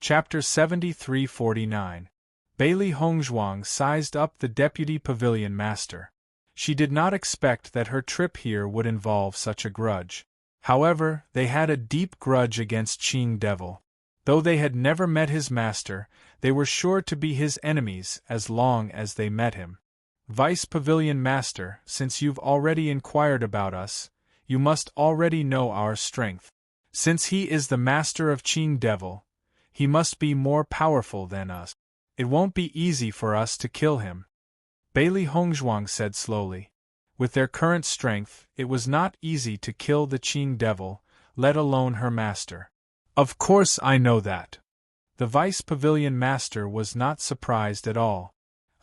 Chapter 73-49. Bailey Hongzhuang sized up the deputy pavilion master. She did not expect that her trip here would involve such a grudge. However, they had a deep grudge against Qing Devil. Though they had never met his master, they were sure to be his enemies as long as they met him. Vice Pavilion Master, since you've already inquired about us, you must already know our strength. Since he is the master of Qing Devil, he must be more powerful than us. It won't be easy for us to kill him. Bailey Hongzhuang said slowly. With their current strength, it was not easy to kill the Qing Devil, let alone her master. Of course I know that. The Vice Pavilion Master was not surprised at all.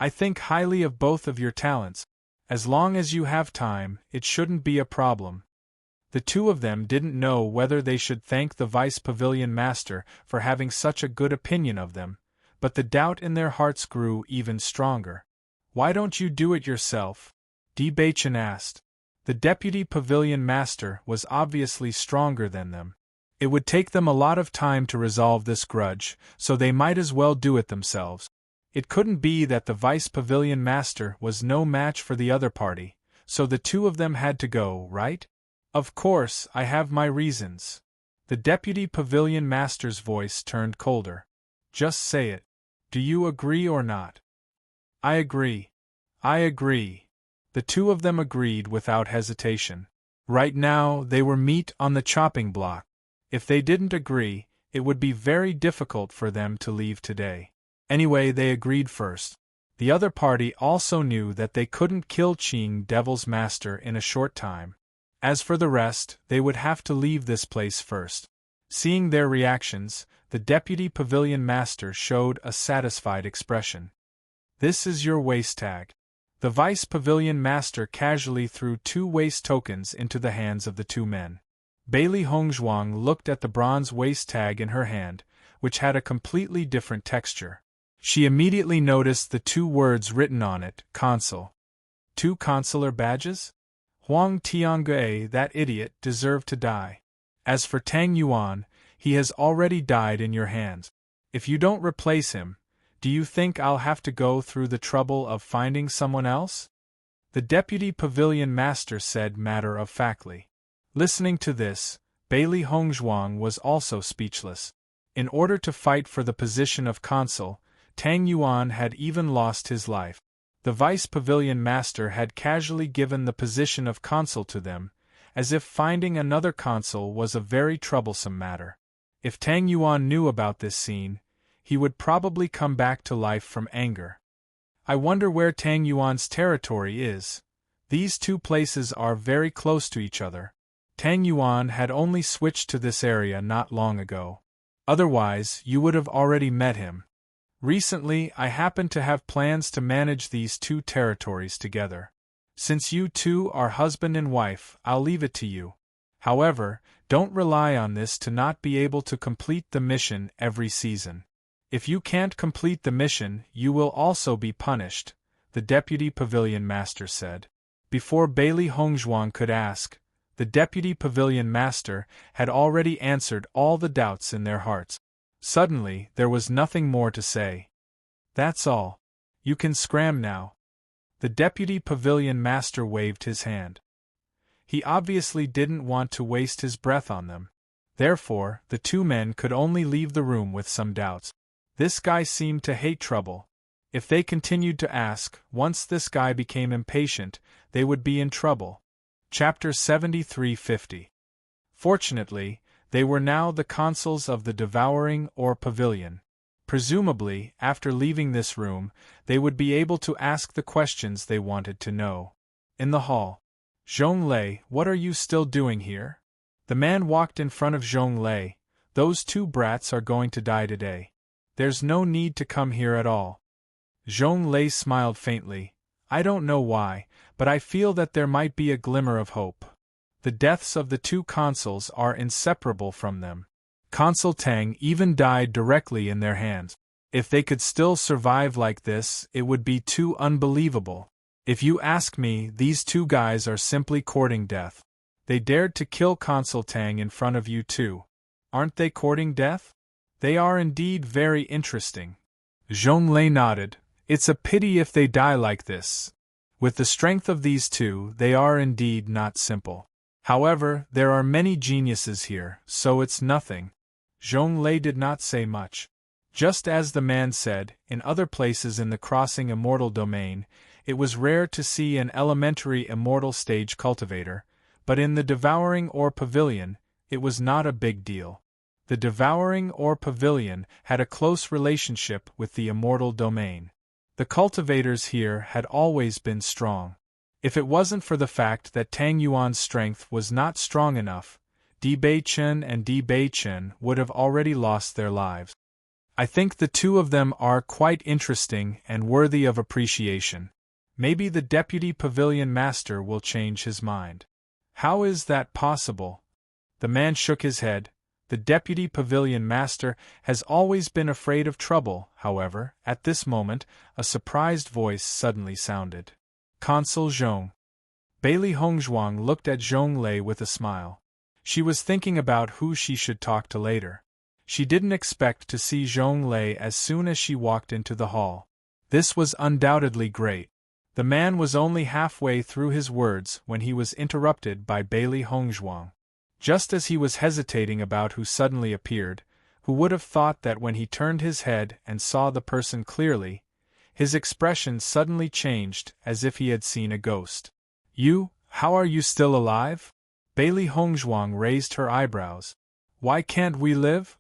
I think highly of both of your talents. As long as you have time, it shouldn't be a problem. The two of them didn't know whether they should thank the Vice Pavilion Master for having such a good opinion of them, but the doubt in their hearts grew even stronger. Why don't you do it yourself? Di Baichen asked. The Deputy Pavilion Master was obviously stronger than them. It would take them a lot of time to resolve this grudge, so they might as well do it themselves. It couldn't be that the Vice Pavilion Master was no match for the other party, so the two of them had to go, right? Of course, I have my reasons. The Deputy Pavilion Master's voice turned colder. Just say it. Do you agree or not? I agree. I agree. The two of them agreed without hesitation. Right now, they were meat on the chopping block. If they didn't agree, it would be very difficult for them to leave today. Anyway, they agreed first. The other party also knew that they couldn't kill Qing Devil's master in a short time. As for the rest, they would have to leave this place first. Seeing their reactions, the Deputy Pavilion Master showed a satisfied expression. This is your waist tag. The Vice Pavilion Master casually threw 2 waist tokens into the hands of the two men. Bailey Hongzhuang looked at the bronze waist tag in her hand, which had a completely different texture. She immediately noticed the 2 words written on it, Consul. 2 consular badges? Huang Tiangue, that idiot, deserved to die. As for Tang Yuan, he has already died in your hands. If you don't replace him, do you think I'll have to go through the trouble of finding someone else? The Deputy Pavilion Master said matter-of-factly. Listening to this, Bailey Hongzhuang was also speechless. In order to fight for the position of consul, Tang Yuan had even lost his life. The Vice Pavilion Master had casually given the position of consul to them, as if finding another consul was a very troublesome matter. If Tang Yuan knew about this scene, he would probably come back to life from anger. I wonder where Tang Yuan's territory is. These 2 places are very close to each other. Tang Yuan had only switched to this area not long ago. Otherwise, you would have already met him. Recently, I happen to have plans to manage these 2 territories together. Since you 2 are husband and wife, I'll leave it to you. However, don't rely on this to not be able to complete the mission every season. If you can't complete the mission, you will also be punished, the Deputy Pavilion Master said. Before Bailey Hongzhuang could ask, the Deputy Pavilion Master had already answered all the doubts in their hearts. Suddenly, there was nothing more to say. That's all. You can scram now. The Deputy Pavilion Master waved his hand. He obviously didn't want to waste his breath on them. Therefore, the 2 men could only leave the room with some doubts. This guy seemed to hate trouble. If they continued to ask, once this guy became impatient, they would be in trouble. Chapter 73-50. Fortunately, they were now the consuls of the Devouring or Pavilion. Presumably, after leaving this room, they would be able to ask the questions they wanted to know. In the hall. Zhonglei, what are you still doing here? The man walked in front of Zhonglei. Those 2 brats are going to die today. There's no need to come here at all. Zhonglei smiled faintly. I don't know why, but I feel that there might be a glimmer of hope. The deaths of the 2 consuls are inseparable from them. Consul Tang even died directly in their hands. If they could still survive like this, it would be too unbelievable. If you ask me, these 2 guys are simply courting death. They dared to kill Consul Tang in front of you too. Aren't they courting death? They are indeed very interesting. Zhonglei nodded. It's a pity if they die like this. With the strength of these two, they are indeed not simple. However, there are many geniuses here, so it's nothing. Zhonglei did not say much. Just as the man said, in other places in the crossing immortal domain, it was rare to see an elementary immortal stage cultivator, but in the devouring ore pavilion, it was not a big deal. The devouring ore pavilion had a close relationship with the immortal domain. The cultivators here had always been strong. If it wasn't for the fact that Tang Yuan's strength was not strong enough, Di Beichen and Di Beichen would have already lost their lives. I think the two of them are quite interesting and worthy of appreciation. Maybe the deputy pavilion master will change his mind. How is that possible? The man shook his head. The deputy pavilion master has always been afraid of trouble, however, at this moment, a surprised voice suddenly sounded. Consul Zhong. Bailey Hongzhuang looked at Zhonglei with a smile. She was thinking about who she should talk to later. She didn't expect to see Zhonglei as soon as she walked into the hall. This was undoubtedly great. The man was only halfway through his words when he was interrupted by Bailey Hongzhuang. Just as he was hesitating about who suddenly appeared, who would have thought that when he turned his head and saw the person clearly, his expression suddenly changed as if he had seen a ghost. You, how are you still alive? Bailey Hongzhuang raised her eyebrows. Why can't we live?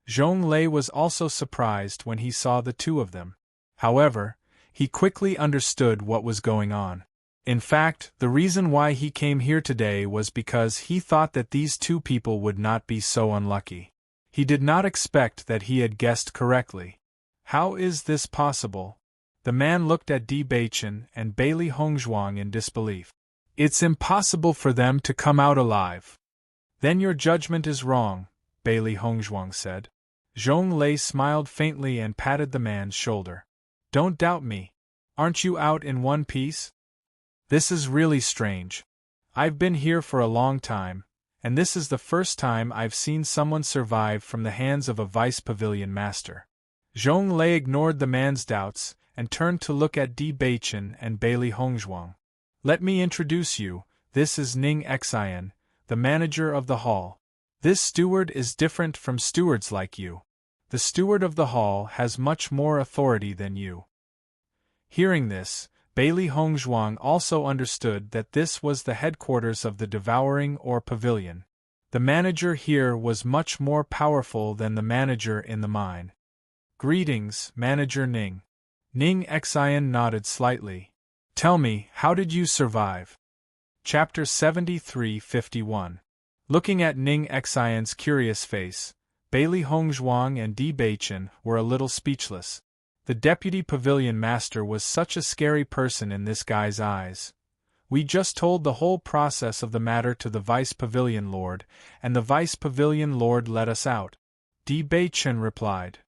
Zhonglei was also surprised when he saw the two of them. However, he quickly understood what was going on. In fact, the reason why he came here today was because he thought that these two people would not be so unlucky. He did not expect that he had guessed correctly. How is this possible? The man looked at Di Beichen and Bailey Hongzhuang in disbelief. It's impossible for them to come out alive. Then your judgment is wrong, Bailey Hongzhuang said. Zhonglei smiled faintly and patted the man's shoulder. Don't doubt me. Aren't you out in one piece? This is really strange. I've been here for a long time, and this is the first time I've seen someone survive from the hands of a vice pavilion master. Zhonglei ignored the man's doubts and turned to look at Di Beichen and Bailey Hongzhuang. Let me introduce you, this is Ning Xian, the manager of the hall. This steward is different from stewards like you. The steward of the hall has much more authority than you. Hearing this, Bailey Hongzhuang also understood that this was the headquarters of the devouring ore pavilion. The manager here was much more powerful than the manager in the mine. Greetings, Manager Ning. Ning Xian nodded slightly. Tell me, how did you survive? Chapter 73-51. Looking at Ning Xian's curious face, Bailey Hongzhuang and Di Beichen were a little speechless. The deputy pavilion master was such a scary person in this guy's eyes. We just told the whole process of the matter to the vice pavilion lord, and the vice pavilion lord let us out. Di Beichen replied.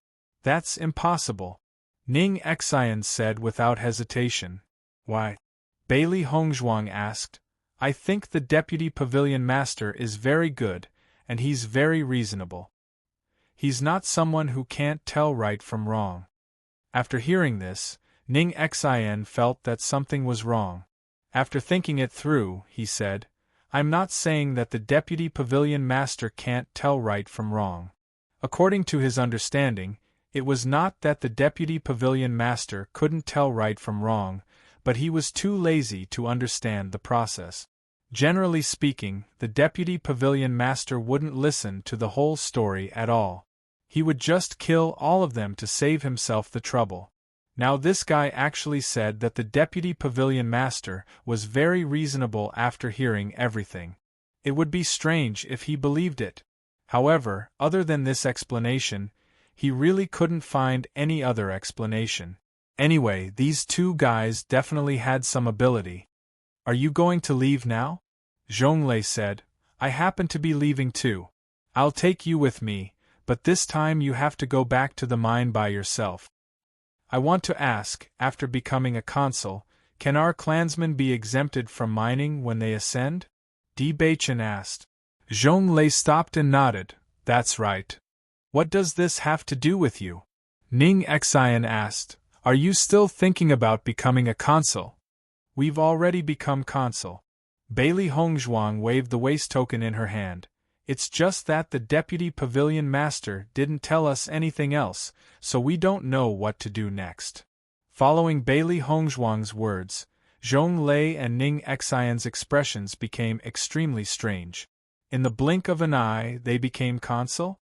That's impossible. Ning Xian said without hesitation. Why? Bailey Hongzhuang asked. I think the deputy pavilion master is very good, and he's very reasonable. He's not someone who can't tell right from wrong. After hearing this, Ning Xian felt that something was wrong. After thinking it through, he said, I'm not saying that the deputy pavilion master can't tell right from wrong. According to his understanding, it was not that the deputy pavilion master couldn't tell right from wrong, but he was too lazy to understand the process. Generally speaking, the deputy pavilion master wouldn't listen to the whole story at all. He would just kill all of them to save himself the trouble. Now this guy actually said that the deputy pavilion master was very reasonable after hearing everything. It would be strange if he believed it. However, other than this explanation, he really couldn't find any other explanation. Anyway, these two guys definitely had some ability. Are you going to leave now? Zhonglei said. I happen to be leaving too. I'll take you with me, but this time you have to go back to the mine by yourself. I want to ask, after becoming a consul, can our clansmen be exempted from mining when they ascend? Di Beichen asked. Zhonglei stopped and nodded. That's right. What does this have to do with you? Ning Xian asked. Are you still thinking about becoming a consul? We've already become consul. Bailey Hongzhuang waved the waist token in her hand. It's just that the deputy pavilion master didn't tell us anything else, so we don't know what to do next. Following Bailey Hongzhuang's words, Zhong Lei and Ning Xian's expressions became extremely strange. In the blink of an eye, they became consul?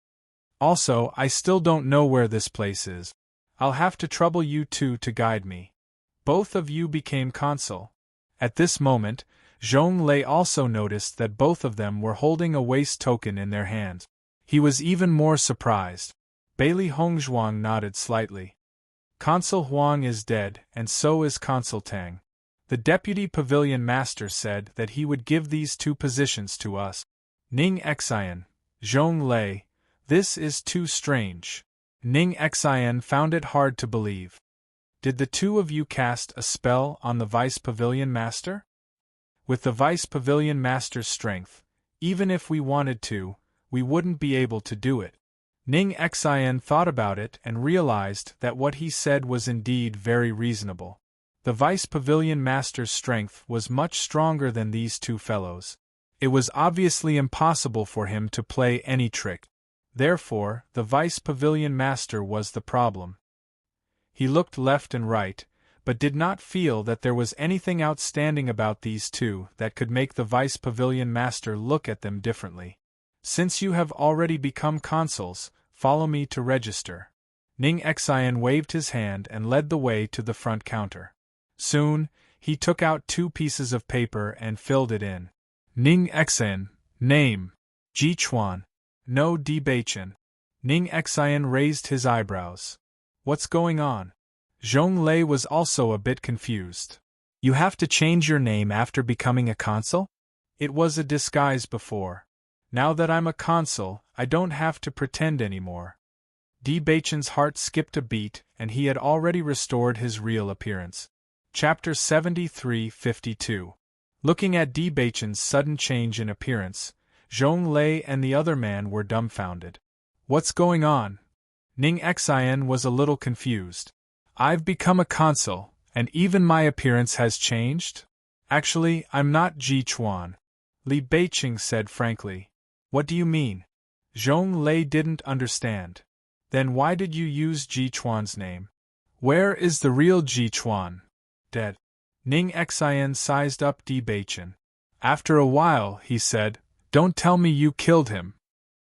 Also, I still don't know where this place is. I'll have to trouble you two to guide me. Both of you became consul. At this moment, Zhong Lei also noticed that both of them were holding a waist token in their hands. He was even more surprised. Bailey Hongzhuang nodded slightly. Consul Huang is dead, and so is Consul Tang. The deputy pavilion master said that he would give these two positions to us. Ning Xian, Zhong Lei, this is too strange. Ning Xian found it hard to believe. Did the two of you cast a spell on the vice pavilion master? With the vice pavilion master's strength, even if we wanted to, we wouldn't be able to do it. Ning Xian thought about it and realized that what he said was indeed very reasonable. The vice pavilion master's strength was much stronger than these two fellows. It was obviously impossible for him to play any trick. Therefore, the vice pavilion master was the problem. He looked left and right, but did not feel that there was anything outstanding about these two that could make the vice pavilion master look at them differently. Since you have already become consuls, follow me to register. Ning Xian waved his hand and led the way to the front counter. Soon, he took out 2 pieces of paper and filled it in. Ning Xian, name, Ji Chuan. No Di Baichen. Ning Xian raised his eyebrows. What's going on? Zhong Lei was also a bit confused. You have to change your name after becoming a consul? It was a disguise before. Now that I'm a consul, I don't have to pretend anymore. Di Baichen's heart skipped a beat, and he had already restored his real appearance. Chapter 73-52. Looking at Di Baichen's sudden change in appearance, Zhong Lei and the other man were dumbfounded. What's going on? Ning Xian was a little confused. I've become a consul, and even my appearance has changed? Actually, I'm not Ji Chuan. Li Baicheng said frankly. What do you mean? Zhong Lei didn't understand. Then why did you use Ji Chuan's name? Where is the real Ji Chuan? Dead. Ning Xian sized up Di Baichen. After a while, he said, Don't tell me you killed him.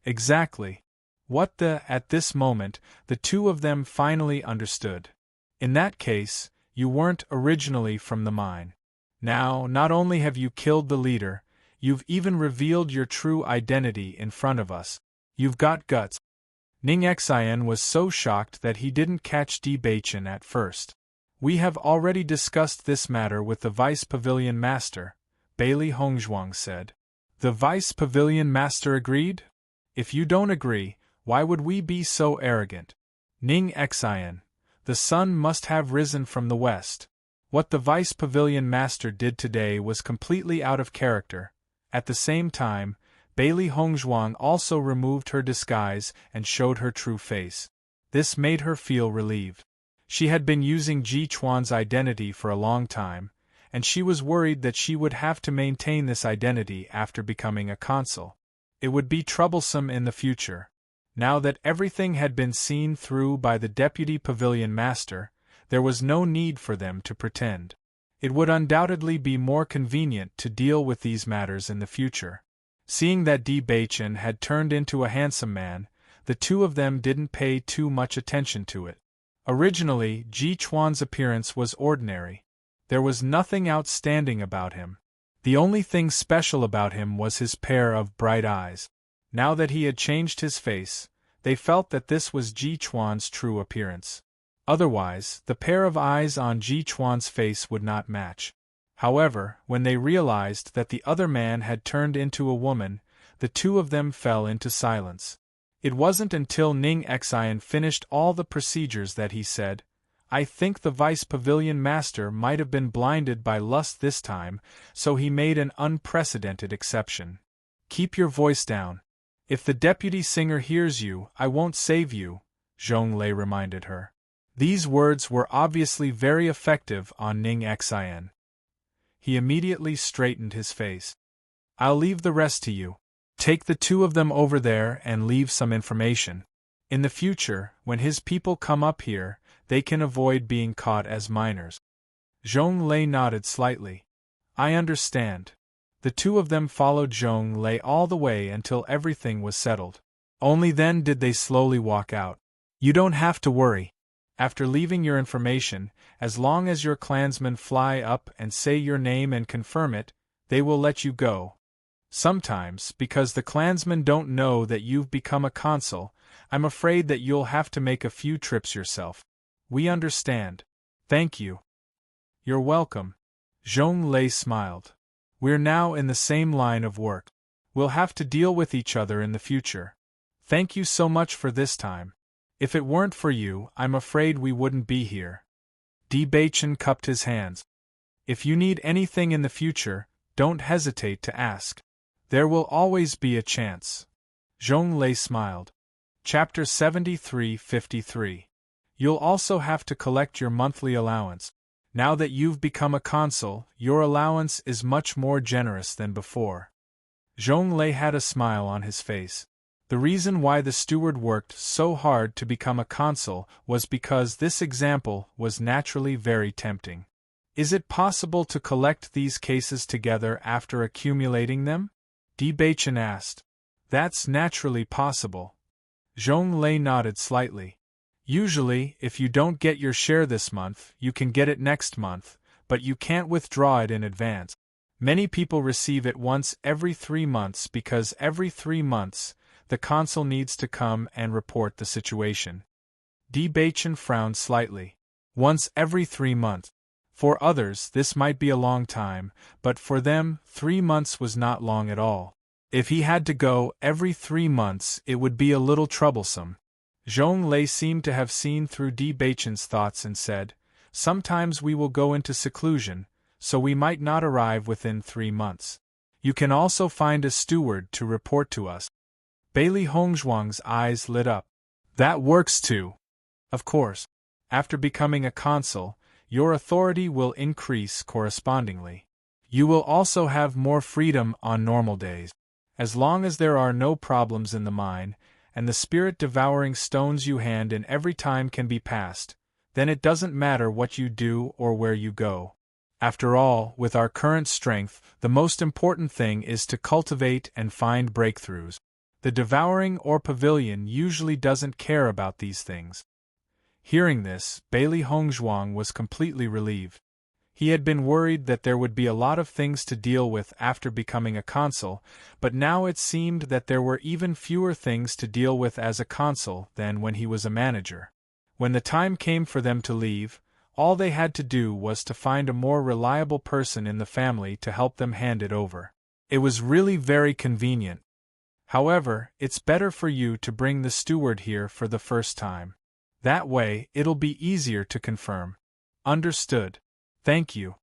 Exactly. What the… At this moment, the two of them finally understood. In that case, you weren't originally from the mine. Now, not only have you killed the leader, you've even revealed your true identity in front of us. You've got guts. Ning Xian was so shocked that he didn't catch Di Baichen at first. We have already discussed this matter with the Vice Pavilion Master, Bailey Hongzhuang said. The Vice Pavilion Master agreed? If you don't agree, why would we be so arrogant? Ning Xian, the sun must have risen from the west. What the Vice Pavilion Master did today was completely out of character. At the same time, Bailey Hongzhuang also removed her disguise and showed her true face. This made her feel relieved. She had been using Ji Chuan's identity for a long time, and she was worried that she would have to maintain this identity after becoming a consul. It would be troublesome in the future. Now that everything had been seen through by the deputy pavilion master, there was no need for them to pretend. It would undoubtedly be more convenient to deal with these matters in the future. Seeing that Di Baichen had turned into a handsome man, the two of them didn't pay too much attention to it. Originally, Ji Chuan's appearance was ordinary. There was nothing outstanding about him. The only thing special about him was his pair of bright eyes. Now that he had changed his face, they felt that this was Ji Chuan's true appearance. Otherwise, the pair of eyes on Ji Chuan's face would not match. However, when they realized that the other man had turned into a woman, the two of them fell into silence. It wasn't until Ning Xian finished all the procedures that he said, I think the Vice Pavilion Master might have been blinded by lust this time, so he made an unprecedented exception. Keep your voice down. If the deputy singer hears you, I won't save you, Zhonglei reminded her. These words were obviously very effective on Ning Xin. He immediately straightened his face. I'll leave the rest to you. Take the two of them over there and leave some information. In the future, when his people come up here, they can avoid being caught as minors. Zhonglei nodded slightly. I understand. The two of them followed Zhonglei all the way until everything was settled. Only then did they slowly walk out. You don't have to worry. After leaving your information, as long as your clansmen fly up and say your name and confirm it, they will let you go. Sometimes, because the clansmen don't know that you've become a consul, I'm afraid that you'll have to make a few trips yourself. We understand. Thank you. You're welcome. Zhonglei smiled. We're now in the same line of work. We'll have to deal with each other in the future. Thank you so much for this time. If it weren't for you, I'm afraid we wouldn't be here. Di Baichen cupped his hands. If you need anything in the future, don't hesitate to ask. There will always be a chance. Zhonglei smiled. Chapter 73-53. You'll also have to collect your monthly allowance. Now that you've become a consul, your allowance is much more generous than before. Zhonglei had a smile on his face. The reason why the steward worked so hard to become a consul was because this example was naturally very tempting. Is it possible to collect these cases together after accumulating them? Di Baichen asked. That's naturally possible. Zhonglei nodded slightly. Usually, if you don't get your share this month, you can get it next month, but you can't withdraw it in advance. Many people receive it once every 3 months because every 3 months, the consul needs to come and report the situation. Di Baichen frowned slightly. Once every 3 months. For others, this might be a long time, but for them, 3 months was not long at all. If he had to go every 3 months, it would be a little troublesome. Zhonglei seemed to have seen through Di Baichen's thoughts and said, Sometimes we will go into seclusion, so we might not arrive within 3 months. You can also find a steward to report to us. Bailey Hongzhuang's eyes lit up. That works too. Of course. After becoming a consul, your authority will increase correspondingly. You will also have more freedom on normal days. As long as there are no problems in the mine, and the spirit-devouring stones you hand in every time can be passed, then it doesn't matter what you do or where you go. After all, with our current strength, the most important thing is to cultivate and find breakthroughs. The devouring or pavilion usually doesn't care about these things. Hearing this, Bailey Hongzhuang was completely relieved. He had been worried that there would be a lot of things to deal with after becoming a consul, but now it seemed that there were even fewer things to deal with as a consul than when he was a manager. When the time came for them to leave, all they had to do was to find a more reliable person in the family to help them hand it over. It was really very convenient. However, it's better for you to bring the steward here for the first time. That way, it'll be easier to confirm. Understood. Thank you.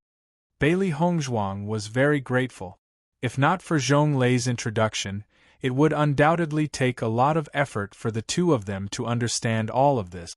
Bailey Hongzhuang was very grateful. If not for Zhonglei's introduction, it would undoubtedly take a lot of effort for the two of them to understand all of this.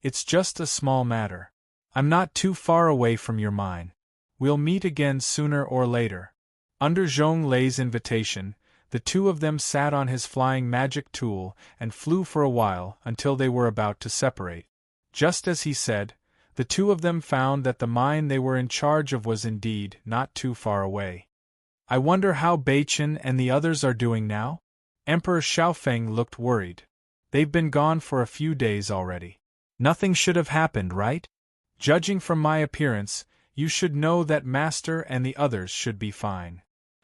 It's just a small matter. I'm not too far away from your mine. We'll meet again sooner or later. Under Zhonglei's invitation, the two of them sat on his flying magic tool and flew for a while until they were about to separate. Just as he said, the two of them found that the mine they were in charge of was indeed not too far away. I wonder how Baichen and the others are doing now? Emperor Xiaofeng looked worried. They've been gone for a few days already. Nothing should have happened, right? Judging from my appearance, you should know that Master and the others should be fine.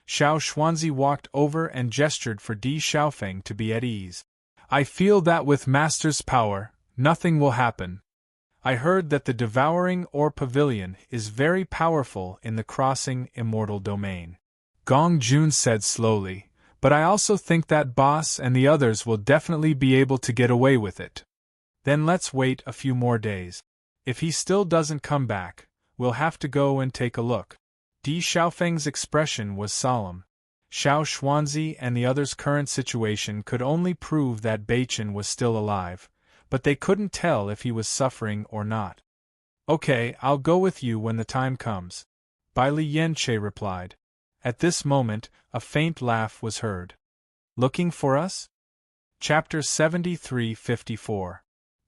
Xiao Xuanzi walked over and gestured for Di Xiaofeng to be at ease. I feel that with Master's power, nothing will happen. I heard that the devouring or pavilion is very powerful in the crossing immortal domain. Gong Jun said slowly, but I also think that boss and the others will definitely be able to get away with it. Then let's wait a few more days. If he still doesn't come back, we'll have to go and take a look. Di Xiaofeng's expression was solemn. Xiao Xuanzi and the others' current situation could only prove that Beichen was still alive, but they couldn't tell if he was suffering or not. Okay, I'll go with you when the time comes, Bai Li Yanche replied. At this moment, a faint laugh was heard. Looking for us? Chapter 73-54.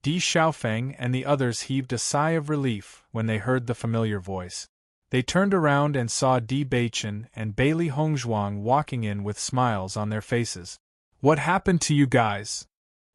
Di Xiaofeng and the others heaved a sigh of relief when they heard the familiar voice. They turned around and saw Di Beichen and Bailey Hongzhuang walking in with smiles on their faces. What happened to you guys?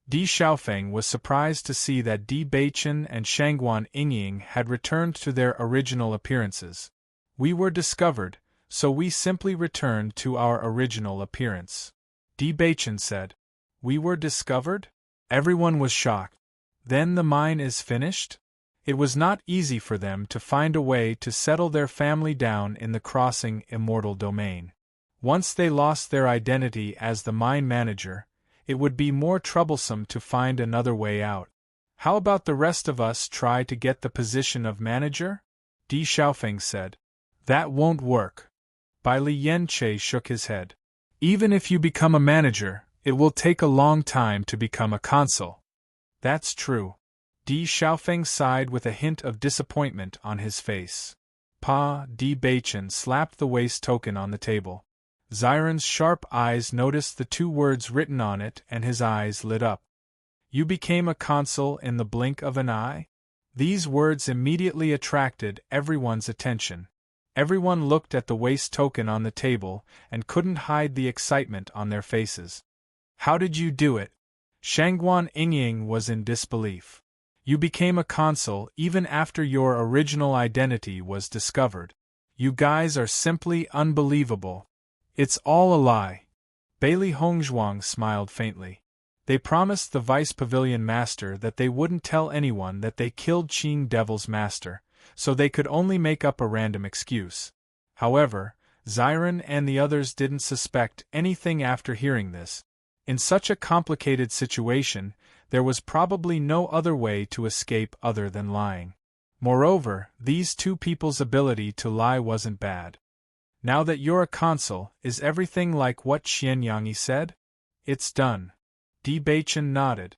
Di Xiaofeng was surprised to see that Di Beichen and Shangguan Yingying had returned to their original appearances. We were discovered, so we simply returned to our original appearance. Di Beichen said. We were discovered? Everyone was shocked. Then the mine is finished? It was not easy for them to find a way to settle their family down in the crossing immortal domain. Once they lost their identity as the mine manager, it would be more troublesome to find another way out. How about the rest of us try to get the position of manager? Di Xiaofeng said. That won't work. Bai Li Yanche shook his head. Even if you become a manager, it will take a long time to become a consul. That's true. Di Xiaofeng sighed with a hint of disappointment on his face. Di Beichen slapped the waist token on the table. Xiren's sharp eyes noticed the two words written on it and his eyes lit up. You became a consul in the blink of an eye? These words immediately attracted everyone's attention. Everyone looked at the waist token on the table and couldn't hide the excitement on their faces. How did you do it? Shangguan Yingying was in disbelief. You became a consul even after your original identity was discovered. You guys are simply unbelievable. It's all a lie. Bailey Hongzhuang smiled faintly. They promised the Vice Pavilion Master that they wouldn't tell anyone that they killed Qing Devil's Master, so they could only make up a random excuse. However, Xiren and the others didn't suspect anything after hearing this. In such a complicated situation, there was probably no other way to escape other than lying. Moreover, these two people's ability to lie wasn't bad. Now that you're a consul, is everything like what Qianyangyi said? It's done. Di Beichen nodded.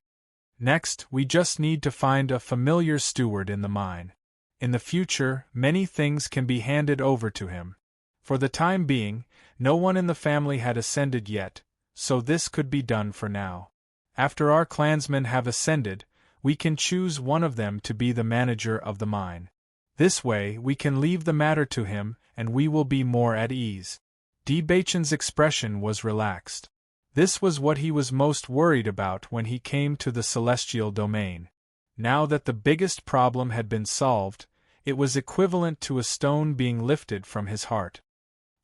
Next, we just need to find a familiar steward in the mine. In the future, many things can be handed over to him. For the time being, no one in the family had ascended yet, so this could be done for now. After our clansmen have ascended, we can choose one of them to be the manager of the mine. This way we can leave the matter to him and we will be more at ease. Di Beichen's expression was relaxed. This was what he was most worried about when he came to the celestial domain. Now that the biggest problem had been solved, it was equivalent to a stone being lifted from his heart.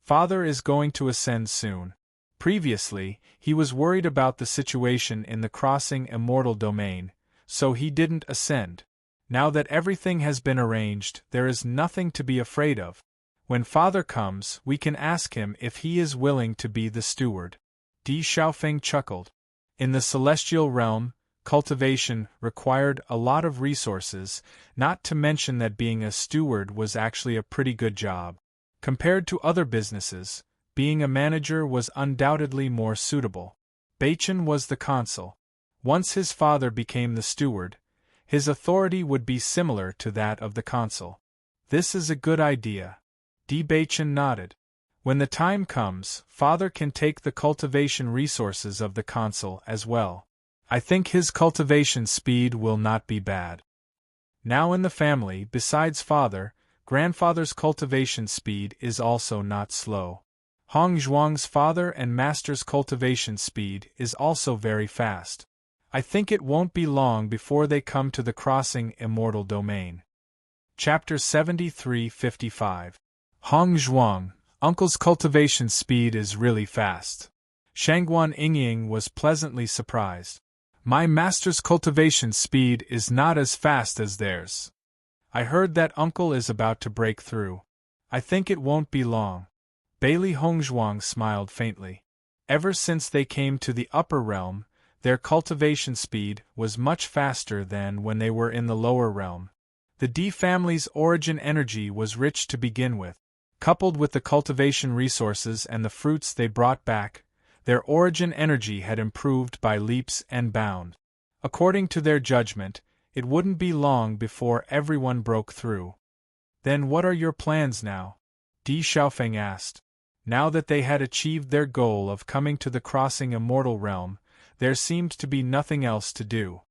Father is going to ascend soon. Previously, he was worried about the situation in the crossing immortal domain, so he didn't ascend. Now that everything has been arranged, there is nothing to be afraid of. When Father comes, we can ask him if he is willing to be the steward. Di Xiaofeng chuckled. In the celestial realm, cultivation required a lot of resources, not to mention that being a steward was actually a pretty good job. Compared to other businesses, being a manager was undoubtedly more suitable. Beichen was the consul. Once his father became the steward, his authority would be similar to that of the consul. This is a good idea. Di Beichen nodded. When the time comes, Father can take the cultivation resources of the consul as well. I think his cultivation speed will not be bad. Now in the family, besides Father, Grandfather's cultivation speed is also not slow. Hongzhuang's father and master's cultivation speed is also very fast. I think it won't be long before they come to the crossing immortal domain. Chapter 73-55. Hongzhuang, Uncle's cultivation speed is really fast. Shangguan Yingying was pleasantly surprised. My master's cultivation speed is not as fast as theirs. I heard that Uncle is about to break through. I think it won't be long. Bailey Hongzhuang smiled faintly. Ever since they came to the upper realm, their cultivation speed was much faster than when they were in the lower realm. The D family's origin energy was rich to begin with. Coupled with the cultivation resources and the fruits they brought back, their origin energy had improved by leaps and bounds. According to their judgment, it wouldn't be long before everyone broke through. Then what are your plans now? Di Xiaofeng asked. Now that they had achieved their goal of coming to the crossing immortal realm, there seemed to be nothing else to do.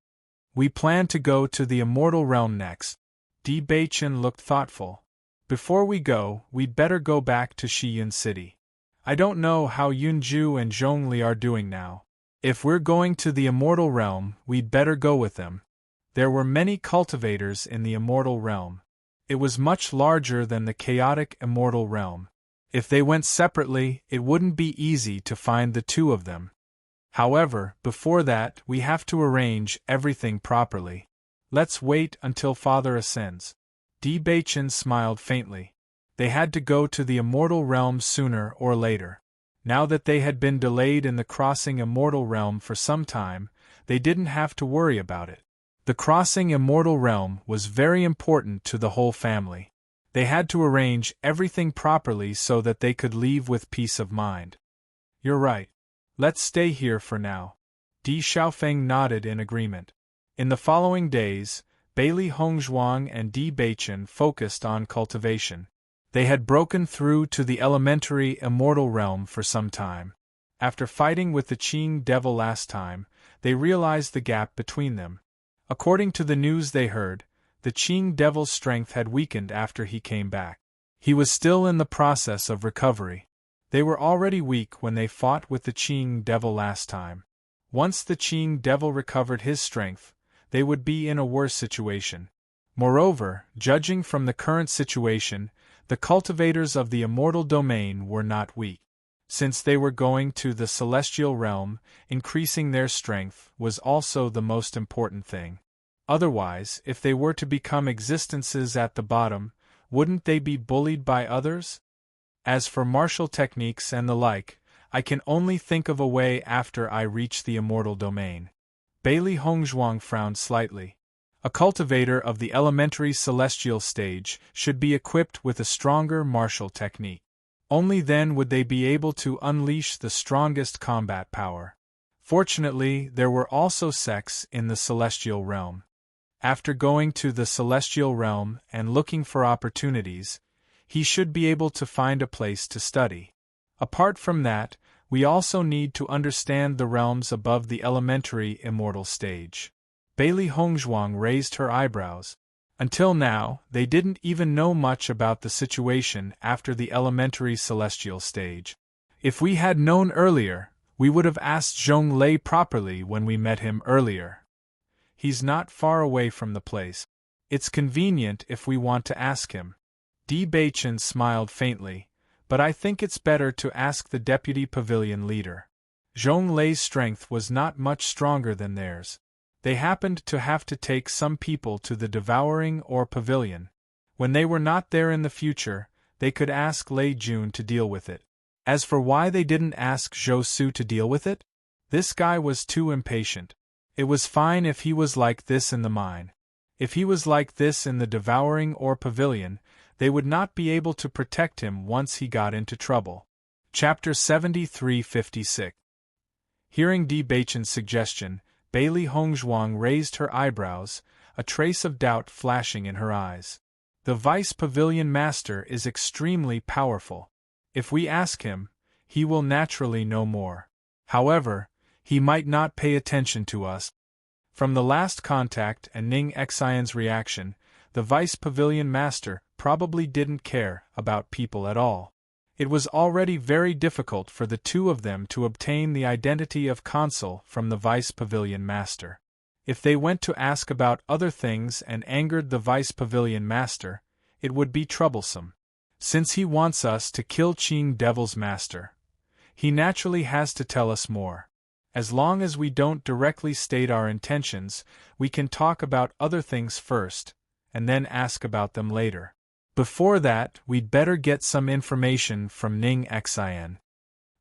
We plan to go to the immortal realm next. Di Baichen looked thoughtful. Before we go, we'd better go back to Shiyun City. I don't know how Yunju and Zhongli are doing now. If we're going to the immortal realm, we'd better go with them. There were many cultivators in the immortal realm. It was much larger than the chaotic immortal realm. If they went separately, it wouldn't be easy to find the two of them. However, before that, we have to arrange everything properly. Let's wait until Father ascends. Di Baichen smiled faintly. They had to go to the immortal realm sooner or later. Now that they had been delayed in the crossing immortal realm for some time, they didn't have to worry about it. The crossing immortal realm was very important to the whole family. They had to arrange everything properly so that they could leave with peace of mind. You're right. Let's stay here for now. Di Xiaofeng nodded in agreement. In the following days, Bailey Hongzhuang and Di Baichen focused on cultivation. They had broken through to the elementary immortal realm for some time. After fighting with the Qing devil last time, they realized the gap between them. According to the news they heard, the Qing devil's strength had weakened after he came back. He was still in the process of recovery. They were already weak when they fought with the Qing devil last time. Once the Qing devil recovered his strength, they would be in a worse situation. Moreover, judging from the current situation, the cultivators of the immortal domain were not weak. Since they were going to the celestial realm, increasing their strength was also the most important thing. Otherwise, if they were to become existences at the bottom, wouldn't they be bullied by others? As for martial techniques and the like, I can only think of a way after I reach the immortal domain. Bailey Hongzhuang frowned slightly. A cultivator of the elementary celestial stage should be equipped with a stronger martial technique. Only then would they be able to unleash the strongest combat power. Fortunately, there were also sects in the celestial realm. After going to the celestial realm and looking for opportunities, he should be able to find a place to study. Apart from that, we also need to understand the realms above the elementary immortal stage. Bailey Hongzhuang raised her eyebrows. Until now, they didn't even know much about the situation after the elementary celestial stage. If we had known earlier, we would have asked Zhong Lei properly when we met him earlier. He's not far away from the place. It's convenient if we want to ask him. Di Baichen smiled faintly, but I think it's better to ask the deputy pavilion leader. Zhong Lei's strength was not much stronger than theirs. They happened to have to take some people to the devouring or pavilion. When they were not there in the future, they could ask Lei Jun to deal with it. As for why they didn't ask Zhou Su to deal with it, this guy was too impatient. It was fine if he was like this in the mine. If he was like this in the devouring or pavilion, they would not be able to protect him once he got into trouble. Chapter 73-56. Hearing Di Baichen's suggestion, Bailey Hongzhuang raised her eyebrows, a trace of doubt flashing in her eyes. The Vice Pavilion Master is extremely powerful. If we ask him, he will naturally know more. However, he might not pay attention to us. From the last contact and Ning Xian's reaction, the Vice Pavilion Master probably didn't care about people at all. It was already very difficult for the two of them to obtain the identity of Consort from the Vice Pavilion Master. If they went to ask about other things and angered the Vice Pavilion Master, it would be troublesome. Since he wants us to kill Qing Devil's Master, he naturally has to tell us more. As long as we don't directly state our intentions, we can talk about other things first, and then ask about them later. Before that, we'd better get some information from Ning Xian.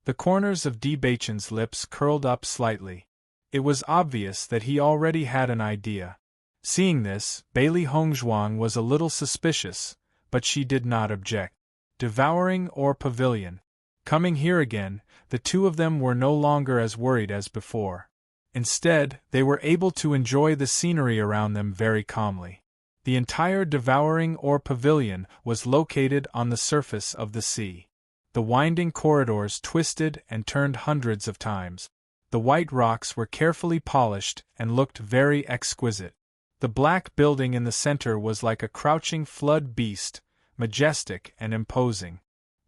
The corners of Di Baichen's lips curled up slightly. It was obvious that he already had an idea. Seeing this, Bailey Hongzhuang was a little suspicious, but she did not object. devouring or pavilion. Coming here again, the two of them were no longer as worried as before. Instead, they were able to enjoy the scenery around them very calmly. The entire devouring or pavilion was located on the surface of the sea. The winding corridors twisted and turned hundreds of times. The white rocks were carefully polished and looked very exquisite. The black building in the center was like a crouching flood beast, majestic and imposing.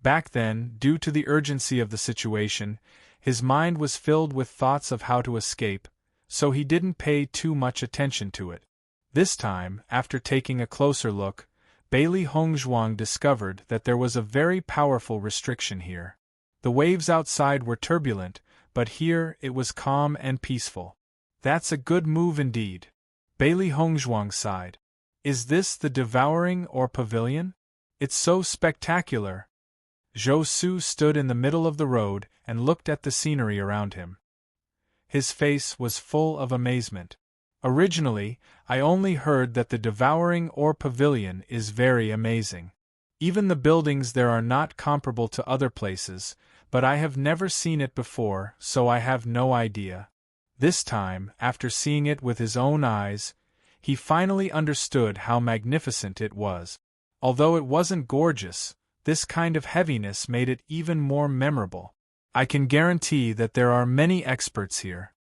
Back then, due to the urgency of the situation, his mind was filled with thoughts of how to escape, so he didn't pay too much attention to it. This time, after taking a closer look, Bailey Hongzhuang discovered that there was a very powerful restriction here. The waves outside were turbulent, but here it was calm and peaceful. That's a good move indeed. Bailey Hongzhuang sighed. Is this the devouring or pavilion? It's so spectacular. Zhou Su stood in the middle of the road and looked at the scenery around him. His face was full of amazement. Originally, I only heard that the devouring or pavilion is very amazing. Even the buildings there are not comparable to other places, but I have never seen it before, so I have no idea. This time, after seeing it with his own eyes, he finally understood how magnificent it was. Although it wasn't gorgeous, this kind of heaviness made it even more memorable. I can guarantee that there are many experts here.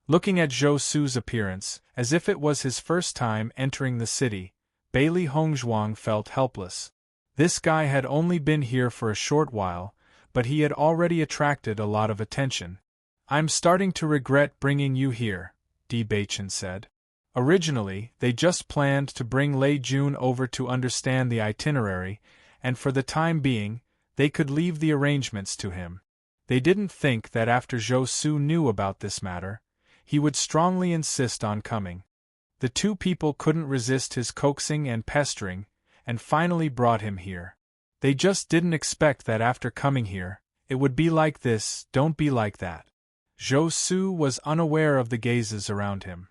Looking at Zhou Su's appearance, as if it was his first time entering the city, Bailey Hongzhuang felt helpless. This guy had only been here for a short while, but he had already attracted a lot of attention. I'm starting to regret bringing you here, Di Baichen said. Originally, they just planned to bring Lei Jun over to understand the itinerary, and for the time being, they could leave the arrangements to him. They didn't think that after Zhou Su knew about this matter, he would strongly insist on coming. The two people couldn't resist his coaxing and pestering, and finally brought him here. They just didn't expect that after coming here, it would be like this, don't be like that. Zhou Su was unaware of the gazes around him.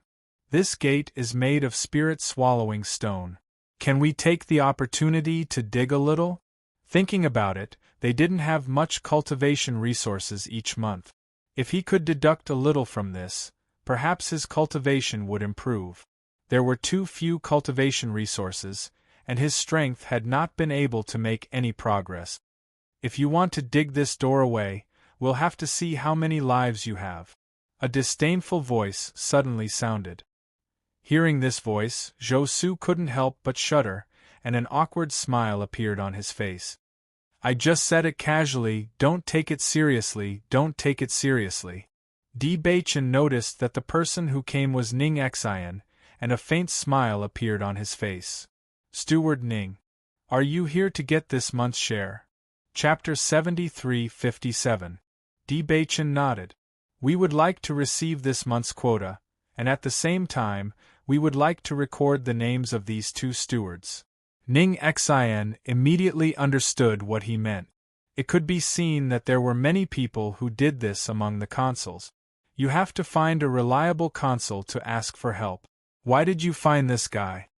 This gate is made of spirit-swallowing stone. Can we take the opportunity to dig a little? Thinking about it, they didn't have much cultivation resources each month. If he could deduct a little from this, perhaps his cultivation would improve. There were too few cultivation resources, and his strength had not been able to make any progress. If you want to dig this door away, we'll have to see how many lives you have. A disdainful voice suddenly sounded. Hearing this voice, Zhou Su couldn't help but shudder, and an awkward smile appeared on his face. I just said it casually, don't take it seriously, don't take it seriously. Di Baichen noticed that the person who came was Ning Xian, and a faint smile appeared on his face. Steward Ning. Are you here to get this month's share? Chapter 73-57. Di Baichen nodded. We would like to receive this month's quota, and at the same time, we would like to record the names of these two stewards. Ning Xian immediately understood what he meant. It could be seen that there were many people who did this among the consuls. You have to find a reliable consul to ask for help. Why did you find this guy?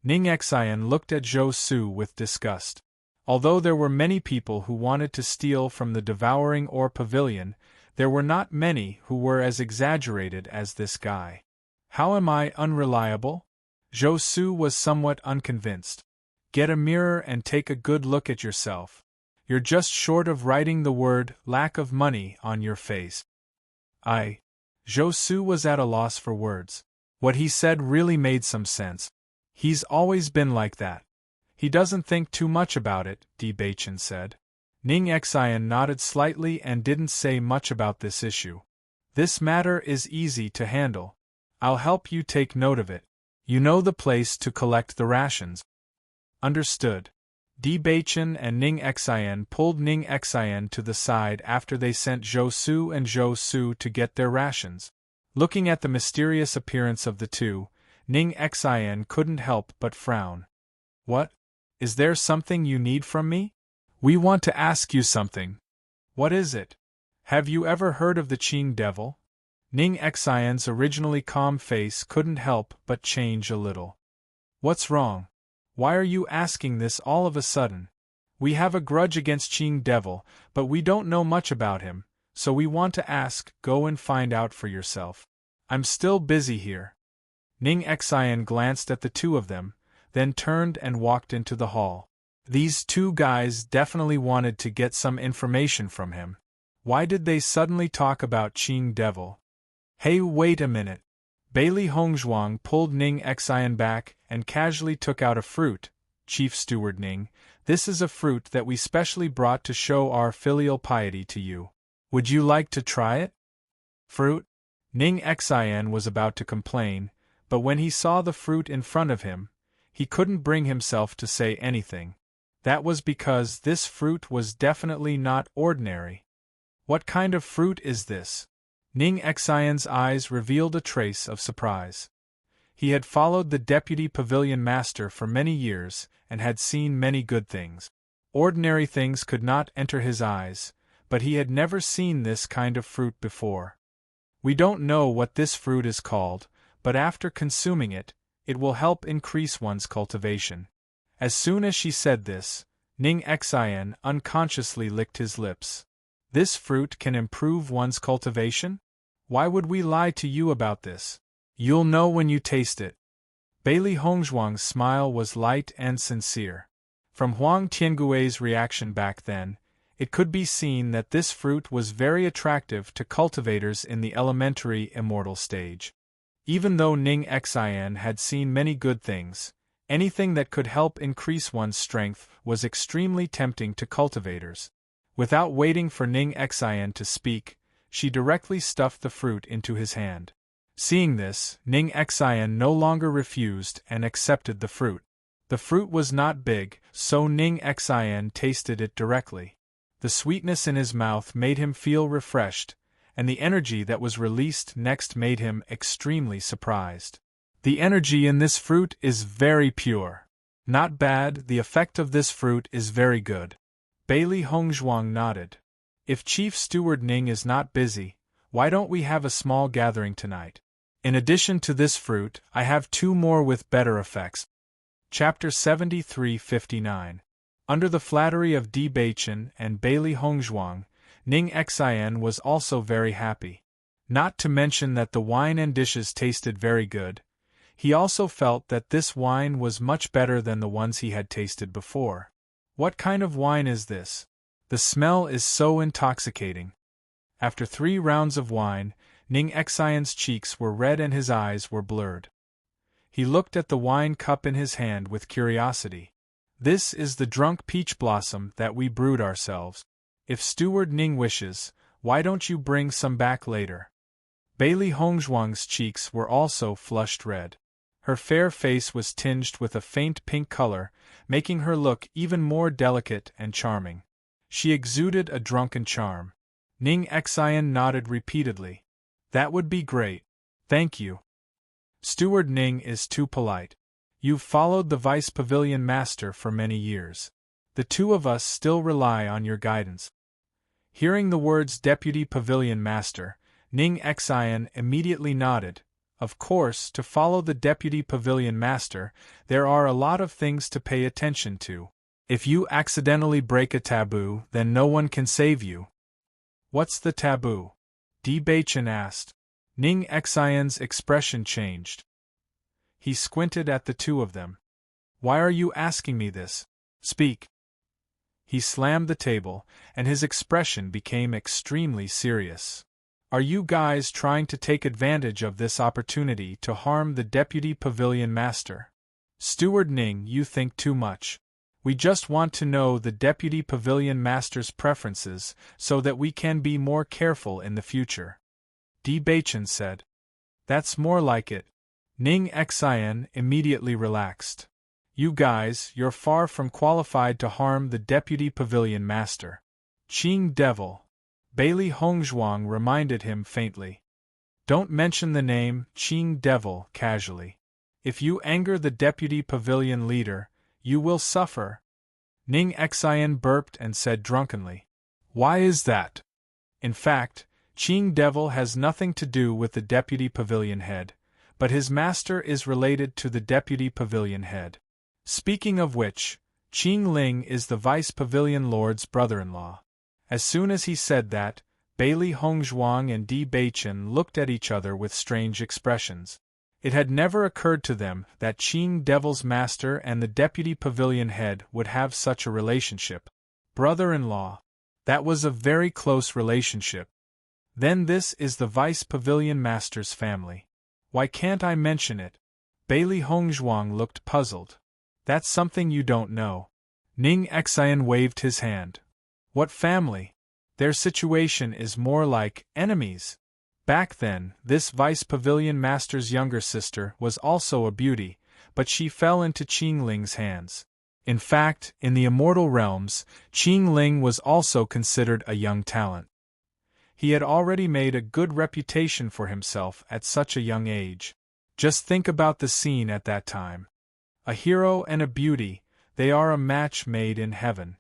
Ning Xian looked at Zhou Su with disgust. Although there were many people who wanted to steal from the devouring or pavilion, there were not many who were as exaggerated as this guy. How am I unreliable? Zhou Su was somewhat unconvinced. Get a mirror and take a good look at yourself. You're just short of writing the word lack of money on your face. Zhou Su was at a loss for words. What he said really made some sense. He's always been like that. He doesn't think too much about it, Di Baichen said. Ning Xian nodded slightly and didn't say much about this issue. This matter is easy to handle. I'll help you take note of it. You know the place to collect the rations. Understood. Di Baichen and Ning Xian pulled Ning Xian to the side after they sent Zhou Su and Zhou Su to get their rations. Looking at the mysterious appearance of the two, Ning Xian couldn't help but frown. What? Is there something you need from me? We want to ask you something. What is it? Have you ever heard of the Qing devil? Ning Xian's originally calm face couldn't help but change a little. What's wrong? Why are you asking this all of a sudden? We have a grudge against Qing Devil, but we don't know much about him, so we want to ask, go and find out for yourself. I'm still busy here. Ning Xian glanced at the two of them, then turned and walked into the hall. These two guys definitely wanted to get some information from him. Why did they suddenly talk about Qing Devil? Hey, wait a minute. Bailey Hongzhuang pulled Ning Xian back and casually took out a fruit. Chief Steward Ning, this is a fruit that we specially brought to show our filial piety to you. Would you like to try it? Fruit? Ning Xian was about to complain, but when he saw the fruit in front of him, he couldn't bring himself to say anything. That was because this fruit was definitely not ordinary. What kind of fruit is this? Ning Xian's eyes revealed a trace of surprise. He had followed the Deputy Pavilion Master for many years and had seen many good things. Ordinary things could not enter his eyes, but he had never seen this kind of fruit before. We don't know what this fruit is called, but after consuming it, it will help increase one's cultivation. As soon as she said this, Ning Xian unconsciously licked his lips. This fruit can improve one's cultivation? Why would we lie to you about this? You'll know when you taste it. Bailey Hongzhuang's smile was light and sincere. From Huang Tiangui's reaction back then, it could be seen that this fruit was very attractive to cultivators in the elementary immortal stage. Even though Ning Xian had seen many good things, anything that could help increase one's strength was extremely tempting to cultivators. Without waiting for Ning Xian to speak, she directly stuffed the fruit into his hand. Seeing this, Ning Xian no longer refused and accepted the fruit. The fruit was not big, so Ning Xian tasted it directly. The sweetness in his mouth made him feel refreshed, and the energy that was released next made him extremely surprised. The energy in this fruit is very pure. Not bad, the effect of this fruit is very good. Bailey Hongzhuang nodded. If Chief Steward Ning is not busy, why don't we have a small gathering tonight? In addition to this fruit, I have two more with better effects. Chapter 73-59. Under the flattery of Di Beichen and Bailey Hongzhuang, Ning Xian was also very happy. Not to mention that the wine and dishes tasted very good, he also felt that this wine was much better than the ones he had tasted before. What kind of wine is this? The smell is so intoxicating. After 3 rounds of wine, Ning Xian's cheeks were red and his eyes were blurred. He looked at the wine cup in his hand with curiosity. This is the drunk peach blossom that we brewed ourselves. If Steward Ning wishes, why don't you bring some back later? Bailey Hongzhuang's cheeks were also flushed red. Her fair face was tinged with a faint pink color, making her look even more delicate and charming. She exuded a drunken charm. Ning Xian nodded repeatedly. That would be great. Thank you. Steward Ning is too polite. You've followed the Vice Pavilion Master for many years. The two of us still rely on your guidance. Hearing the words Deputy Pavilion Master, Ning Xian immediately nodded. Of course, to follow the Deputy Pavilion Master, there are a lot of things to pay attention to. If you accidentally break a taboo, then no one can save you. What's the taboo? Di Beichen asked. Ning Xian's expression changed. He squinted at the two of them. Why are you asking me this? Speak. He slammed the table, and his expression became extremely serious. Are you guys trying to take advantage of this opportunity to harm the Deputy Pavilion Master? Steward Ning, you think too much. We just want to know the Deputy Pavilion Master's preferences so that we can be more careful in the future. Di Beichen said. That's more like it. Ning Xian immediately relaxed. You guys, you're far from qualified to harm the Deputy Pavilion Master. Qing Devil. Bailey Hongzhuang reminded him faintly. Don't mention the name Qing Devil casually. If you anger the Deputy Pavilion Leader, you will suffer. Ning Xian burped and said drunkenly. Why is that? In fact, Qing Devil has nothing to do with the Deputy Pavilion Head, but his master is related to the Deputy Pavilion Head. Speaking of which, Qing Ling is the Vice Pavilion Lord's brother-in-law. As soon as he said that, Bailey Hongzhuang and Di Beichen looked at each other with strange expressions. It had never occurred to them that Qing Devil's Master and the Deputy Pavilion Head would have such a relationship. Brother-in-law. That was a very close relationship. Then this is the Vice Pavilion Master's family. Why can't I mention it? Bailey Hongzhuang looked puzzled. That's something you don't know. Ning Xian waved his hand. What family? Their situation is more like enemies. Back then, this Vice Pavilion Master's younger sister was also a beauty, but she fell into Qing Ling's hands. In fact, in the immortal realms, Qing Ling was also considered a young talent. He had already made a good reputation for himself at such a young age. Just think about the scene at that time. A hero and a beauty, they are a match made in heaven.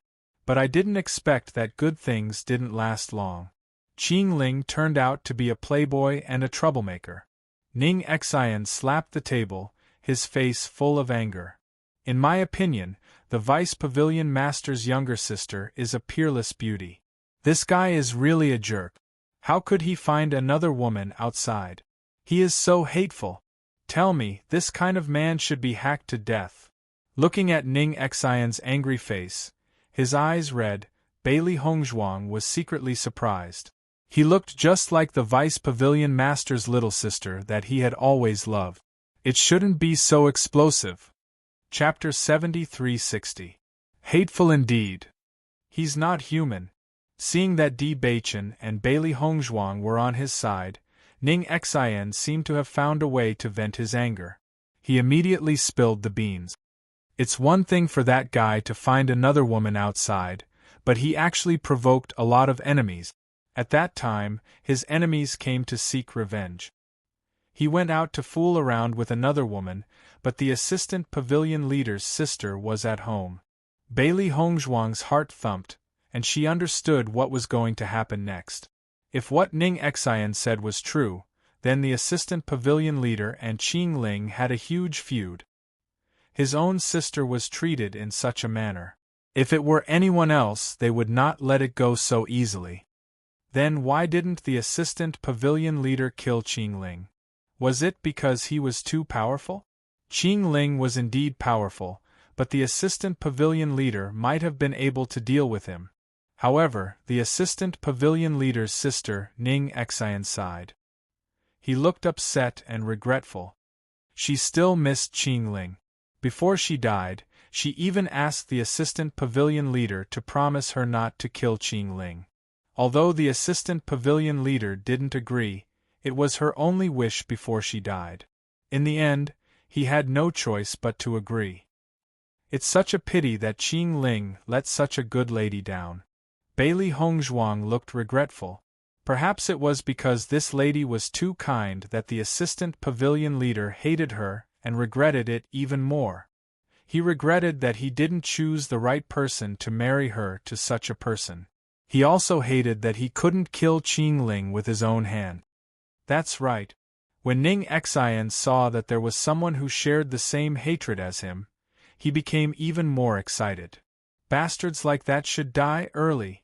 But I didn't expect that good things didn't last long. Qing Ling turned out to be a playboy and a troublemaker. Ning Xian slapped the table, his face full of anger. In my opinion, the Vice Pavilion Master's younger sister is a peerless beauty. This guy is really a jerk. How could he find another woman outside? He is so hateful. Tell me, this kind of man should be hacked to death. Looking at Ning Xian's angry face, his eyes red, Bailey Hongzhuang was secretly surprised. He looked just like the Vice Pavilion Master's little sister that he had always loved. It shouldn't be so explosive. Chapter 7360. Hateful indeed. He's not human. Seeing that Di Beichen and Bailey Hongzhuang were on his side, Ning Xian seemed to have found a way to vent his anger. He immediately spilled the beans. It's one thing for that guy to find another woman outside, but he actually provoked a lot of enemies. At that time, his enemies came to seek revenge. He went out to fool around with another woman, but the assistant pavilion leader's sister was at home. Bailey Hongzhuang's heart thumped, and she understood what was going to happen next. If what Ning Xian said was true, then the assistant pavilion leader and Qing Ling had a huge feud. His own sister was treated in such a manner. If it were anyone else, they would not let it go so easily. Then why didn't the assistant pavilion leader kill Qing Ling? Was it because he was too powerful? Qing Ling was indeed powerful, but the assistant pavilion leader might have been able to deal with him. However, the assistant pavilion leader's sister, Ning Xian, sighed. He looked upset and regretful. She still missed Qing Ling. Before she died, she even asked the assistant pavilion leader to promise her not to kill Qing Ling. Although the assistant pavilion leader didn't agree, it was her only wish before she died. In the end, he had no choice but to agree. It's such a pity that Qing Ling let such a good lady down. Bailey Hongzhuang looked regretful. Perhaps it was because this lady was too kind that the assistant pavilion leader hated her and regretted it even more. He regretted that he didn't choose the right person to marry her to such a person. He also hated that he couldn't kill Qing Ling with his own hand. That's right. When Ning Xian saw that there was someone who shared the same hatred as him, he became even more excited. Bastards like that should die early.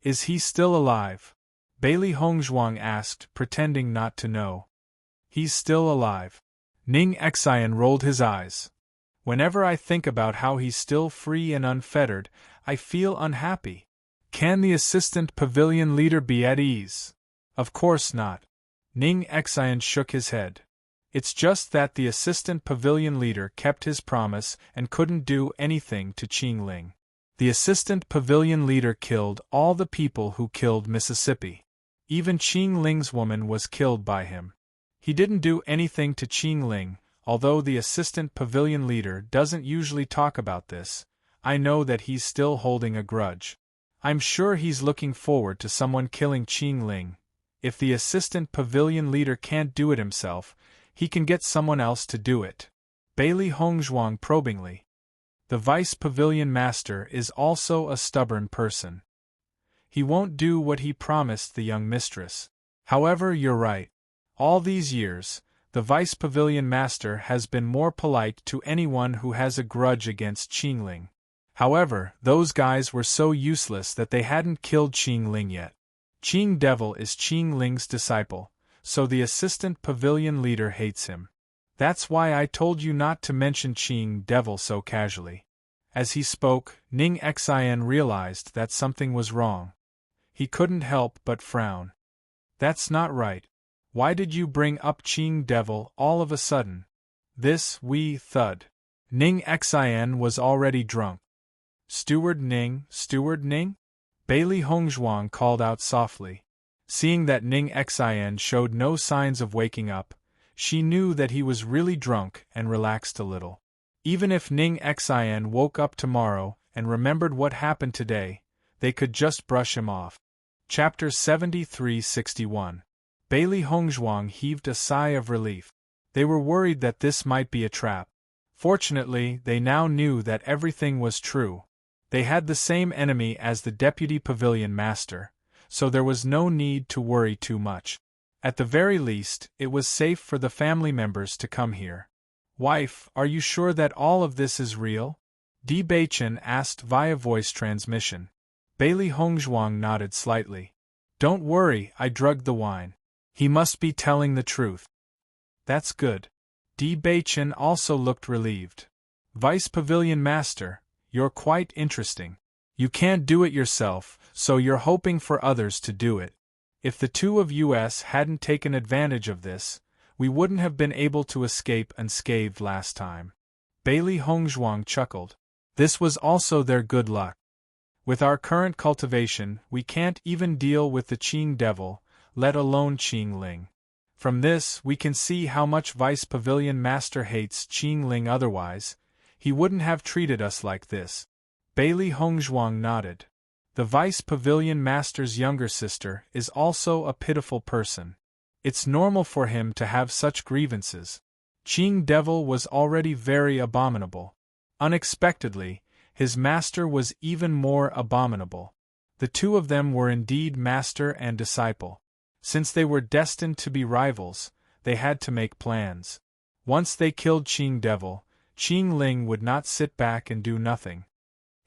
Is he still alive? Bailey Hongzhuang asked, pretending not to know. He's still alive. Ning Xian rolled his eyes. Whenever I think about how he's still free and unfettered, I feel unhappy. Can the assistant pavilion leader be at ease? Of course not. Ning Xian shook his head. It's just that the assistant pavilion leader kept his promise and couldn't do anything to Qing Ling. The assistant pavilion leader killed all the people who killed Mississippi. Even Qing Ling's woman was killed by him. He didn't do anything to Qing Ling, although the assistant pavilion leader doesn't usually talk about this. I know that he's still holding a grudge. I'm sure he's looking forward to someone killing Qing Ling. If the assistant pavilion leader can't do it himself, he can get someone else to do it. Bailey Hongzhuang probingly. The Vice Pavilion Master is also a stubborn person. He won't do what he promised the young mistress. However, you're right. All these years, the Vice Pavilion Master has been more polite to anyone who has a grudge against Qing Ling. However, those guys were so useless that they hadn't killed Qing Ling yet. Qing Devil is Qing Ling's disciple, so the assistant pavilion leader hates him. That's why I told you not to mention Qing Devil so casually. As he spoke, Ning Xin realized that something was wrong. He couldn't help but frown. That's not right. Why did you bring up Qing Devil all of a sudden? This, thud. Ning Xin was already drunk. Steward Ning? Bailey Hongzhuang called out softly. Seeing that Ning Xin showed no signs of waking up, she knew that he was really drunk and relaxed a little. Even if Ning Xin woke up tomorrow and remembered what happened today, they could just brush him off. Chapter 73-61. Bailey Hongzhuang heaved a sigh of relief. They were worried that this might be a trap. Fortunately, they now knew that everything was true. They had the same enemy as the deputy pavilion master, so there was no need to worry too much. At the very least, it was safe for the family members to come here. Wife, are you sure that all of this is real? Di Beichen asked via voice transmission. Bailey Hongzhuang nodded slightly. Don't worry, I drugged the wine. He must be telling the truth. That's good. Di Beichen also looked relieved. Vice Pavilion Master, you're quite interesting. You can't do it yourself, so you're hoping for others to do it. If the two of us hadn't taken advantage of this, we wouldn't have been able to escape unscathed last time. Bailey Hongzhuang chuckled. This was also their good luck. With our current cultivation, we can't even deal with the Qing Devil, let alone Qing Ling. From this, we can see how much Vice Pavilion Master hates Qing Ling. Otherwise, he wouldn't have treated us like this. Bailey Hongzhuang nodded. The Vice Pavilion Master's younger sister is also a pitiful person. It's normal for him to have such grievances. Qing Devil was already very abominable. Unexpectedly, his master was even more abominable. The two of them were indeed master and disciple. Since they were destined to be rivals, they had to make plans. Once they killed Qing Devil, Qing Ling would not sit back and do nothing.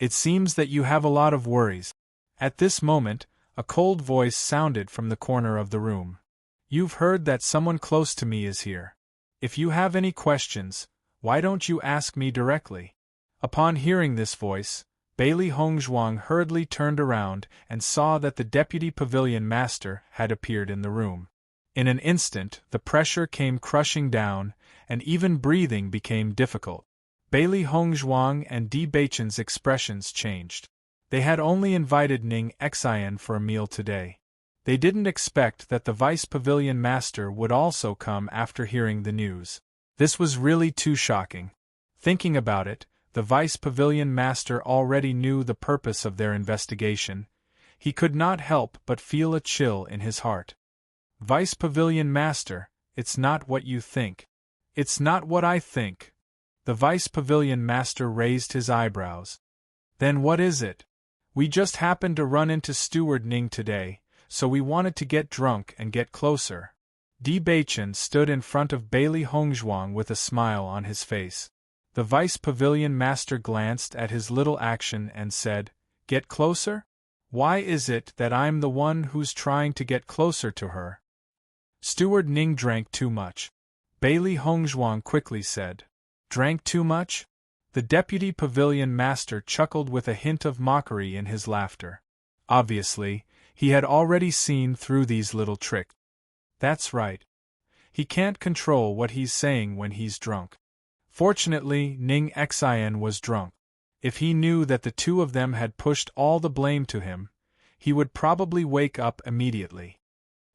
It seems that you have a lot of worries. At this moment, a cold voice sounded from the corner of the room. You've heard that someone close to me is here. If you have any questions, why don't you ask me directly? Upon hearing this voice, Bailey Hongzhuang hurriedly turned around and saw that the deputy pavilion master had appeared in the room. In an instant, the pressure came crushing down, and even breathing became difficult. Bailey Hongzhuang and Di Beichen's expressions changed. They had only invited Ning Xin for a meal today. They didn't expect that the vice pavilion master would also come after hearing the news. This was really too shocking. Thinking about it, the vice pavilion master already knew the purpose of their investigation. He could not help but feel a chill in his heart. Vice pavilion master, it's not what you think. It's not what I think. The vice pavilion master raised his eyebrows. Then what is it? We just happened to run into Steward Ning today, so we wanted to get drunk and get closer. Di Beichen stood in front of Bailey Hongzhuang with a smile on his face. The vice pavilion master glanced at his little action and said, "Get closer? Why is it that I'm the one who's trying to get closer to her?" Steward Ning drank too much. Bailey Hongzhuang quickly said. Drank too much? The deputy pavilion master chuckled with a hint of mockery in his laughter. Obviously, he had already seen through these little tricks. That's right. He can't control what he's saying when he's drunk. Fortunately, Ning Xin was drunk. If he knew that the two of them had pushed all the blame to him, he would probably wake up immediately.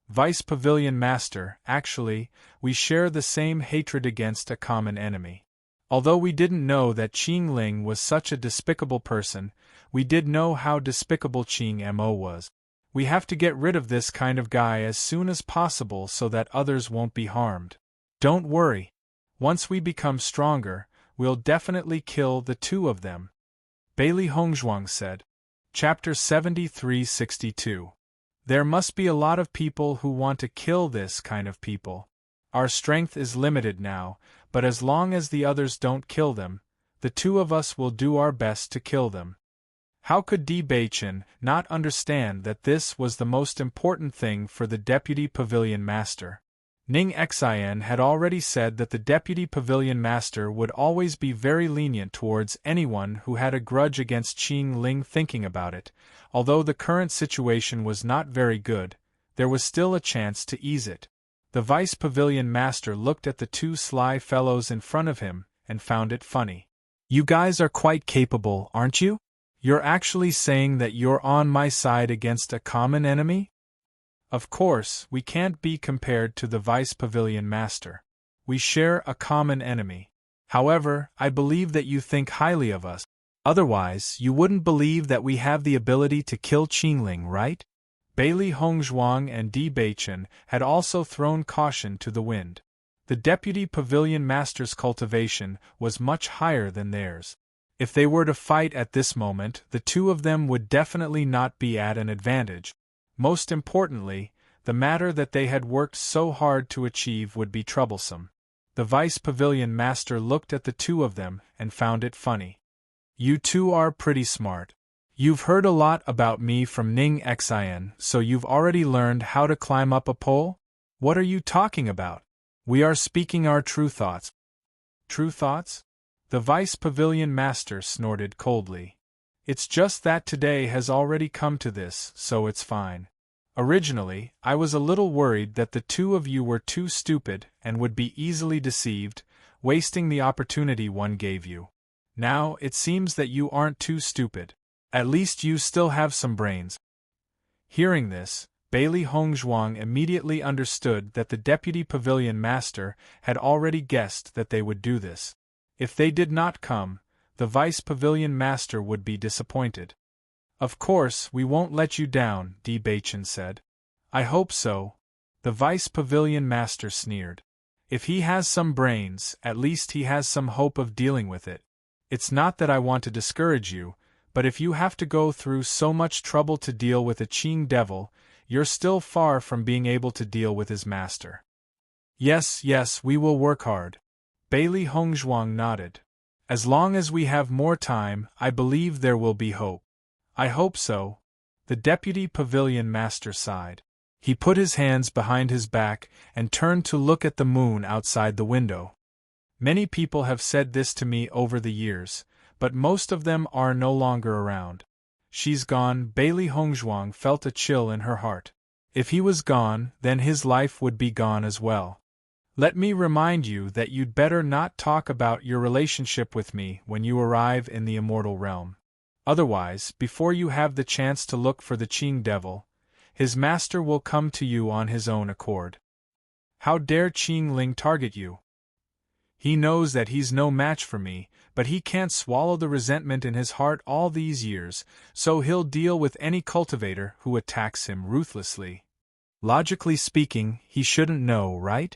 Vice Pavilion Master, actually, we share the same hatred against a common enemy. Although we didn't know that Qing Ling was such a despicable person, we did know how despicable Qing Mo was. We have to get rid of this kind of guy as soon as possible so that others won't be harmed. Don't worry. Once we become stronger, we'll definitely kill the two of them. Bailey Hongzhuang said. Chapter 73-62. There must be a lot of people who want to kill this kind of people. Our strength is limited now, but as long as the others don't kill them, The two of us will do our best to kill them. How could Di Baichen not understand that this was the most important thing for the Deputy Pavilion Master? Ning Xian had already said that the Deputy Pavilion Master would always be very lenient towards anyone who had a grudge against Qing Ling. Thinking about it, although the current situation was not very good, there was still a chance to ease it. The Vice Pavilion Master looked at the two sly fellows in front of him and found it funny. You guys are quite capable, aren't you? You're actually saying that you're on my side against a common enemy? Of course, we can't be compared to the Vice Pavilion Master. We share a common enemy. However, I believe that you think highly of us. Otherwise, you wouldn't believe that we have the ability to kill Qingling, right? Bailey Hongzhuang and Di Baichen had also thrown caution to the wind. The Deputy Pavilion Master's cultivation was much higher than theirs. If they were to fight at this moment, the two of them would definitely not be at an advantage. Most importantly, the matter that they had worked so hard to achieve would be troublesome. The Vice Pavilion Master looked at the two of them and found it funny. You two are pretty smart. You've heard a lot about me from Ning Xian, so you've already learned how to climb up a pole? What are you talking about? We are speaking our true thoughts. True thoughts? The Vice Pavilion Master snorted coldly. It's just that today has already come to this, so it's fine. Originally, I was a little worried that the two of you were too stupid and would be easily deceived, wasting the opportunity one gave you. Now, it seems that you aren't too stupid. At least you still have some brains. Hearing this, Bailey Hongzhuang immediately understood that the Deputy Pavilion Master had already guessed that they would do this. If they did not come, the Vice Pavilion Master would be disappointed. Of course, we won't let you down, Di Baichen said. I hope so. The Vice Pavilion Master sneered. If he has some brains, at least he has some hope of dealing with it. It's not that I want to discourage you, but if you have to go through so much trouble to deal with a Qing devil, you're still far from being able to deal with his master. Yes, we will work hard. Bailey Hongzhuang nodded. As long as we have more time, I believe there will be hope. I hope so. The Deputy Pavilion Master sighed. He put his hands behind his back and turned to look at the moon outside the window. Many people have said this to me over the years, but most of them are no longer around. She's gone. Bailey Hongzhuang felt a chill in her heart. If he was gone, then his life would be gone as well. Let me remind you that you'd better not talk about your relationship with me when you arrive in the immortal realm. Otherwise, before you have the chance to look for the Qing devil, his master will come to you on his own accord. How dare Qing Ling target you? He knows that he's no match for me, but he can't swallow the resentment in his heart all these years, so he'll deal with any cultivator who attacks him ruthlessly. Logically speaking, he shouldn't know, right?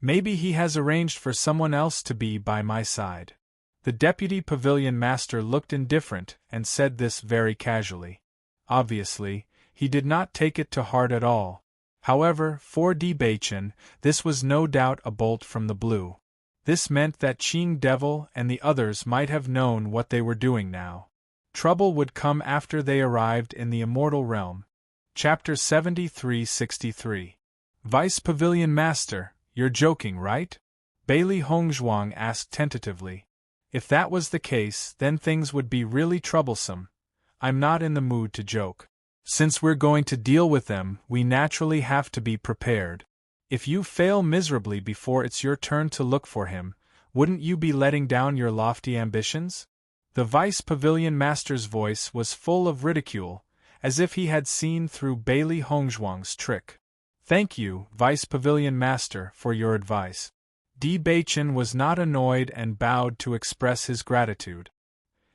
Maybe he has arranged for someone else to be by my side. The Deputy Pavilion Master looked indifferent and said this very casually. Obviously, he did not take it to heart at all. However, for Di Baichen, this was no doubt a bolt from the blue. This meant that Qing Devil and the others might have known what they were doing now. Trouble would come after they arrived in the immortal realm. Chapter 73-63. Vice Pavilion Master, you're joking, right? Bailey Hongzhuang asked tentatively. If that was the case, then things would be really troublesome. I'm not in the mood to joke. Since we're going to deal with them, we naturally have to be prepared. If you fail miserably before it's your turn to look for him, wouldn't you be letting down your lofty ambitions? The Vice Pavilion Master's voice was full of ridicule, as if he had seen through Bailey Hongzhuang's trick. Thank you, Vice Pavilion Master, for your advice. Di Baichen was not annoyed and bowed to express his gratitude.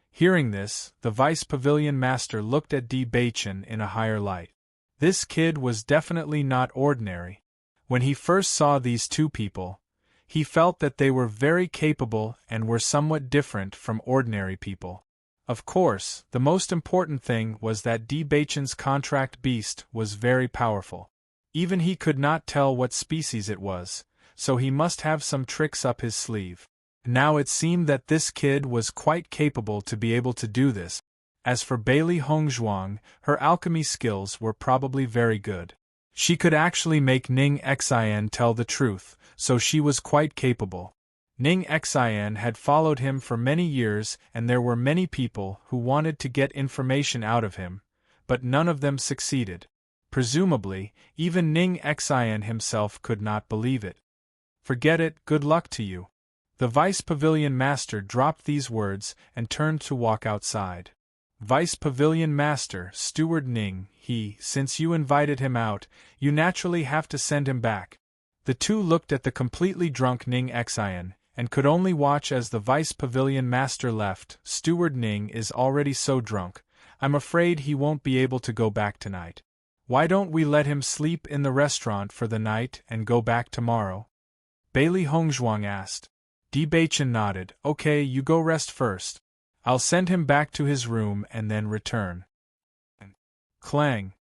Hearing this, the Vice Pavilion Master looked at Di Baichen in a higher light. This kid was definitely not ordinary. When he first saw these two people, he felt that they were very capable and were somewhat different from ordinary people. Of course, the most important thing was that Di Baichen's contract beast was very powerful. Even he could not tell what species it was, so he must have some tricks up his sleeve. Now it seemed that this kid was quite capable to be able to do this. As for Bailey Hongzhuang, her alchemy skills were probably very good. She could actually make Ning Xian tell the truth, so she was quite capable. Ning Xian had followed him for many years, and there were many people who wanted to get information out of him, but none of them succeeded. Presumably, even Ning Xian himself could not believe it. Forget it, good luck to you. The Vice Pavilion Master dropped these words and turned to walk outside. Vice Pavilion Master, Steward Ning, since you invited him out, you naturally have to send him back. The two looked at the completely drunk Ning Xian, and could only watch as the Vice Pavilion Master left. Steward Ning is already so drunk, I'm afraid he won't be able to go back tonight. Why don't we let him sleep in the restaurant for the night and go back tomorrow? Bailey Hongzhuang asked. Di Baichen nodded. Okay, you go rest first. I'll send him back to his room and then return. Clang.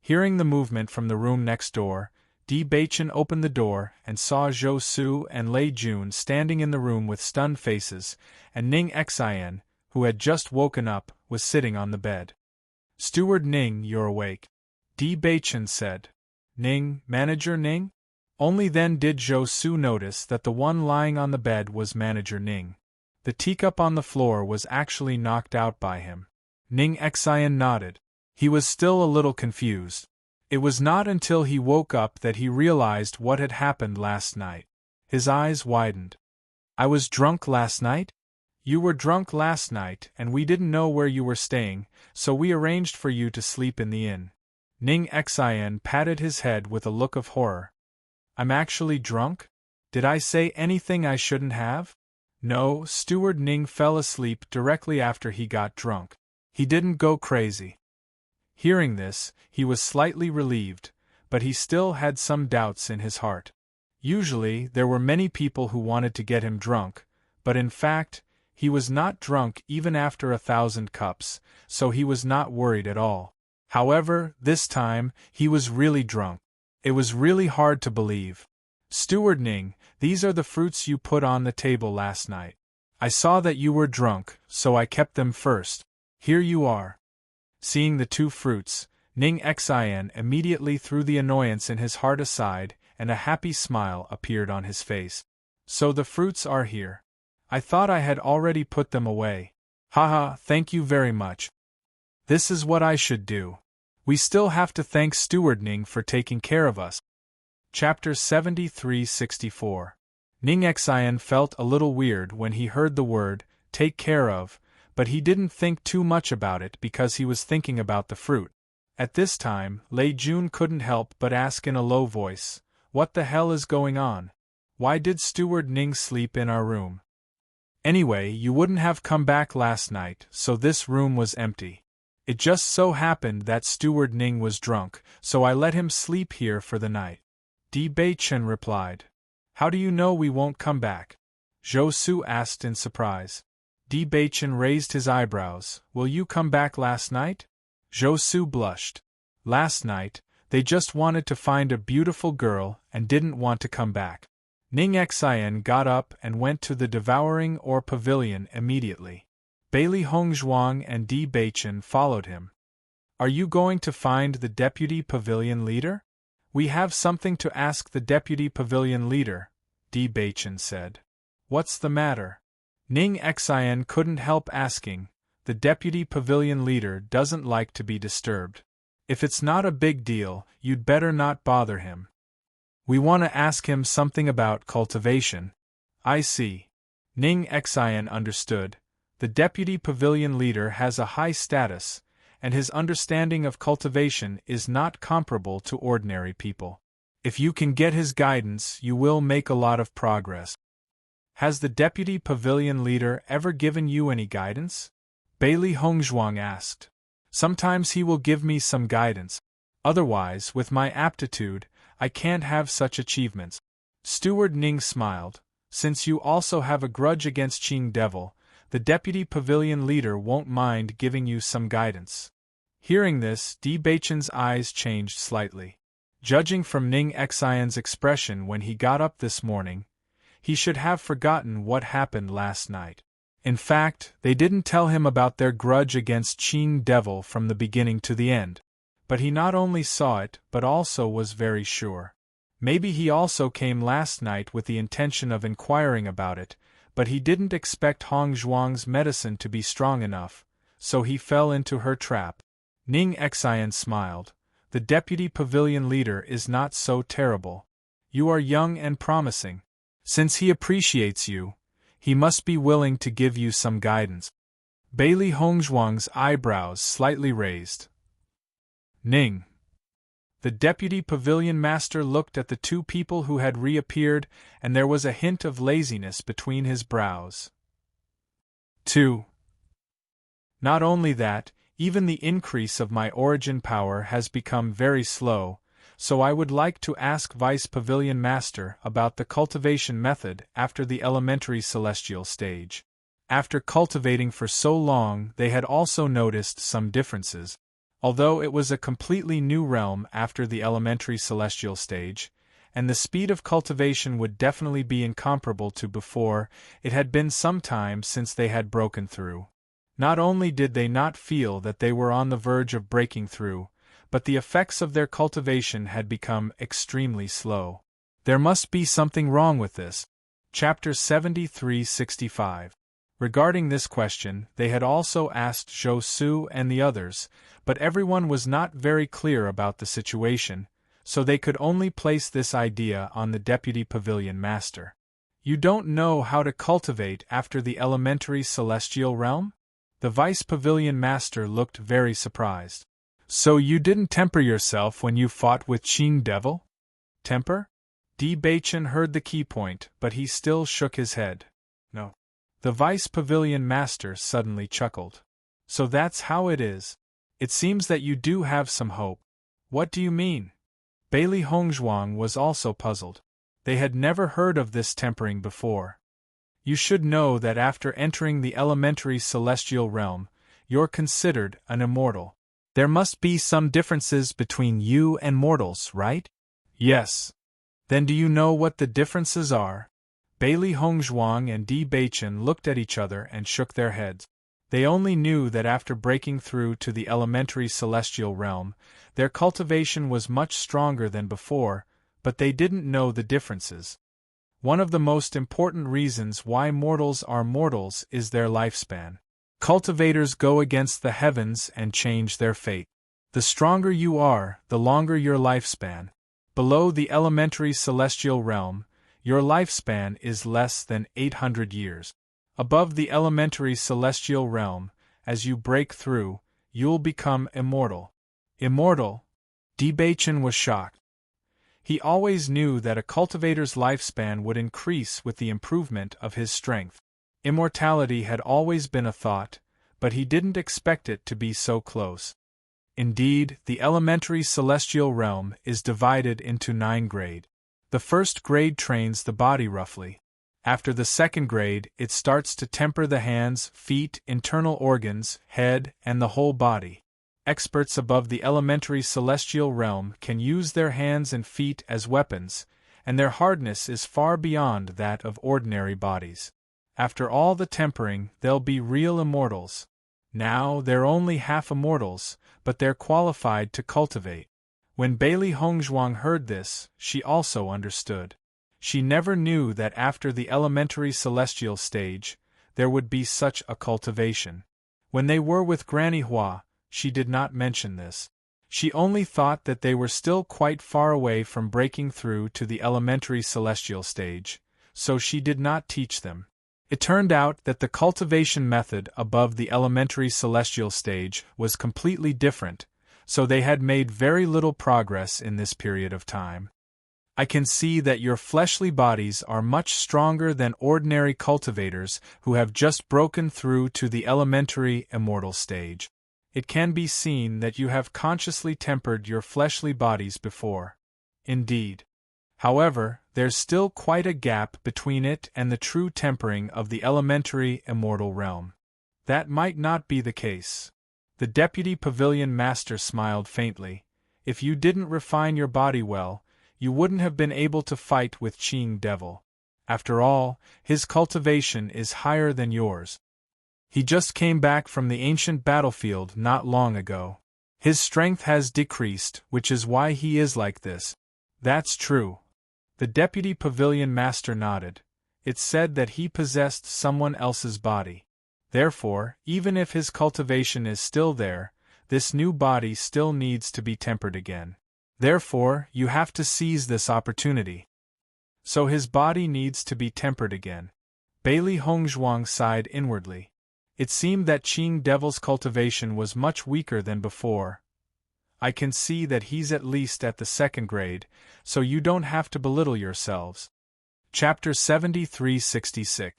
Hearing the movement from the room next door, Di Baichen opened the door and saw Zhou Su and Lei Jun standing in the room with stunned faces, and Ning Xian, who had just woken up, was sitting on the bed. Steward Ning, you're awake. Di Baichen said. Ning, Manager Ning? Only then did Zhou Su notice that the one lying on the bed was Manager Ning. The teacup on the floor was actually knocked out by him. Ning Xian nodded. He was still a little confused. It was not until he woke up that he realized what had happened last night. His eyes widened. I was drunk last night? You were drunk last night, and we didn't know where you were staying, so we arranged for you to sleep in the inn. Ning Xian patted his head with a look of horror. I'm actually drunk? Did I say anything I shouldn't have? No, Steward Ning fell asleep directly after he got drunk. He didn't go crazy. Hearing this, he was slightly relieved, but he still had some doubts in his heart. Usually, there were many people who wanted to get him drunk, but in fact, he was not drunk even after 1,000 cups, so he was not worried at all. However, this time, he was really drunk. It was really hard to believe. Steward Ning, these are the fruits you put on the table last night. I saw that you were drunk, so I kept them first. Here you are. Seeing the two fruits, Ning Xian immediately threw the annoyance in his heart aside, and a happy smile appeared on his face. So the fruits are here. I thought I had already put them away. Haha, thank you very much. This is what I should do. We still have to thank Steward Ning for taking care of us. Chapter 73-64. Ning Xian felt a little weird when he heard the word, take care of, but he didn't think too much about it because he was thinking about the fruit. At this time, Lei Jun couldn't help but ask in a low voice, what the hell is going on? Why did Steward Ning sleep in our room? Anyway, you wouldn't have come back last night, so this room was empty. It just so happened that Steward Ning was drunk, so I let him sleep here for the night. Di Baichen replied. How do you know we won't come back? Zhou Su asked in surprise. Di Baichen raised his eyebrows. Will you come back last night? Zhou Su blushed. Last night, they just wanted to find a beautiful girl and didn't want to come back. Ning Xian got up and went to the devouring or pavilion immediately. Bailey Hongzhuang and Di Baichen followed him. Are you going to find the deputy pavilion leader? We have something to ask the deputy pavilion leader, Di Baichen said. What's the matter? Ning Xian couldn't help asking. The deputy pavilion leader doesn't like to be disturbed. If it's not a big deal, you'd better not bother him. We want to ask him something about cultivation. I see. Ning Xian understood. The deputy pavilion leader has a high status, and his understanding of cultivation is not comparable to ordinary people. If you can get his guidance, you will make a lot of progress. Has the deputy pavilion leader ever given you any guidance? Bailey Hongzhuang asked. Sometimes he will give me some guidance. Otherwise, with my aptitude, I can't have such achievements. Steward Ning smiled. Since you also have a grudge against Qing Devil, the deputy pavilion leader won't mind giving you some guidance. Hearing this, Di Baichen's eyes changed slightly. Judging from Ning Xian's expression when he got up this morning, He should have forgotten what happened last night. In fact, they didn't tell him about their grudge against Qing Devil from the beginning to the end. But he not only saw it, but also was very sure. Maybe he also came last night with the intention of inquiring about it, but he didn't expect Hong Zhuang's medicine to be strong enough, so he fell into her trap. Ning Xian smiled. The deputy pavilion leader is not so terrible. You are young and promising. Since he appreciates you, he must be willing to give you some guidance. Bailey Hongzhuang's eyebrows slightly raised. Ning. The deputy pavilion master looked at the two people who had reappeared, and there was a hint of laziness between his brows. 2. Not only that, even the increase of my origin power has become very slow, so I would like to ask Vice Pavilion Master about the cultivation method after the elementary celestial stage. After cultivating for so long, they had also noticed some differences. Although it was a completely new realm after the elementary celestial stage, and the speed of cultivation would definitely be incomparable to before, it had been some time since they had broken through. Not only did they not feel that they were on the verge of breaking through, but the effects of their cultivation had become extremely slow. There must be something wrong with this. Chapter 73-65. Regarding this question, they had also asked Zhou Su and the others, but everyone was not very clear about the situation, so they could only place this idea on the deputy pavilion master. You don't know how to cultivate after the elementary celestial realm? The vice pavilion master looked very surprised. So you didn't temper yourself when you fought with Qing Devil? Temper? Di Baichen heard the key point, but he still shook his head. No. The vice pavilion master suddenly chuckled. So that's how it is. It seems that you do have some hope. What do you mean? Bailey Hongzhuang was also puzzled. They had never heard of this tempering before. You should know that after entering the elementary celestial realm, you're considered an immortal. There must be some differences between you and mortals, right? Yes. Then do you know what the differences are? Bailey Hongzhuang and Di Baichen looked at each other and shook their heads. They only knew that after breaking through to the elementary celestial realm, their cultivation was much stronger than before, but they didn't know the differences. One of the most important reasons why mortals are mortals is their lifespan. Cultivators go against the heavens and change their fate. The stronger you are, the longer your lifespan. Below the elementary celestial realm, your lifespan is less than 800 years. Above the elementary celestial realm, as you break through, you'll become immortal. Immortal? Di Baichen was shocked. He always knew that a cultivator's lifespan would increase with the improvement of his strength. Immortality had always been a thought, but he didn't expect it to be so close. Indeed, the elementary celestial realm is divided into 9 grades. The first grade trains the body roughly. After the second grade, it starts to temper the hands, feet, internal organs, head, and the whole body. Experts above the elementary celestial realm can use their hands and feet as weapons, and their hardness is far beyond that of ordinary bodies. After all the tempering, they'll be real immortals. Now they're only half immortals, but they're qualified to cultivate. When Bailey Hongzhuang heard this, she also understood. She never knew that after the elementary celestial stage, there would be such a cultivation. When they were with Granny Hua, she did not mention this. She only thought that they were still quite far away from breaking through to the elementary celestial stage, so she did not teach them. It turned out that the cultivation method above the elementary celestial stage was completely different, so they had made very little progress in this period of time. I can see that your fleshly bodies are much stronger than ordinary cultivators who have just broken through to the elementary immortal stage. It can be seen that you have consciously tempered your fleshly bodies before. Indeed. However, there's still quite a gap between it and the true tempering of the elementary immortal realm. That might not be the case. The deputy pavilion master smiled faintly. If you didn't refine your body well, you wouldn't have been able to fight with Qing Devil. After all, his cultivation is higher than yours. He just came back from the ancient battlefield not long ago. His strength has decreased, which is why he is like this. That's true. The deputy pavilion master nodded. It's said that he possessed someone else's body. Therefore, even if his cultivation is still there, this new body still needs to be tempered again. Therefore, you have to seize this opportunity. So his body needs to be tempered again. Bailey Hongzhuang sighed inwardly. It seemed that Qing Devil's cultivation was much weaker than before. I can see that he's at least at the 2nd grade, so you don't have to belittle yourselves. Chapter 73-66.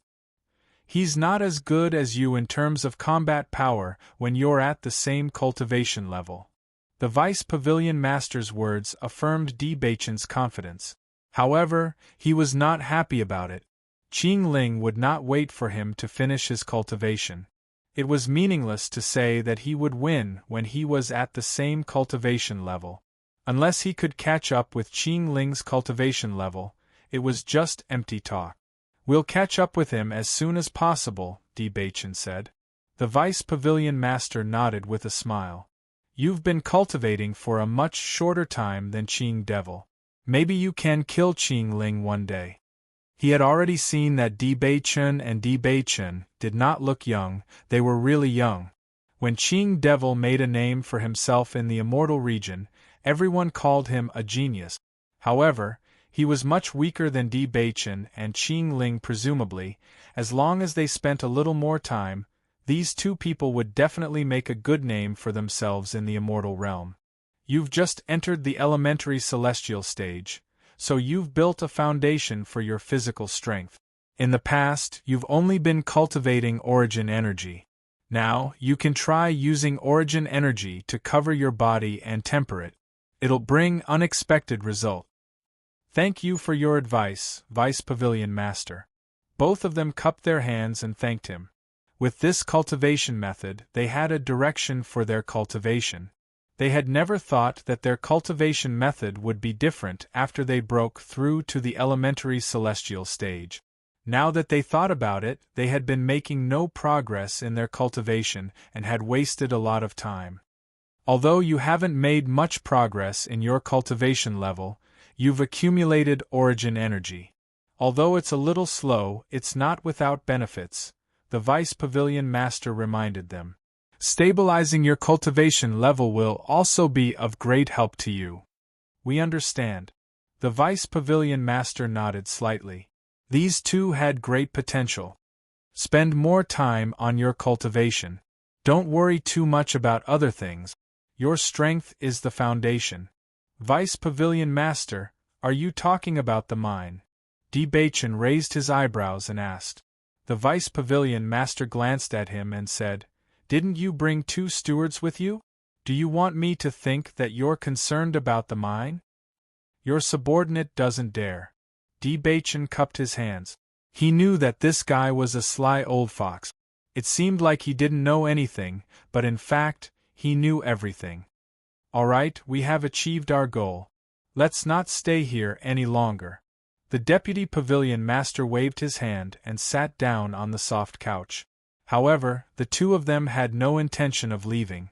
He's not as good as you in terms of combat power when you're at the same cultivation level. The Vice Pavilion Master's words affirmed Di Beichen's confidence. However, he was not happy about it. Qing Ling would not wait for him to finish his cultivation. It was meaningless to say that he would win when he was at the same cultivation level. Unless he could catch up with Qing Ling's cultivation level, it was just empty talk. We'll catch up with him as soon as possible, Di Beichen said. The Vice Pavilion Master nodded with a smile. You've been cultivating for a much shorter time than Qing Devil. Maybe you can kill Qing Ling one day. He had already seen that Di Beichen and Di Beichen did not look young, they were really young. When Qing Devil made a name for himself in the immortal region, everyone called him a genius. However, he was much weaker than Di Beichen and Qing Ling presumably. As long as they spent a little more time, these two people would definitely make a good name for themselves in the immortal realm. You've just entered the elementary celestial stage, so you've built a foundation for your physical strength. In the past, you've only been cultivating origin energy. Now, you can try using origin energy to cover your body and temper it. It'll bring unexpected results. Thank you for your advice, Vice Pavilion Master. Both of them cupped their hands and thanked him. With this cultivation method, they had a direction for their cultivation. They had never thought that their cultivation method would be different after they broke through to the elementary celestial stage. Now that they thought about it, they had been making no progress in their cultivation and had wasted a lot of time. Although you haven't made much progress in your cultivation level, you've accumulated origin energy. Although it's a little slow, it's not without benefits, the Vice Pavilion Master reminded them. Stabilizing your cultivation level will also be of great help to you. We understand. The Vice Pavilion Master nodded slightly. These two had great potential. Spend more time on your cultivation. Don't worry too much about other things. Your strength is the foundation. Vice Pavilion Master, are you talking about the mine? Di Beichen raised his eyebrows and asked. The Vice Pavilion Master glanced at him and said, Didn't you bring 2 stewards with you? Do you want me to think that you're concerned about the mine? Your subordinate doesn't dare. Di Beichen cupped his hands. He knew that this guy was a sly old fox. It seemed like he didn't know anything, but in fact, he knew everything. All right, we have achieved our goal. Let's not stay here any longer. The Deputy Pavilion Master waved his hand and sat down on the soft couch. However, the two of them had no intention of leaving.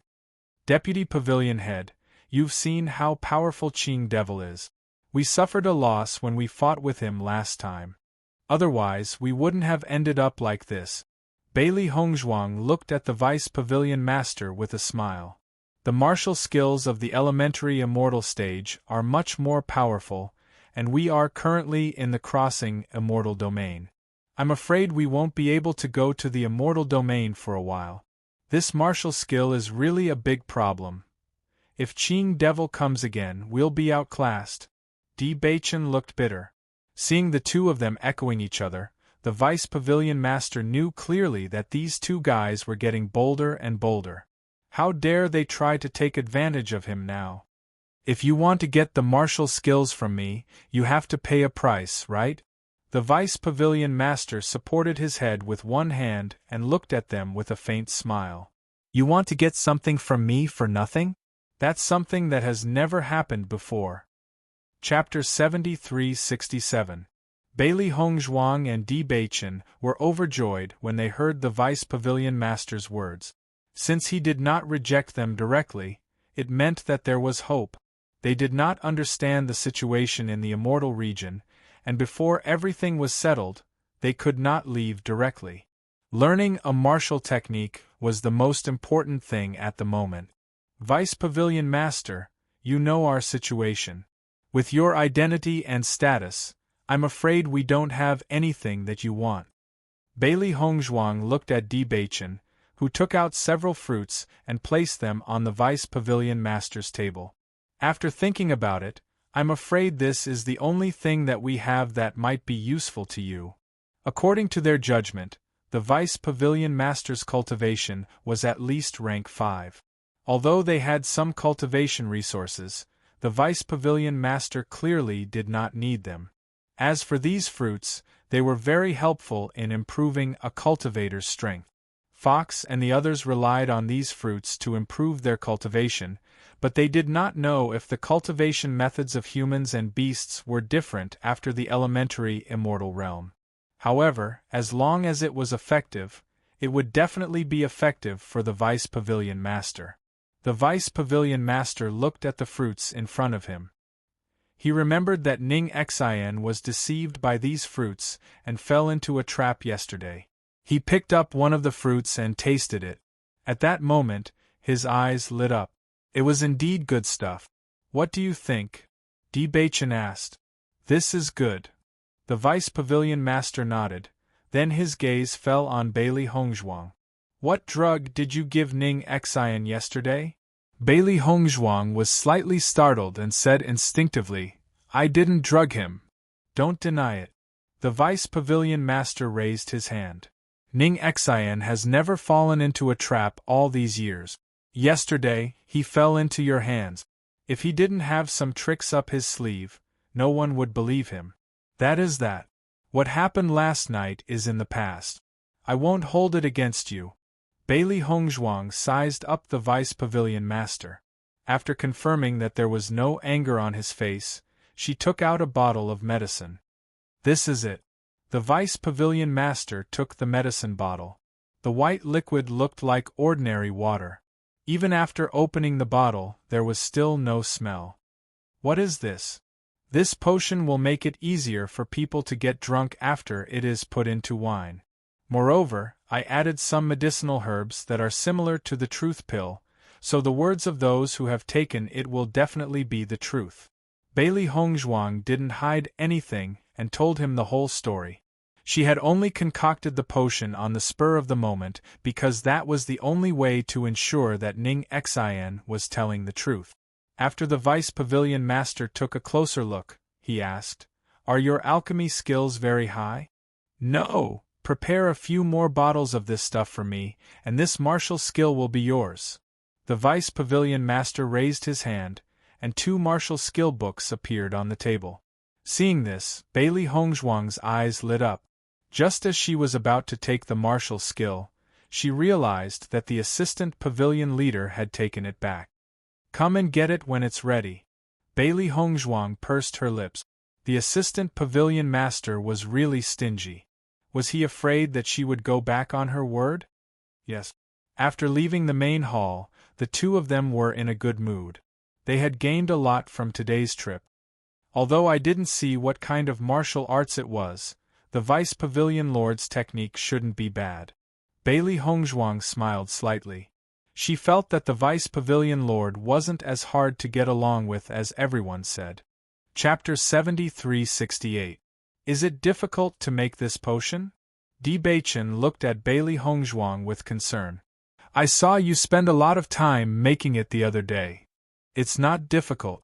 Deputy Pavilion Head, you've seen how powerful Qing Devil is. We suffered a loss when we fought with him last time. Otherwise, we wouldn't have ended up like this. Bailey Hongzhuang looked at the Vice Pavilion Master with a smile. The martial skills of the elementary immortal stage are much more powerful, and we are currently in the crossing immortal domain. I'm afraid we won't be able to go to the immortal domain for a while. This martial skill is really a big problem. If Qing Devil comes again, we'll be outclassed. Di Beichen looked bitter. Seeing the two of them echoing each other, the Vice Pavilion Master knew clearly that these two guys were getting bolder and bolder. How dare they try to take advantage of him now? If you want to get the martial skills from me, you have to pay a price, right? The Vice Pavilion Master supported his head with one hand and looked at them with a faint smile. You want to get something from me for nothing? That's something that has never happened before. Chapter 73-67. Bailey Hongzhuang and Di Beichen were overjoyed when they heard the Vice Pavilion Master's words. Since he did not reject them directly, it meant that there was hope. They did not understand the situation in the immortal region, and before everything was settled, they could not leave directly. Learning a martial technique was the most important thing at the moment. Vice Pavilion Master, you know our situation. With your identity and status, I'm afraid we don't have anything that you want. Bailey Hongzhuang looked at Di Beichen, who took out several fruits and placed them on the Vice Pavilion Master's table. After thinking about it, I'm afraid this is the only thing that we have that might be useful to you. According to their judgment, the Vice Pavilion Master's cultivation was at least rank 5. Although they had some cultivation resources, the Vice Pavilion Master clearly did not need them. As for these fruits, they were very helpful in improving a cultivator's strength. Fox and the others relied on these fruits to improve their cultivation, but they did not know if the cultivation methods of humans and beasts were different after the elementary immortal realm. However, as long as it was effective, it would definitely be effective for the Vice Pavilion Master. The Vice Pavilion Master looked at the fruits in front of him. He remembered that Ning Xian was deceived by these fruits and fell into a trap yesterday. He picked up one of the fruits and tasted it. At that moment, his eyes lit up. It was indeed good stuff. What do you think? Di Beichen asked. This is good. The Vice Pavilion Master nodded, then his gaze fell on Bailey Hongzhuang. What drug did you give Ning Xian yesterday? Bailey Hongzhuang was slightly startled and said instinctively, I didn't drug him. Don't deny it. The Vice Pavilion Master raised his hand. Ning Xian has never fallen into a trap all these years. Yesterday, he fell into your hands. If he didn't have some tricks up his sleeve, no one would believe him. That is that. What happened last night is in the past. I won't hold it against you. Bailey Hongzhuang sized up the Vice Pavilion Master. After confirming that there was no anger on his face, she took out a bottle of medicine. This is it. The Vice Pavilion Master took the medicine bottle. The white liquid looked like ordinary water. Even after opening the bottle, there was still no smell. What is this? This potion will make it easier for people to get drunk after it is put into wine. Moreover, I added some medicinal herbs that are similar to the truth pill, so the words of those who have taken it will definitely be the truth. Bailey Hongzhuang didn't hide anything and told him the whole story. She had only concocted the potion on the spur of the moment because that was the only way to ensure that Ning Xian was telling the truth. After the Vice Pavilion Master took a closer look, he asked, Are your alchemy skills very high? No. Prepare a few more bottles of this stuff for me, and this martial skill will be yours. The Vice Pavilion Master raised his hand, and 2 martial skill books appeared on the table. Seeing this, Bailey Hongzhuang's eyes lit up. Just as she was about to take the martial skill, she realized that the assistant pavilion leader had taken it back. Come and get it when it's ready. Bailey Hongzhuang pursed her lips. The assistant pavilion master was really stingy. Was he afraid that she would go back on her word? Yes. After leaving the main hall, the two of them were in a good mood. They had gained a lot from today's trip. Although I didn't see what kind of martial arts it was, the Vice Pavilion Lord's technique shouldn't be bad. Bailey Hongzhuang smiled slightly. She felt that the Vice Pavilion Lord wasn't as hard to get along with as everyone said. Chapter 73-68. Is it difficult to make this potion? Di Beichen looked at Bailey Hongzhuang with concern. I saw you spend a lot of time making it the other day. It's not difficult.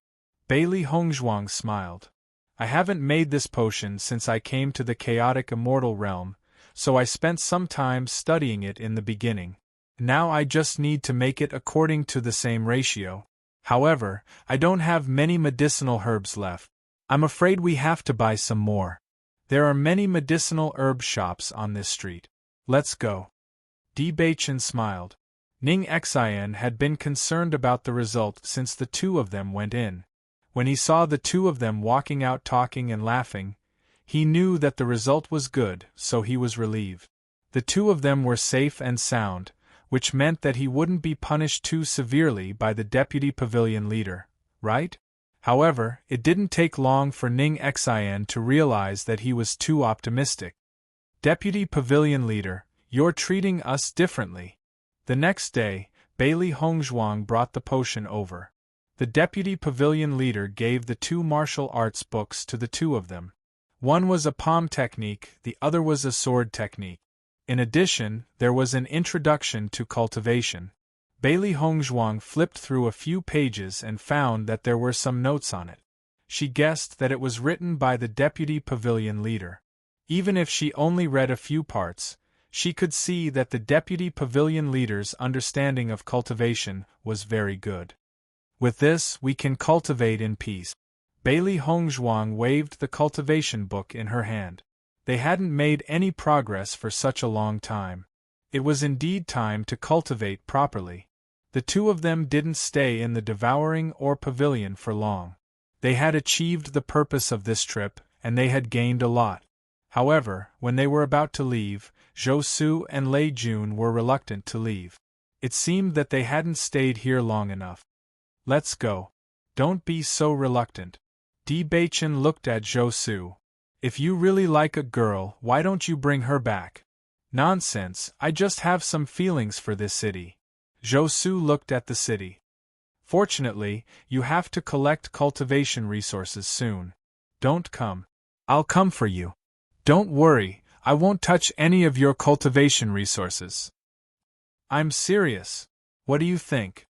Bailey Hongzhuang smiled. I haven't made this potion since I came to the chaotic immortal realm, so I spent some time studying it in the beginning. Now I just need to make it according to the same ratio. However, I don't have many medicinal herbs left. I'm afraid we have to buy some more. There are many medicinal herb shops on this street. Let's go. Di Beichen smiled. Ning Xian had been concerned about the result since the two of them went in. When he saw the two of them walking out talking and laughing, He knew that the result was good, so he was relieved. The two of them were safe and sound, which meant that he wouldn't be punished too severely by the deputy pavilion leader, right? However, it didn't take long for Ning Xian to realize that he was too optimistic. Deputy pavilion leader, you're treating us differently. The next day, Bailey Hongzhuang brought the potion over. The deputy pavilion leader gave the two martial arts books to the two of them. One was a palm technique, the other was a sword technique. In addition, there was an introduction to cultivation. Bailey Hongzhuang flipped through a few pages and found that there were some notes on it. She guessed that it was written by the deputy pavilion leader. Even if she only read a few parts, she could see that the deputy pavilion leader's understanding of cultivation was very good. With this, we can cultivate in peace. Bailey Hongzhuang waved the cultivation book in her hand. They hadn't made any progress for such a long time. It was indeed time to cultivate properly. The two of them didn't stay in the devouring or pavilion for long. They had achieved the purpose of this trip, and they had gained a lot. However, when they were about to leave, Zhou Su and Lei Jun were reluctant to leave. It seemed that they hadn't stayed here long enough. Let's go. Don't be so reluctant. Di Beichen looked at Zhou Su. If you really like a girl, why don't you bring her back? Nonsense, I just have some feelings for this city. Zhou Su looked at the city. Fortunately, you have to collect cultivation resources soon. Don't come. I'll come for you. Don't worry, I won't touch any of your cultivation resources. I'm serious. What do you think?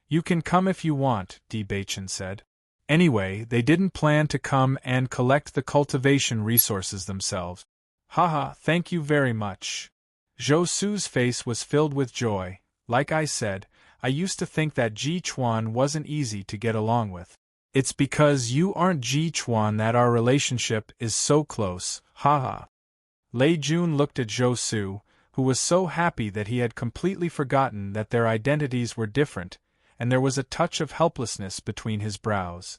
You can come if you want, Di Beichen said. Anyway, they didn't plan to come and collect the cultivation resources themselves. Haha, thank you very much. Zhou Su's face was filled with joy. Like I said, I used to think that Ji Chuan wasn't easy to get along with. It's because you aren't Ji Chuan that our relationship is so close, haha. Lei Jun looked at Zhou Su, who was so happy that he had completely forgotten that their identities were different, and there was a touch of helplessness between his brows.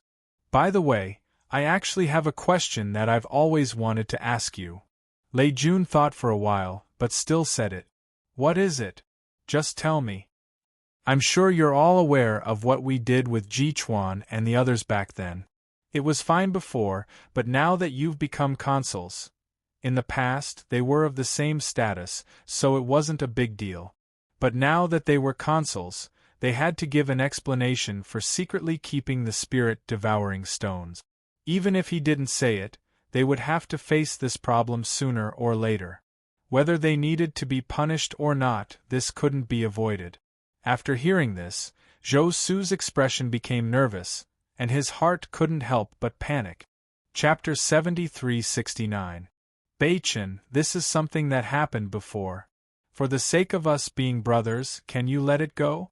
By the way, I actually have a question that I've always wanted to ask you. Lei Jun thought for a while, but still said it. What is it? Just tell me. I'm sure you're all aware of what we did with Ji Chuan and the others back then. It was fine before, but now that you've become consuls. In the past, they were of the same status, so it wasn't a big deal. But now that they were consuls, they had to give an explanation for secretly keeping the spirit-devouring stones. Even if he didn't say it, they would have to face this problem sooner or later. Whether they needed to be punished or not, this couldn't be avoided. After hearing this, Zhou Su's expression became nervous, and his heart couldn't help but panic. Chapter 73-69. Beichen, this is something that happened before. For the sake of us being brothers, can you let it go?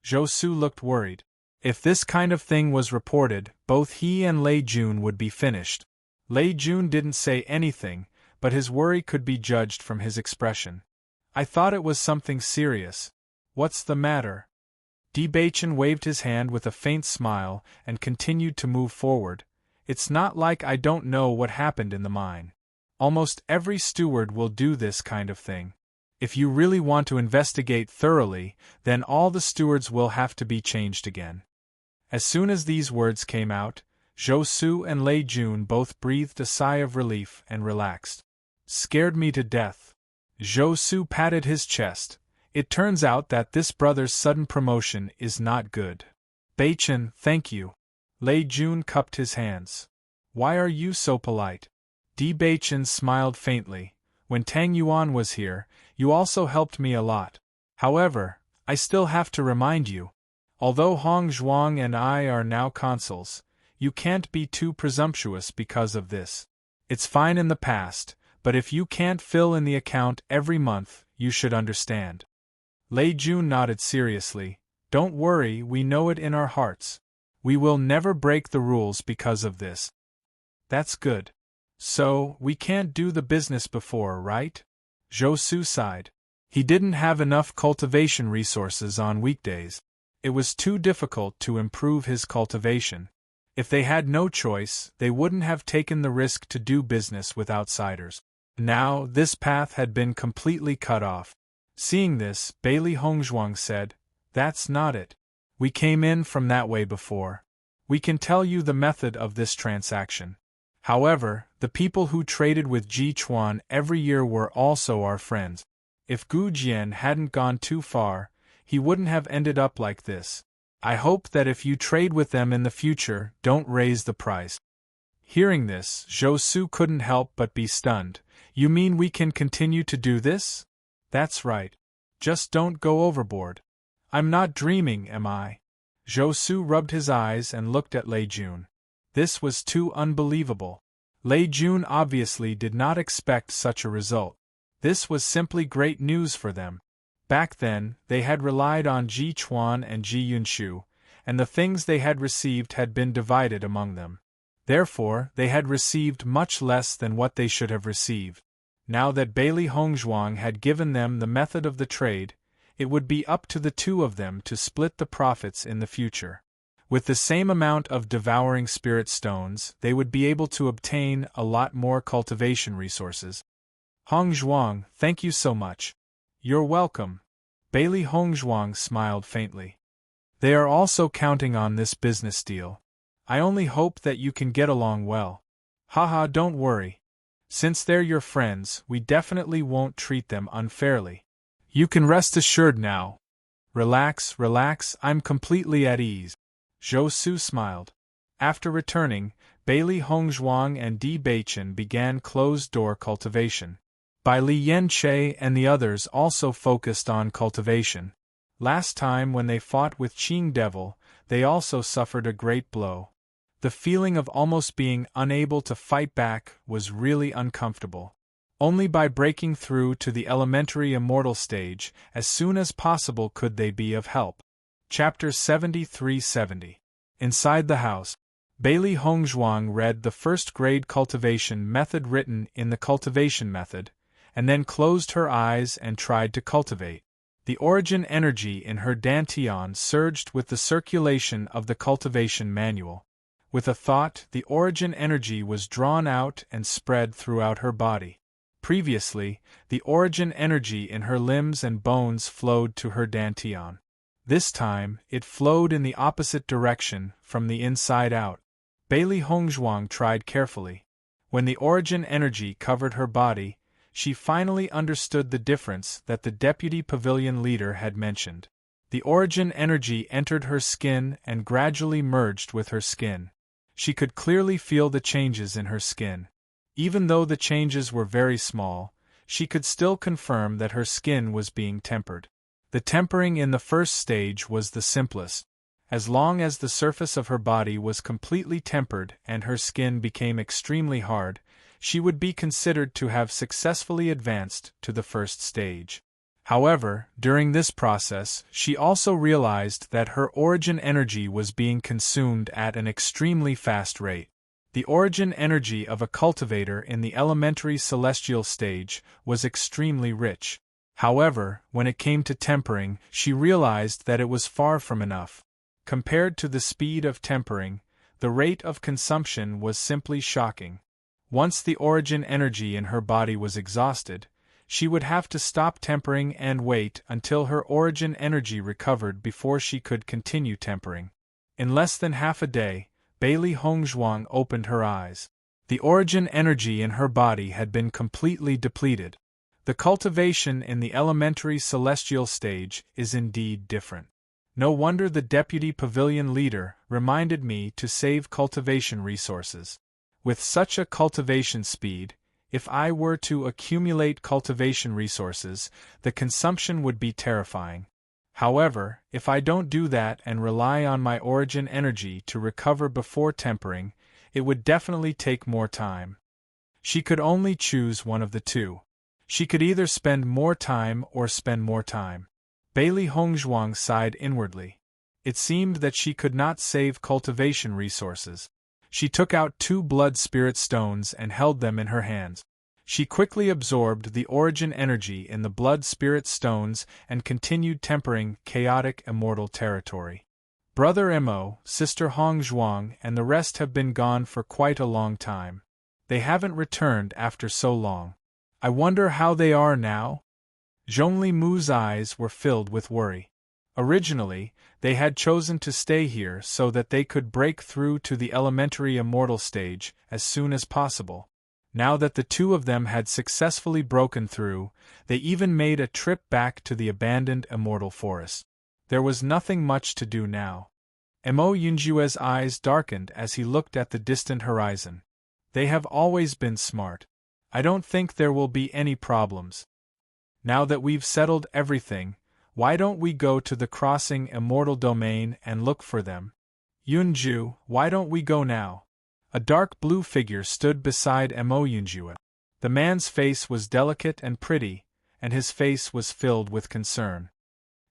Zhou Su looked worried. If this kind of thing was reported, both he and Lei Jun would be finished. Lei Jun didn't say anything, but his worry could be judged from his expression. I thought it was something serious. What's the matter? Di Beichen waved his hand with a faint smile and continued to move forward. It's not like I don't know what happened in the mine. Almost every steward will do this kind of thing. If you really want to investigate thoroughly, then all the stewards will have to be changed again. As soon as these words came out, Zhou Su and Lei Jun both breathed a sigh of relief and relaxed. Scared me to death. Zhou Su patted his chest. It turns out that this brother's sudden promotion is not good. Beichen, thank you. Lei Jun cupped his hands. Why are you so polite? Di Beichen smiled faintly. When Tang Yuan was here, you also helped me a lot. However, I still have to remind you. Although Hong Zhuang and I are now consuls, you can't be too presumptuous because of this. It's fine in the past, but if you can't fill in the account every month, you should understand. Lei Jun nodded seriously. Don't worry, we know it in our hearts. We will never break the rules because of this. That's good. So, we can't do the business before, right? Zhou Su sighed. He didn't have enough cultivation resources on weekdays. It was too difficult to improve his cultivation. If they had no choice, they wouldn't have taken the risk to do business with outsiders. Now, this path had been completely cut off. Seeing this, Bailey Hongzhuang said, "That's not it. We came in from that way before. We can tell you the method of this transaction. However, the people who traded with Ji Chuan every year were also our friends. If Gu Jian hadn't gone too far, he wouldn't have ended up like this. I hope that if you trade with them in the future, don't raise the price." Hearing this, Zhou Su couldn't help but be stunned. "You mean we can continue to do this?" "That's right. Just don't go overboard." "I'm not dreaming, am I?" Zhou Su rubbed his eyes and looked at Lei Jun. This was too unbelievable. Lei Jun obviously did not expect such a result. This was simply great news for them. Back then, they had relied on Ji Chuan and Ji Yunshu, and the things they had received had been divided among them. Therefore, they had received much less than what they should have received. Now that Bailey Hongzhuang had given them the method of the trade, it would be up to the two of them to split the profits in the future. With the same amount of devouring spirit stones, they would be able to obtain a lot more cultivation resources. "Hongzhuang, thank you so much." "You're welcome." Bailey Hongzhuang smiled faintly. "They are also counting on this business deal. I only hope that you can get along well." "Haha, don't worry. Since they're your friends, we definitely won't treat them unfairly. You can rest assured now." Relax, I'm completely at ease." Zhou Su smiled. After returning, Bailey Hongzhuang and Di Beichen began closed-door cultivation. Bai Li Yanche and the others also focused on cultivation. Last time when they fought with Qing Devil, they also suffered a great blow. The feeling of almost being unable to fight back was really uncomfortable. Only by breaking through to the elementary immortal stage as soon as possible could they be of help. Chapter 73-70. Inside the house, Bailey Hongzhuang read the first-grade cultivation method written in the cultivation method, and then closed her eyes and tried to cultivate. The origin energy in her dantian surged with the circulation of the cultivation manual. With a thought, the origin energy was drawn out and spread throughout her body. Previously, the origin energy in her limbs and bones flowed to her dantian. This time, it flowed in the opposite direction, from the inside out. Bailey Hongzhuang tried carefully. When the origin energy covered her body, she finally understood the difference that the deputy pavilion leader had mentioned. The origin energy entered her skin and gradually merged with her skin. She could clearly feel the changes in her skin. Even though the changes were very small, she could still confirm that her skin was being tempered. The tempering in the first stage was the simplest. As long as the surface of her body was completely tempered and her skin became extremely hard, she would be considered to have successfully advanced to the first stage. However, during this process, she also realized that her origin energy was being consumed at an extremely fast rate. The origin energy of a cultivator in the elementary celestial stage was extremely rich. However, when it came to tempering, she realized that it was far from enough. Compared to the speed of tempering, the rate of consumption was simply shocking. Once the origin energy in her body was exhausted, she would have to stop tempering and wait until her origin energy recovered before she could continue tempering. In less than half a day, Bailey Hongzhuang opened her eyes. The origin energy in her body had been completely depleted. The cultivation in the elementary celestial stage is indeed different. No wonder the deputy pavilion leader reminded me to save cultivation resources. With such a cultivation speed, if I were to accumulate cultivation resources, the consumption would be terrifying. However, if I don't do that and rely on my origin energy to recover before tempering, it would definitely take more time. She could only choose one of the two. She could either spend more time or spend more time. Bailey Hongzhuang sighed inwardly. It seemed that she could not save cultivation resources. She took out 2 blood spirit stones and held them in her hands. She quickly absorbed the origin energy in the blood spirit stones and continued tempering chaotic immortal territory. Brother Mo, Sister Hong Zhuang and the rest have been gone for quite a long time. They haven't returned after so long. I wonder how they are now? Zhongli Mu's eyes were filled with worry. Originally, they had chosen to stay here so that they could break through to the elementary immortal stage as soon as possible. Now that the two of them had successfully broken through, they even made a trip back to the abandoned immortal forest. There was nothing much to do now. Mo Yunjue's eyes darkened as he looked at the distant horizon. They have always been smart. I don't think there will be any problems. Now that we've settled everything, why don't we go to the crossing immortal domain and look for them? Yunju, why don't we go now? A dark blue figure stood beside Mo Yunjue. The man's face was delicate and pretty, and his face was filled with concern.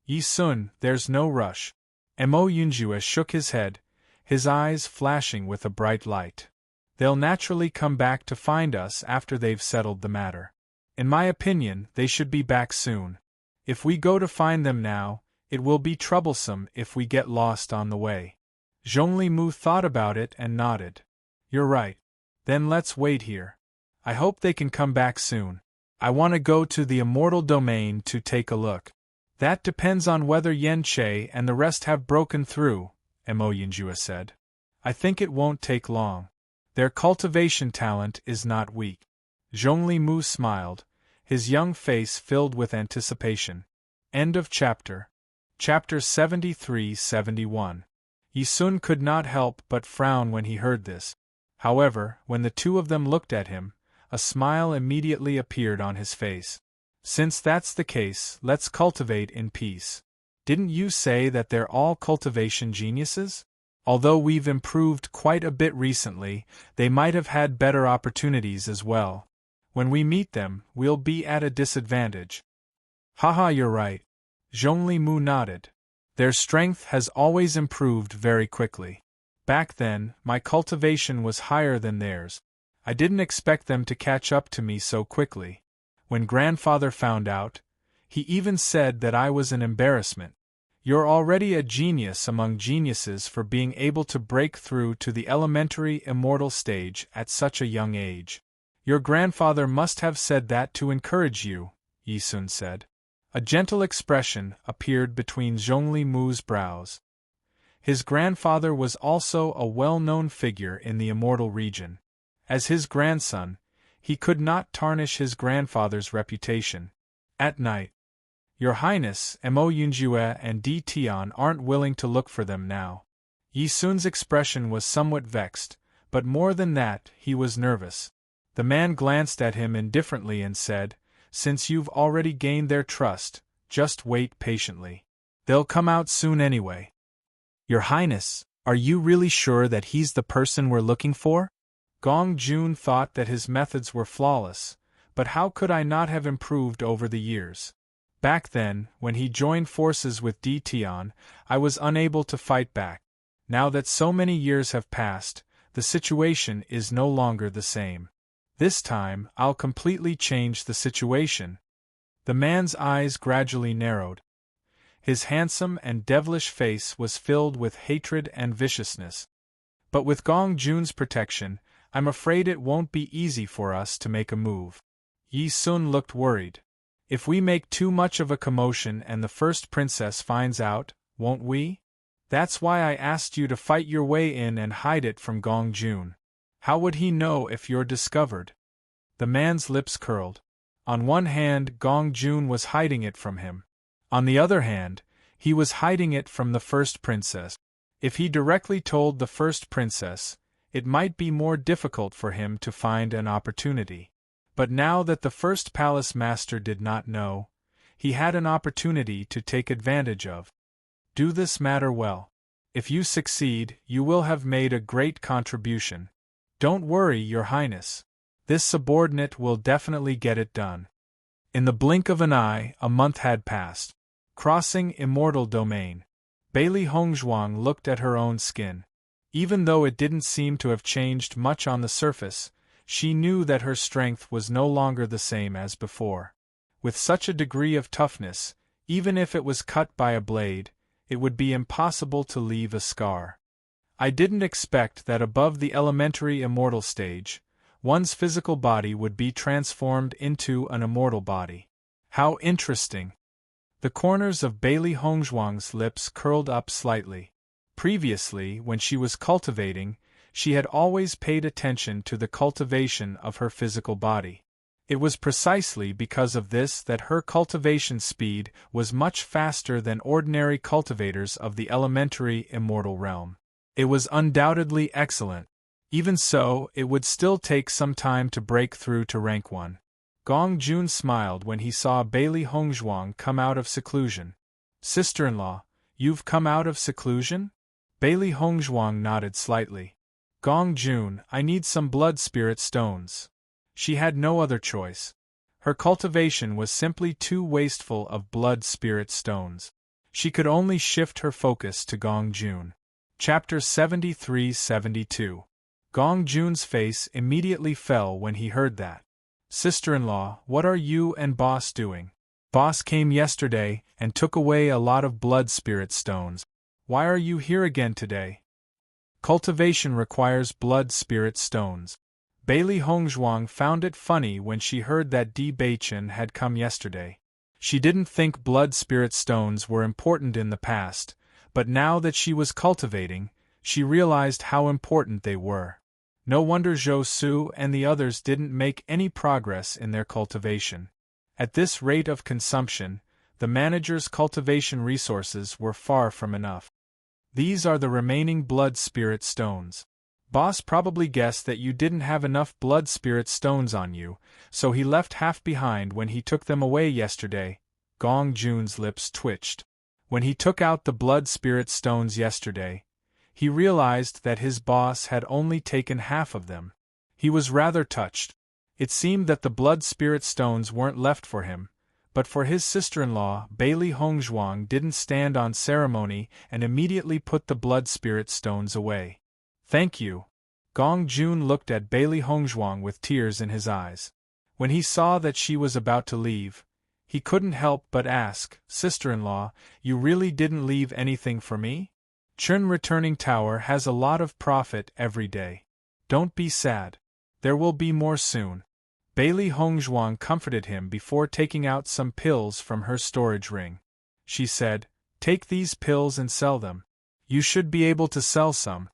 Yi Sun, there's no rush. Mo Yunjue shook his head, his eyes flashing with a bright light. They'll naturally come back to find us after they've settled the matter. In my opinion, they should be back soon. If we go to find them now, it will be troublesome if we get lost on the way. Zhongli Mu thought about it and nodded. You're right. Then let's wait here. I hope they can come back soon. I want to go to the immortal domain to take a look. That depends on whether Yen Che and the rest have broken through, Mo Yunjue said. I think it won't take long. Their cultivation talent is not weak. Zhongli Mu smiled, his young face filled with anticipation. End of chapter. Chapter 73-71. Yi Sun could not help but frown when he heard this. However, when the two of them looked at him, a smile immediately appeared on his face. Since that's the case, let's cultivate in peace. Didn't you say that they're all cultivation geniuses? Although we've improved quite a bit recently, they might have had better opportunities as well. When we meet them, we'll be at a disadvantage. Haha, you're right. Zhongli Mu nodded. Their strength has always improved very quickly. Back then, my cultivation was higher than theirs. I didn't expect them to catch up to me so quickly. When grandfather found out, he even said that I was an embarrassment. You're already a genius among geniuses for being able to break through to the elementary immortal stage at such a young age. Your grandfather must have said that to encourage you, Yi Sun said. A gentle expression appeared between Zhongli Mu's brows. His grandfather was also a well-known figure in the immortal region. As his grandson, he could not tarnish his grandfather's reputation. At night. Your Highness, Mo Yunjue and Di Tian aren't willing to look for them now. Yi Sun's expression was somewhat vexed, but more than that, he was nervous. The man glanced at him indifferently and said, Since you've already gained their trust, just wait patiently. They'll come out soon anyway. Your Highness, are you really sure that he's the person we're looking for? Gong Jun thought that his methods were flawless, but how could I not have improved over the years? Back then, when he joined forces with Di Tian, I was unable to fight back. Now that so many years have passed, the situation is no longer the same. This time, I'll completely change the situation. The man's eyes gradually narrowed. His handsome and devilish face was filled with hatred and viciousness. But with Gong Jun's protection, I'm afraid it won't be easy for us to make a move. Yi Sun looked worried. If we make too much of a commotion and the first princess finds out, won't we? That's why I asked you to fight your way in and hide it from Gong Jun. How would he know if you're discovered? The man's lips curled. On one hand, Gong Jun was hiding it from him. On the other hand, he was hiding it from the first princess. If he directly told the first princess, it might be more difficult for him to find an opportunity. But now that the first palace master did not know, he had an opportunity to take advantage of. Do this matter well. If you succeed, you will have made a great contribution. Don't worry, Your Highness. This subordinate will definitely get it done. In the blink of an eye, a month had passed. Crossing immortal domain. Bailey Hongzhuang looked at her own skin. Even though it didn't seem to have changed much on the surface, she knew that her strength was no longer the same as before. With such a degree of toughness, even if it was cut by a blade, it would be impossible to leave a scar. I didn't expect that above the elementary immortal stage, one's physical body would be transformed into an immortal body. How interesting! The corners of Bailey Hongzhuang's lips curled up slightly. Previously, when she was cultivating, she had always paid attention to the cultivation of her physical body. It was precisely because of this that her cultivation speed was much faster than ordinary cultivators of the elementary immortal realm. It was undoubtedly excellent. Even so, it would still take some time to break through to rank 1. Gong Jun smiled when he saw Bailey Hongzhuang come out of seclusion. Sister-in-law, you've come out of seclusion? Bailey Hongzhuang nodded slightly. Gong Jun, I need some blood spirit stones. She had no other choice. Her cultivation was simply too wasteful of blood spirit stones. She could only shift her focus to Gong Jun. Chapter 73-72. Gong Jun's face immediately fell when he heard that. Sister-in-law, what are you and boss doing? Boss came yesterday and took away a lot of blood spirit stones. Why are you here again today? Cultivation requires blood spirit stones. Bailey Hongzhuang found it funny when she heard that Di Beichen had come yesterday. She didn't think blood spirit stones were important in the past, but now that she was cultivating, she realized how important they were. No wonder Zhou Su and the others didn't make any progress in their cultivation. At this rate of consumption, the manager's cultivation resources were far from enough. These are the remaining blood spirit stones. Boss probably guessed that you didn't have enough blood spirit stones on you, so he left half behind when he took them away yesterday. Gong Jun's lips twitched. When he took out the blood spirit stones yesterday, he realized that his boss had only taken half of them. He was rather touched. It seemed that the blood spirit stones weren't left for him, but for his sister-in-law. Bailey Hongzhuang didn't stand on ceremony and immediately put the blood spirit stones away. Thank you. Gong Jun looked at Bailey Hongzhuang with tears in his eyes. When he saw that she was about to leave, he couldn't help but ask, Sister-in-law, you really didn't leave anything for me? Chun Returning Tower has a lot of profit every day. Don't be sad. There will be more soon. Bailey Hongzhuang comforted him before taking out some pills from her storage ring. She said, take these pills and sell them. You should be able to sell some.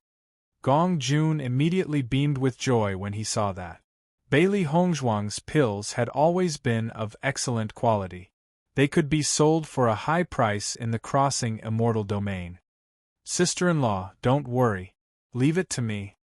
Gong Jun immediately beamed with joy when he saw that. Bailey Hongzhuang's pills had always been of excellent quality. They could be sold for a high price in the Crossing Immortal domain. Sister-in-law, don't worry. Leave it to me.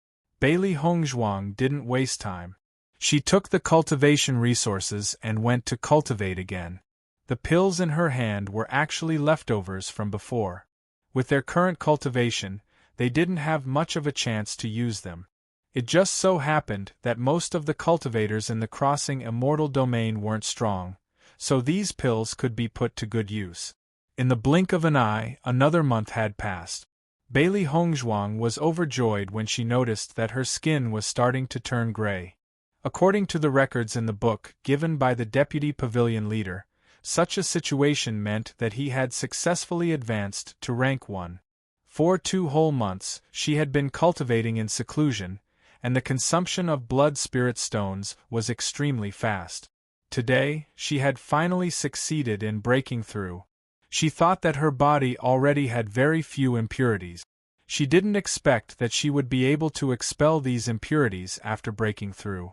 Bailey Hongzhuang didn't waste time. She took the cultivation resources and went to cultivate again. The pills in her hand were actually leftovers from before. With their current cultivation, they didn't have much of a chance to use them. It just so happened that most of the cultivators in the Crossing Immortal domain weren't strong, so these pills could be put to good use. In the blink of an eye, another month had passed. Bailey Hongzhuang was overjoyed when she noticed that her skin was starting to turn gray. According to the records in the book given by the deputy pavilion leader, such a situation meant that he had successfully advanced to rank 1. For 2 whole months, she had been cultivating in seclusion, and the consumption of blood spirit stones was extremely fast. Today, she had finally succeeded in breaking through. She thought that her body already had very few impurities. She didn't expect that she would be able to expel these impurities after breaking through.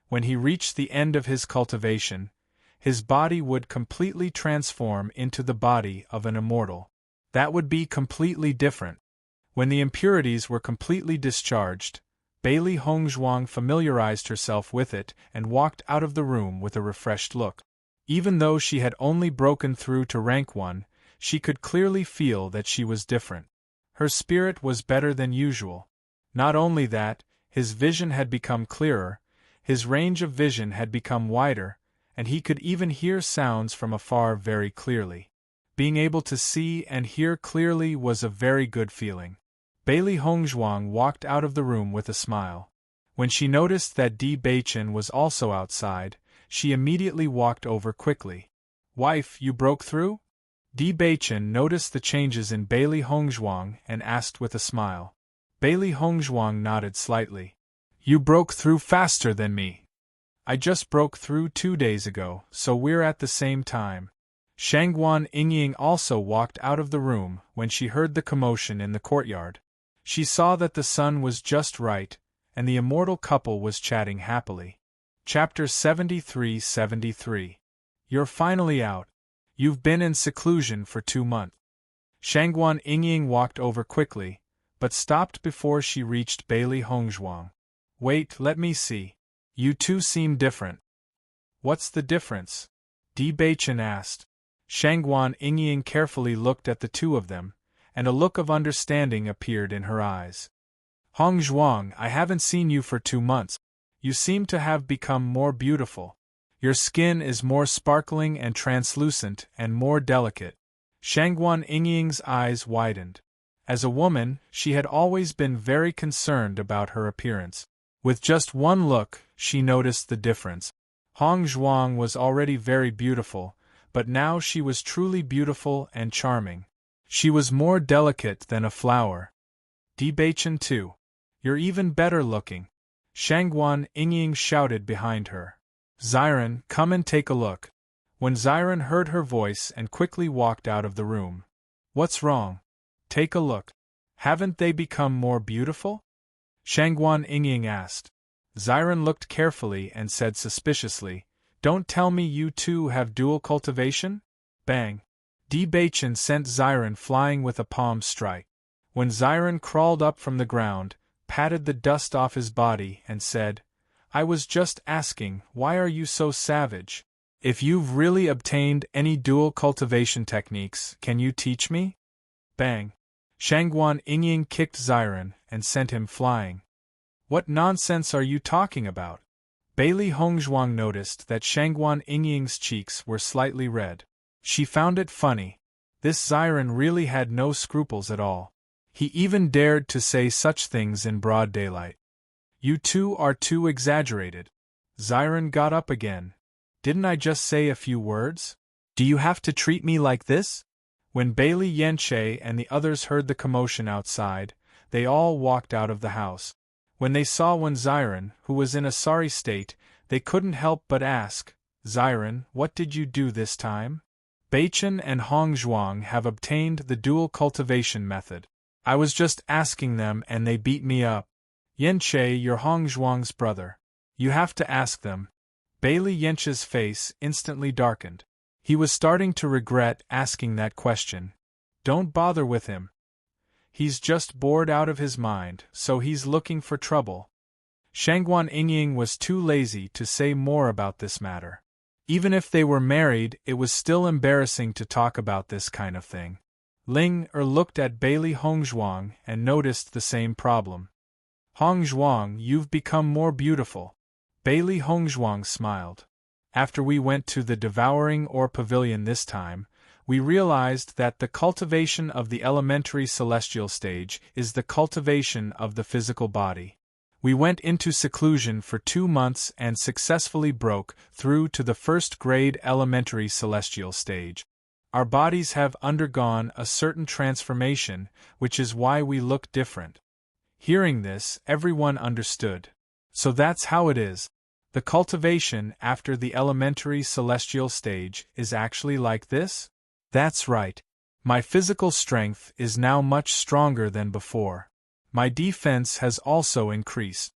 When he reached the end of his cultivation, his body would completely transform into the body of an immortal. That would be completely different. When the impurities were completely discharged, Bailey Hongzhuang familiarized herself with it and walked out of the room with a refreshed look. Even though she had only broken through to rank 1, she could clearly feel that she was different. Her spirit was better than usual. Not only that, his vision had become clearer, his range of vision had become wider, and he could even hear sounds from afar very clearly. Being able to see and hear clearly was a very good feeling. Bailey Hongzhuang walked out of the room with a smile. When she noticed that Di Beichen was also outside, she immediately walked over quickly. Wife, you broke through? Di Baichen noticed the changes in Bailey Hongzhuang and asked with a smile. Bailey Hongzhuang nodded slightly. You broke through faster than me. I just broke through 2 days ago, so we're at the same time. Shangguan Yingying also walked out of the room when she heard the commotion in the courtyard. She saw that the sun was just right, and the immortal couple was chatting happily. Chapter 73-73. You're finally out. You've been in seclusion for 2 months. Shangguan Yingying walked over quickly, but stopped before she reached Bailey Hongzhuang. Wait, let me see. You two seem different. What's the difference? Di Baichen asked. Shangguan Yingying carefully looked at the two of them, and a look of understanding appeared in her eyes. Hongzhuang, I haven't seen you for 2 months. You seem to have become more beautiful. Your skin is more sparkling and translucent and more delicate. Shangguan Yingying's eyes widened. As a woman, she had always been very concerned about her appearance. With just one look, she noticed the difference. Hongzhuang was already very beautiful, but now she was truly beautiful and charming. She was more delicate than a flower. Di Baichen too. You're even better looking. Shangguan Yingying shouted behind her. Ziren, come and take a look. When Ziren heard her voice and quickly walked out of the room. What's wrong? Take a look. Haven't they become more beautiful? Shangguan Yingying asked. Ziren looked carefully and said suspiciously, Don't tell me you two have dual cultivation? Bang! Di Baichen sent Ziren flying with a palm strike. When Ziren crawled up from the ground, patted the dust off his body and said, I was just asking, why are you so savage? If you've really obtained any dual cultivation techniques, can you teach me? Bang! Shangguan Yingying kicked Ziren and sent him flying. What nonsense are you talking about? Bailey Hongzhuang noticed that Shangguan Yingying's cheeks were slightly red. She found it funny. This Ziren really had no scruples at all. He even dared to say such things in broad daylight. You two are too exaggerated. Ziren got up again. Didn't I just say a few words? Do you have to treat me like this? When Bailey Yanche and the others heard the commotion outside, they all walked out of the house. When they saw Ziren, who was in a sorry state, they couldn't help but ask, Ziren, what did you do this time? Baichen and Hongzhuang have obtained the dual cultivation method. I was just asking them and they beat me up. Yanche, you're Hongzhuang's brother. You have to ask them. Bailey Yanche's face instantly darkened. He was starting to regret asking that question. Don't bother with him. He's just bored out of his mind, so he's looking for trouble. Shangguan Yingying was too lazy to say more about this matter. Even if they were married, it was still embarrassing to talk about this kind of thing. Ling looked at Bailey Hongzhuang and noticed the same problem. Hongzhuang, you've become more beautiful. Bailey Hongzhuang smiled. After we went to the Devouring Ore Pavilion this time, we realized that the cultivation of the elementary celestial stage is the cultivation of the physical body. We went into seclusion for 2 months and successfully broke through to the first-grade elementary celestial stage. Our bodies have undergone a certain transformation, which is why we look different. Hearing this, everyone understood. So that's how it is. The cultivation after the elementary celestial stage is actually like this? That's right. My physical strength is now much stronger than before. My defense has also increased.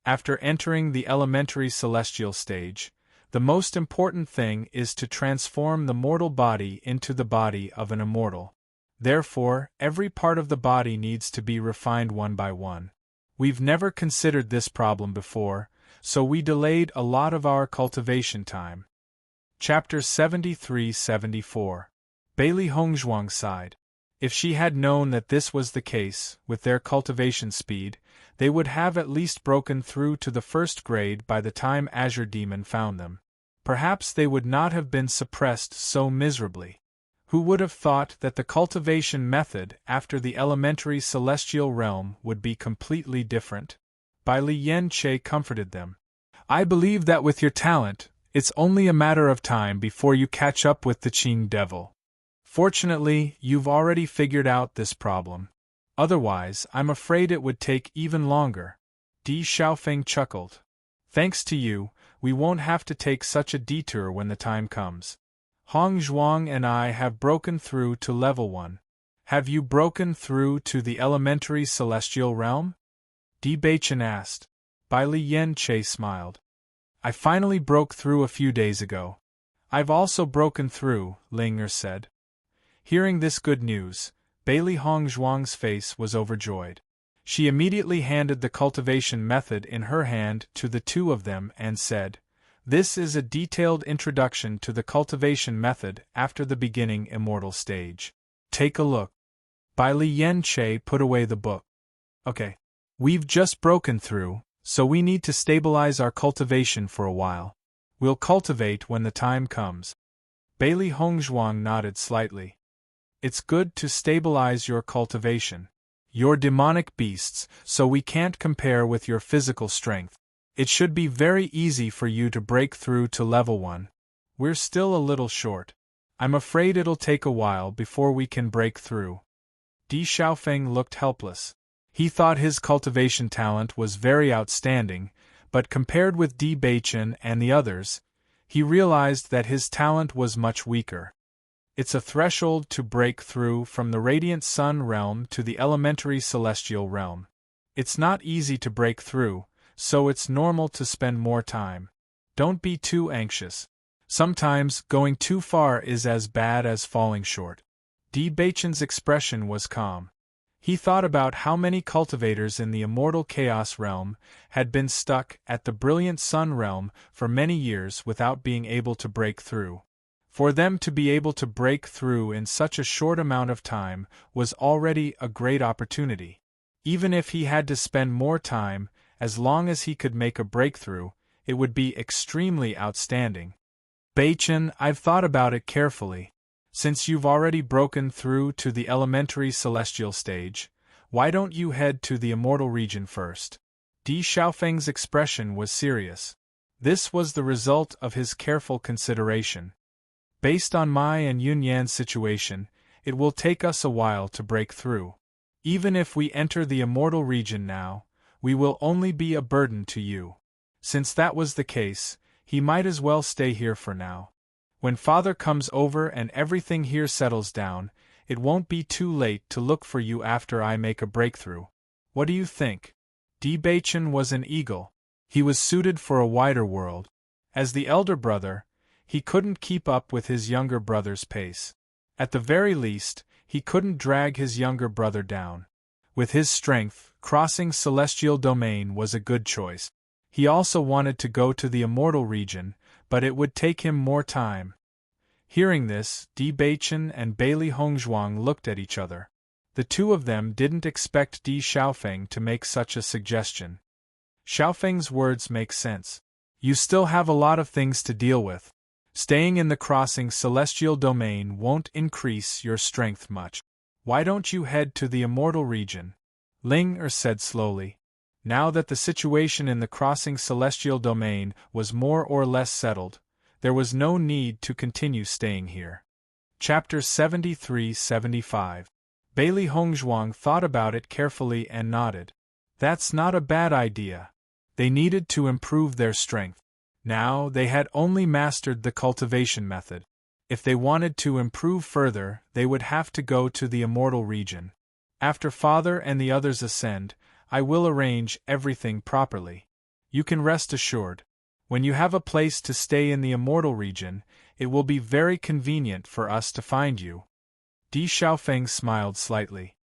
After entering the elementary celestial stage, the most important thing is to transform the mortal body into the body of an immortal. Therefore, every part of the body needs to be refined one by one. We've never considered this problem before, so we delayed a lot of our cultivation time. Chapter 73-74. Bailey Hongzhuang sighed. If she had known that this was the case, with their cultivation speed, they would have at least broken through to the first grade by the time Azure Demon found them. Perhaps they would not have been suppressed so miserably. Who would have thought that the cultivation method after the elementary celestial realm would be completely different? Bailey Yanche comforted them. I believe that with your talent, it's only a matter of time before you catch up with the Qing Devil. Fortunately, you've already figured out this problem. Otherwise, I'm afraid it would take even longer. Di Xiaofeng chuckled. Thanks to you, we won't have to take such a detour when the time comes. Hong Zhuang and I have broken through to level 1. Have you broken through to the elementary celestial realm? Di Beichen asked. Bai Li Yen Che smiled. I finally broke through a few days ago. I've also broken through, Ling Er said. Hearing this good news, Bailey Hong Zhuang's face was overjoyed. She immediately handed the cultivation method in her hand to the two of them and said, This is a detailed introduction to the cultivation method after the beginning immortal stage. Take a look. Bai Li Yen Che put away the book. Okay. We've just broken through, so we need to stabilize our cultivation for a while. We'll cultivate when the time comes. Bailey Hongzhuang nodded slightly. It's good to stabilize your cultivation. You're demonic beasts, so we can't compare with your physical strength. It should be very easy for you to break through to level 1. We're still a little short. I'm afraid it'll take a while before we can break through. Di Xiaofeng looked helpless. He thought his cultivation talent was very outstanding, but compared with Di Beichen and the others, he realized that his talent was much weaker. It's a threshold to break through from the radiant sun realm to the elementary celestial realm. It's not easy to break through, so it's normal to spend more time. Don't be too anxious. Sometimes going too far is as bad as falling short. Di Beichen's expression was calm. He thought about how many cultivators in the immortal chaos realm had been stuck at the brilliant sun realm for many years without being able to break through. For them to be able to break through in such a short amount of time was already a great opportunity. Even if he had to spend more time, as long as he could make a breakthrough, it would be extremely outstanding. Beichen, I've thought about it carefully. Since you've already broken through to the elementary celestial stage, why don't you head to the immortal region first? Di Xiaofeng's expression was serious. This was the result of his careful consideration. Based on my and Yunyan's situation, it will take us a while to break through. Even if we enter the immortal region now, we will only be a burden to you. Since that was the case, he might as well stay here for now. When Father comes over and everything here settles down, it won't be too late to look for you after I make a breakthrough. What do you think? Di Beichen was an eagle. He was suited for a wider world. As the elder brother, he couldn't keep up with his younger brother's pace. At the very least, he couldn't drag his younger brother down. With his strength, crossing celestial domain was a good choice. He also wanted to go to the immortal region, but it would take him more time. Hearing this, Di Beichen and Bailey Hongzhuang looked at each other. The two of them didn't expect Di Xiaofeng to make such a suggestion. Xiaofeng's words make sense. You still have a lot of things to deal with. Staying in the crossing celestial domain won't increase your strength much. Why don't you head to the immortal region? Ling Er said slowly. Now that the situation in the crossing celestial domain was more or less settled, there was no need to continue staying here. Chapter 73-75. Bailey Hongzhuang thought about it carefully and nodded. That's not a bad idea. They needed to improve their strength. Now they had only mastered the cultivation method. If they wanted to improve further, they would have to go to the immortal region. After Father and the others ascend, I will arrange everything properly. You can rest assured. When you have a place to stay in the immortal region, it will be very convenient for us to find you. Di Xiaofeng smiled slightly.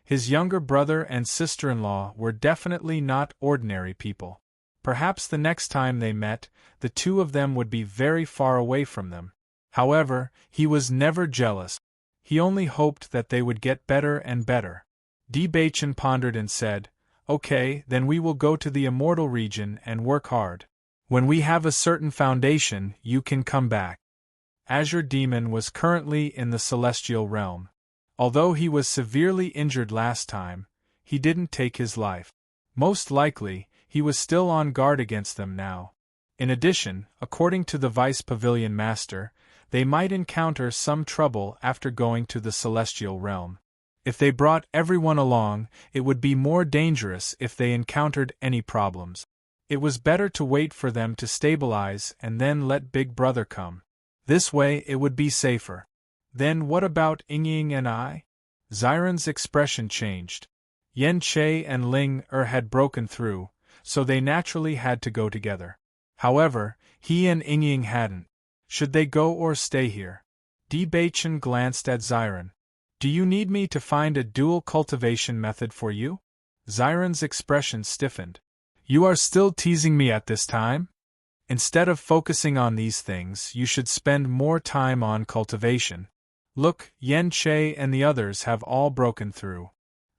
His younger brother and sister-in-law were definitely not ordinary people. Perhaps the next time they met, the two of them would be very far away from them. However, he was never jealous. He only hoped that they would get better and better. Di Beichen pondered and said, Okay, then we will go to the immortal region and work hard. When we have a certain foundation, you can come back. Azure Demon was currently in the celestial realm. Although he was severely injured last time, he didn't take his life. Most likely, he was still on guard against them now. In addition, according to the Vice Pavilion Master, They might encounter some trouble after going to the celestial realm. If they brought everyone along, it would be more dangerous if they encountered any problems. It was better to wait for them to stabilize and then let Big Brother come. This way it would be safer. Then what about Ying and I? Xiren's expression changed. Yen Che and Ling had broken through, so they naturally had to go together. However, he and Ying hadn't. Should they go or stay here? Di Baichen glanced at Xiren. Do you need me to find a dual cultivation method for you? Xiren's expression stiffened. You are still teasing me at this time? Instead of focusing on these things, you should spend more time on cultivation. Look, Yen Che and the others have all broken through.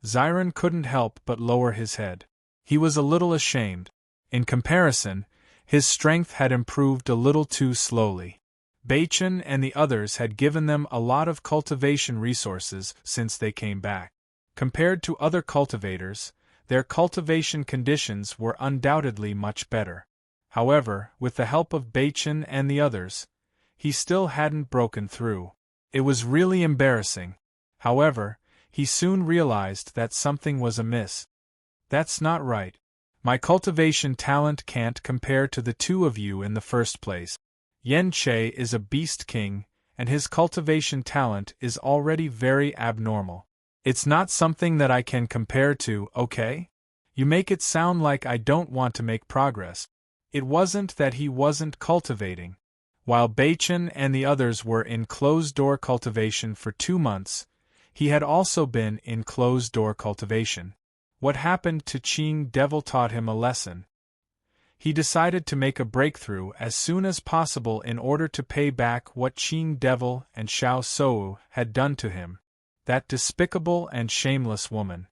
Xiren couldn't help but lower his head. He was a little ashamed. In comparison, his strength had improved a little too slowly. Baichen and the others had given them a lot of cultivation resources since they came back. Compared to other cultivators, their cultivation conditions were undoubtedly much better. However, with the help of Baichen and the others, he still hadn't broken through. It was really embarrassing. However, he soon realized that something was amiss. That's not right. My cultivation talent can't compare to the two of you in the first place. Yen Che is a beast king, and his cultivation talent is already very abnormal. It's not something that I can compare to, okay? You make it sound like I don't want to make progress. It wasn't that he wasn't cultivating. While Baichen and the others were in closed-door cultivation for 2 months, he had also been in closed-door cultivation. What happened to Qing Devil taught him a lesson. He decided to make a breakthrough as soon as possible in order to pay back what Qing Devil and Xiao Sou had done to him. That despicable and shameless woman.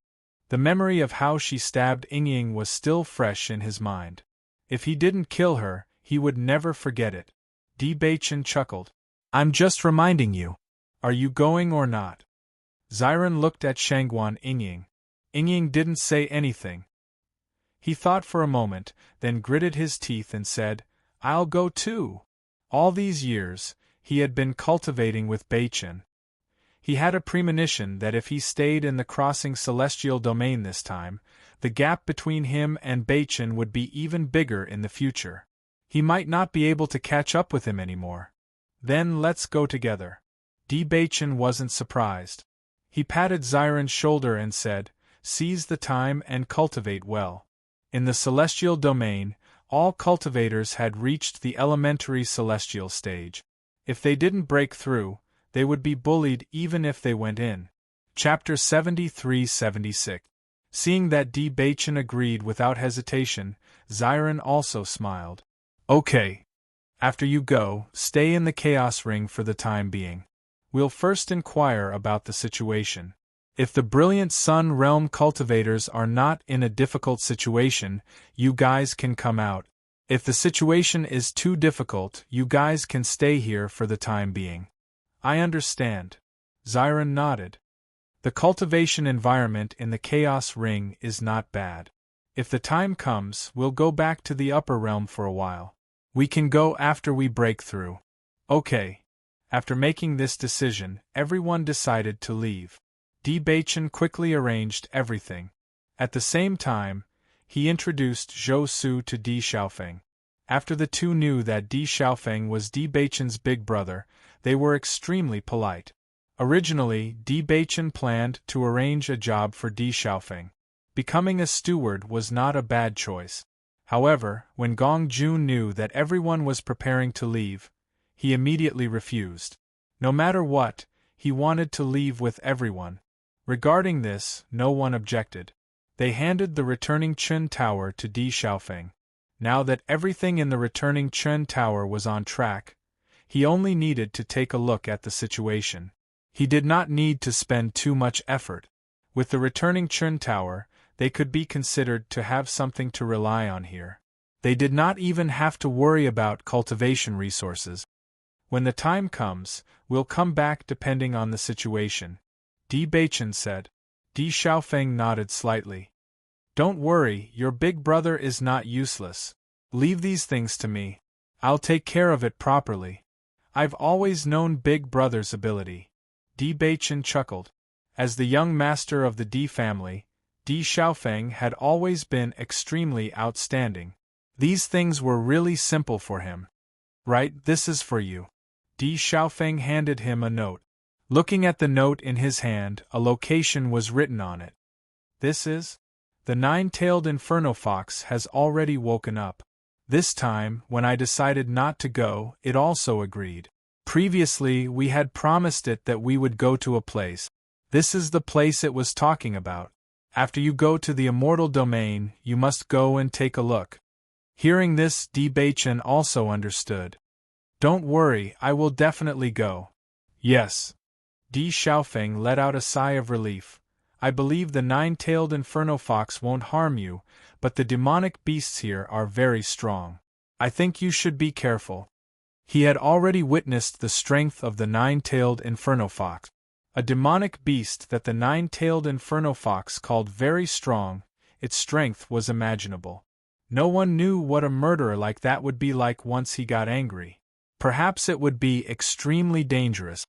The memory of how she stabbed Ying was still fresh in his mind. If he didn't kill her, he would never forget it. Di Baichen chuckled. I'm just reminding you. Are you going or not? Xiren looked at Shangguan Ying. Ying didn't say anything. He thought for a moment, then gritted his teeth and said, I'll go too. All these years, he had been cultivating with Baichen. He had a premonition that if he stayed in the crossing celestial domain this time, the gap between him and Baichen would be even bigger in the future. He might not be able to catch up with him anymore. Then let's go together. Di Baichen wasn't surprised. He patted Xiren's shoulder and said, Seize the time and cultivate well. In the celestial domain, all cultivators had reached the elementary celestial stage. If they didn't break through, they would be bullied even if they went in. Chapter 73-76. Seeing that Di Baichen agreed without hesitation, Xiren also smiled. Okay. After you go, stay in the Chaos Ring for the time being. We'll first inquire about the situation. If the Brilliant Sun Realm cultivators are not in a difficult situation, you guys can come out. If the situation is too difficult, you guys can stay here for the time being. I understand. Xiren nodded. The cultivation environment in the Chaos Ring is not bad. If the time comes, we'll go back to the upper realm for a while. We can go after we break through. Okay. After making this decision, everyone decided to leave. Di Baichen quickly arranged everything. At the same time, he introduced Zhou Su to Di Xiaofeng. After the two knew that Di Xiaofeng was Di Baichen's big brother, they were extremely polite. Originally, Di Baichen planned to arrange a job for Di Xiaofeng. Becoming a steward was not a bad choice. However, when Gong Jun knew that everyone was preparing to leave, he immediately refused. No matter what, he wanted to leave with everyone. Regarding this, no one objected. They handed the returning Chun Tower to Di Xiaofeng. Now that everything in the returning Chun Tower was on track, he only needed to take a look at the situation. He did not need to spend too much effort. With the returning Chun Tower, they could be considered to have something to rely on here. They did not even have to worry about cultivation resources. When the time comes, we'll come back depending on the situation. Di Baichen said. Di Xiaofeng nodded slightly. Don't worry, your big brother is not useless. Leave these things to me. I'll take care of it properly. I've always known Big Brother's ability. Di Baichen chuckled. As the young master of the Di family, Di Xiaofeng had always been extremely outstanding. These things were really simple for him. Right, this is for you. Di Xiaofeng handed him a note. Looking at the note in his hand, a location was written on it. This is? The nine-tailed inferno fox has already woken up. This time, when I decided not to go, it also agreed. Previously, we had promised it that we would go to a place. This is the place it was talking about. After you go to the immortal domain, you must go and take a look. Hearing this, Di Baichen also understood. Don't worry, I will definitely go. Yes. Di Xiaofeng let out a sigh of relief. I believe the nine-tailed inferno fox won't harm you, but the demonic beasts here are very strong. I think you should be careful. He had already witnessed the strength of the nine-tailed inferno fox. A demonic beast that the nine-tailed inferno fox called very strong, its strength was imaginable. No one knew what a murderer like that would be like once he got angry. Perhaps it would be extremely dangerous.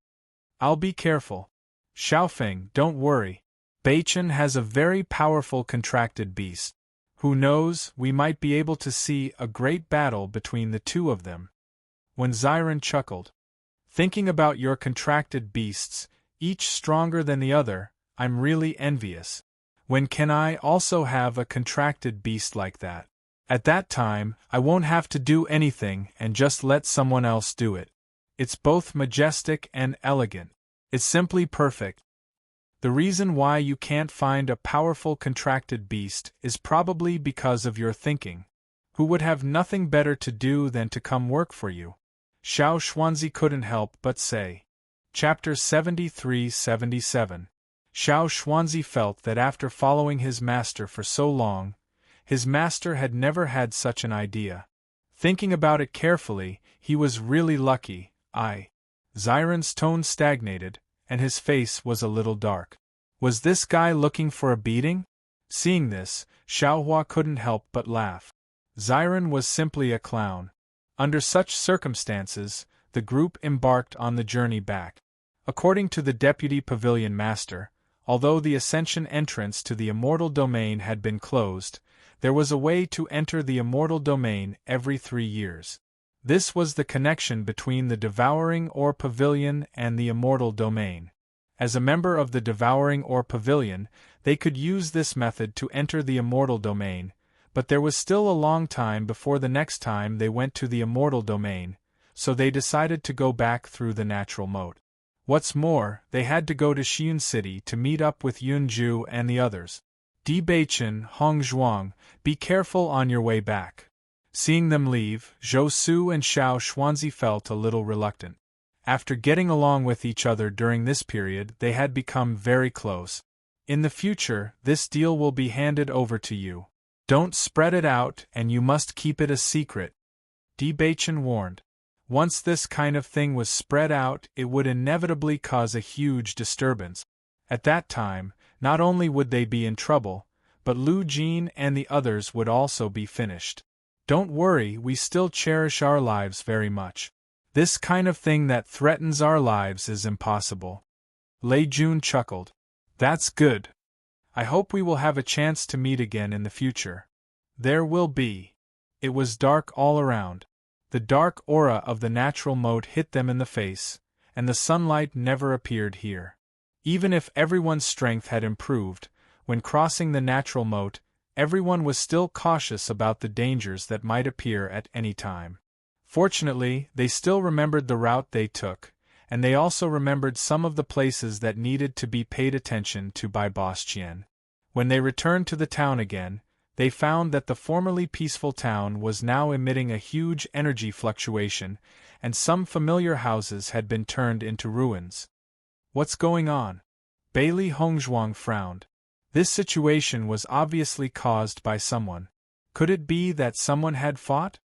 I'll be careful. Xiaofeng, don't worry. Baichen has a very powerful contracted beast. Who knows, we might be able to see a great battle between the two of them. When Ziren chuckled. Thinking about your contracted beasts, each stronger than the other, I'm really envious. When can I also have a contracted beast like that? At that time, I won't have to do anything and just let someone else do it. It's both majestic and elegant. It's simply perfect. The reason why you can't find a powerful contracted beast is probably because of your thinking. Who would have nothing better to do than to come work for you? Xiao Xuanzi couldn't help but say. Chapter 73-77. Xiao Xuanzi felt that after following his master for so long, his master had never had such an idea. Thinking about it carefully, he was really lucky. Ziren's tone stagnated, and his face was a little dark. Was this guy looking for a beating? Seeing this, Xiaohua couldn't help but laugh. Ziren was simply a clown. Under such circumstances, the group embarked on the journey back. According to the deputy pavilion master, although the ascension entrance to the immortal domain had been closed, there was a way to enter the immortal domain every 3 years. This was the connection between the devouring ore pavilion and the immortal domain. As a member of the devouring ore pavilion, they could use this method to enter the immortal domain, but there was still a long time before the next time they went to the immortal domain, so they decided to go back through the natural moat. What's more, they had to go to Xiun City to meet up with Yunju and the others. Di Baichen, Hong Zhuang, be careful on your way back. Seeing them leave, Zhou Su and Xiao Xuanzi felt a little reluctant. After getting along with each other during this period, they had become very close. In the future, this deal will be handed over to you. Don't spread it out, and you must keep it a secret. Di Baichen warned. Once this kind of thing was spread out, it would inevitably cause a huge disturbance. At that time, not only would they be in trouble, but Lu Jin and the others would also be finished. Don't worry, we still cherish our lives very much. This kind of thing that threatens our lives is impossible. Lei Jun chuckled. That's good. I hope we will have a chance to meet again in the future. There will be. It was dark all around. The dark aura of the natural moat hit them in the face, and the sunlight never appeared here. Even if everyone's strength had improved, when crossing the natural moat, everyone was still cautious about the dangers that might appear at any time. Fortunately, they still remembered the route they took, and they also remembered some of the places that needed to be paid attention to by Boss Qian. When they returned to the town again, they found that the formerly peaceful town was now emitting a huge energy fluctuation, and some familiar houses had been turned into ruins. What's going on? Bailey Hongzhuang frowned. This situation was obviously caused by someone. Could it be that someone had fought?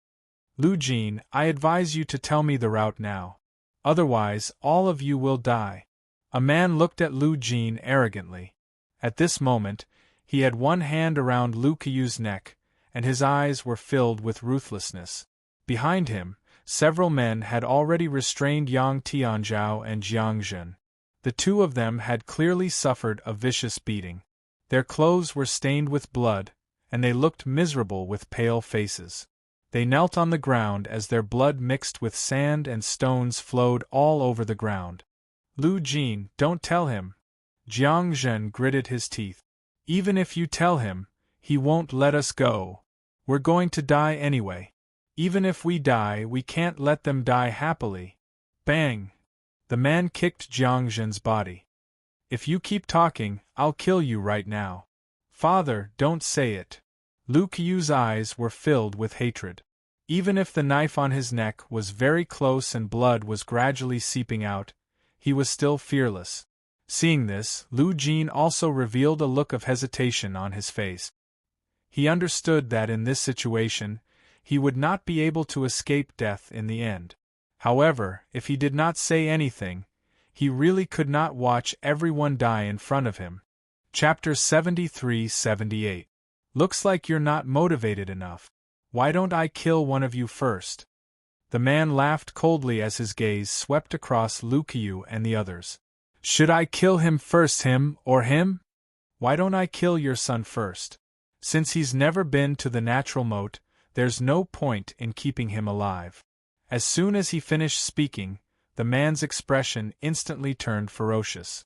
Lu Jin, I advise you to tell me the route now. Otherwise, all of you will die. A man looked at Lu Jin arrogantly. At this moment, he had one hand around Lu Qiyu's neck, and his eyes were filled with ruthlessness. Behind him, Several men had already restrained Yang Tianzhao and Jiang Zhen. The two of them had clearly suffered a vicious beating. Their clothes were stained with blood, and they looked miserable with pale faces. They knelt on the ground as their blood mixed with sand and stones flowed all over the ground. Lu Jin, don't tell him. Jiang Zhen gritted his teeth. Even if you tell him, he won't let us go. We're going to die anyway. Even if we die, we can't let them die happily. Bang! The man kicked Jiang Zhen's body. If you keep talking, I'll kill you right now. Father, don't say it. Lu Qiu's eyes were filled with hatred. Even if the knife on his neck was very close and blood was gradually seeping out, he was still fearless. Seeing this, Lu Jin also revealed a look of hesitation on his face. He understood that in this situation, he would not be able to escape death in the end. However, if he did not say anything, he really could not watch everyone die in front of him. Chapter 73-78. Looks like you're not motivated enough. Why don't I kill one of you first? The man laughed coldly as his gaze swept across Lu Qiu and the others. Should I kill him first, him or him? Why don't I kill your son first? Since he's never been to the natural moat, there's no point in keeping him alive. As soon as he finished speaking, the man's expression instantly turned ferocious.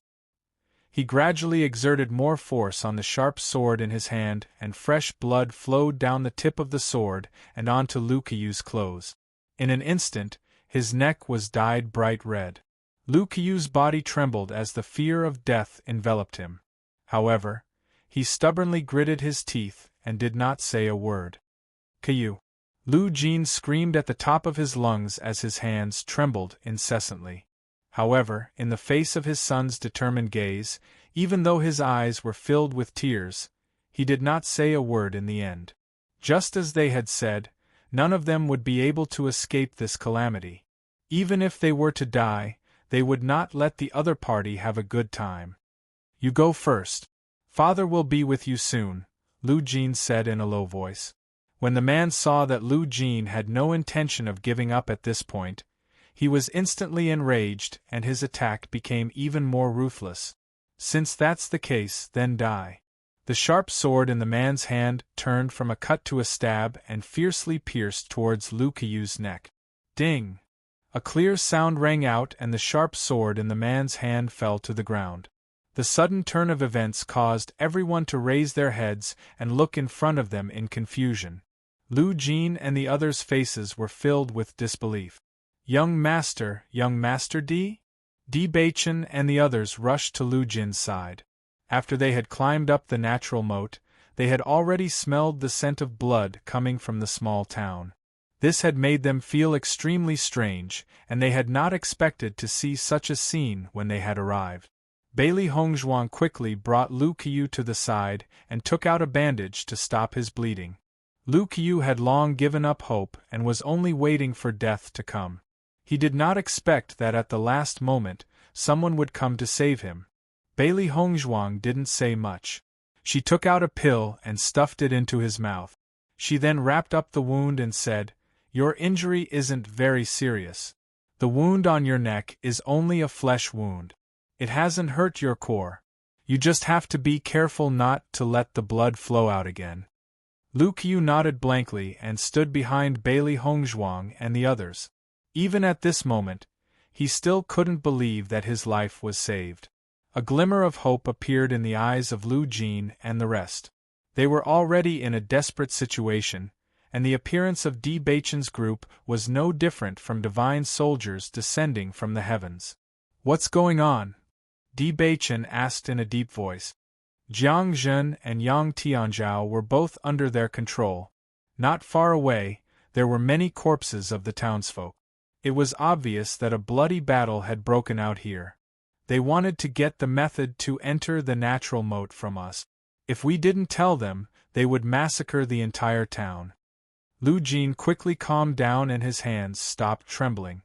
He gradually exerted more force on the sharp sword in his hand, and fresh blood flowed down the tip of the sword and onto Lu Qiu's clothes. In an instant, his neck was dyed bright red. Lu Qiu's body trembled as the fear of death enveloped him. However, he stubbornly gritted his teeth and did not say a word. Qiu! Lu Jin screamed at the top of his lungs as his hands trembled incessantly. However, in the face of his son's determined gaze, even though his eyes were filled with tears, he did not say a word in the end. Just as they had said, none of them would be able to escape this calamity. Even if they were to die, they would not let the other party have a good time. You go first. Father will be with you soon, Lu Jin said in a low voice. When the man saw that Lu Jin had no intention of giving up at this point, he was instantly enraged and his attack became even more ruthless. Since that's the case, then die. The sharp sword in the man's hand turned from a cut to a stab and fiercely pierced towards Lu Qiu's neck. Ding! A clear sound rang out and the sharp sword in the man's hand fell to the ground. The sudden turn of events caused everyone to raise their heads and look in front of them in confusion. Lu Jin and the others' faces were filled with disbelief. Young Master Di? Di Beichen and the others rushed to Lu Jin's side. After they had climbed up the natural moat, they had already smelled the scent of blood coming from the small town. This had made them feel extremely strange, and they had not expected to see such a scene when they had arrived. Bailey Hongzhuang quickly brought Lu Qiu to the side and took out a bandage to stop his bleeding. Lu Qiu had long given up hope and was only waiting for death to come. He did not expect that at the last moment, someone would come to save him. Bailey Hongzhuang didn't say much. She took out a pill and stuffed it into his mouth. She then wrapped up the wound and said, "Your injury isn't very serious. The wound on your neck is only a flesh wound. It hasn't hurt your core. You just have to be careful not to let the blood flow out again." Lu Qiu nodded blankly and stood behind Bailey Hongzhuang and the others. Even at this moment, he still couldn't believe that his life was saved. A glimmer of hope appeared in the eyes of Lu Jin and the rest. They were already in a desperate situation, and the appearance of Di Beichen's group was no different from divine soldiers descending from the heavens. "What's going on?" Di Beichen asked in a deep voice. Jiang Zhen and Yang Tianzhao were both under their control. Not far away, there were many corpses of the townsfolk. It was obvious that a bloody battle had broken out here. They wanted to get the method to enter the natural moat from us. If we didn't tell them, they would massacre the entire town. Lu Jin quickly calmed down and his hands stopped trembling.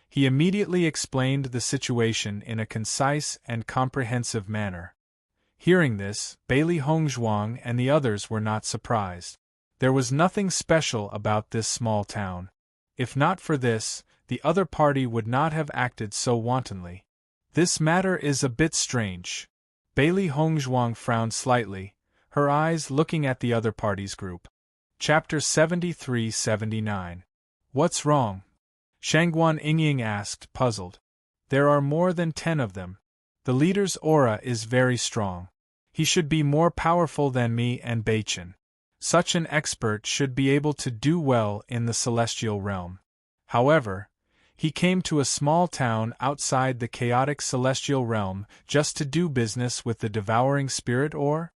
He immediately explained the situation in a concise and comprehensive manner. Hearing this, Bailey Hongzhuang and the others were not surprised. There was nothing special about this small town. If not for this, the other party would not have acted so wantonly. This matter is a bit strange. Bailey Hongzhuang frowned slightly, her eyes looking at the other party's group. Chapter 73-79. What's wrong? Shangguan Yingying asked, puzzled. There are more than 10 of them. The leader's aura is very strong. He should be more powerful than me and Beichen. Such an expert should be able to do well in the celestial realm. However, he came to a small town outside the chaotic celestial realm just to do business with the devouring spirit ore?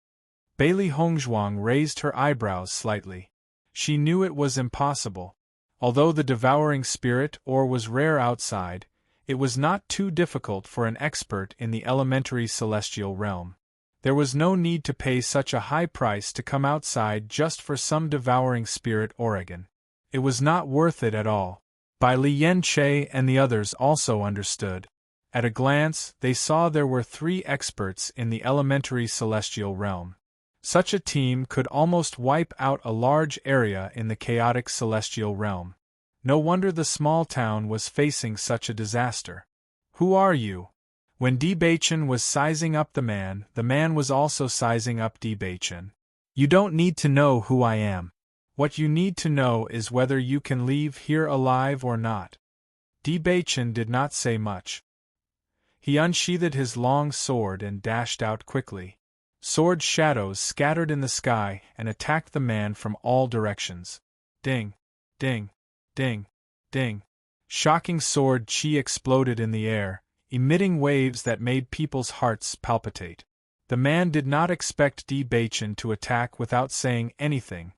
Bailey Hongzhuang raised her eyebrows slightly. She knew it was impossible. Although the devouring spirit ore was rare outside, it was not too difficult for an expert in the elementary celestial realm. There was no need to pay such a high price to come outside just for some devouring spirit Oregon. It was not worth it at all. Bai Li Yanche and the others also understood. At a glance, they saw there were 3 experts in the elementary celestial realm. Such a team could almost wipe out a large area in the chaotic celestial realm. No wonder the small town was facing such a disaster. Who are you? When Di Beichen was sizing up the man was also sizing up Di Beichen. You don't need to know who I am. What you need to know is whether you can leave here alive or not. Di Beichen did not say much. He unsheathed his long sword and dashed out quickly. Sword shadows scattered in the sky and attacked the man from all directions. Ding, ding, ding, ding. Shocking sword chi exploded in the air, emitting waves that made people's hearts palpitate. The man did not expect Di Beichen to attack without saying anything.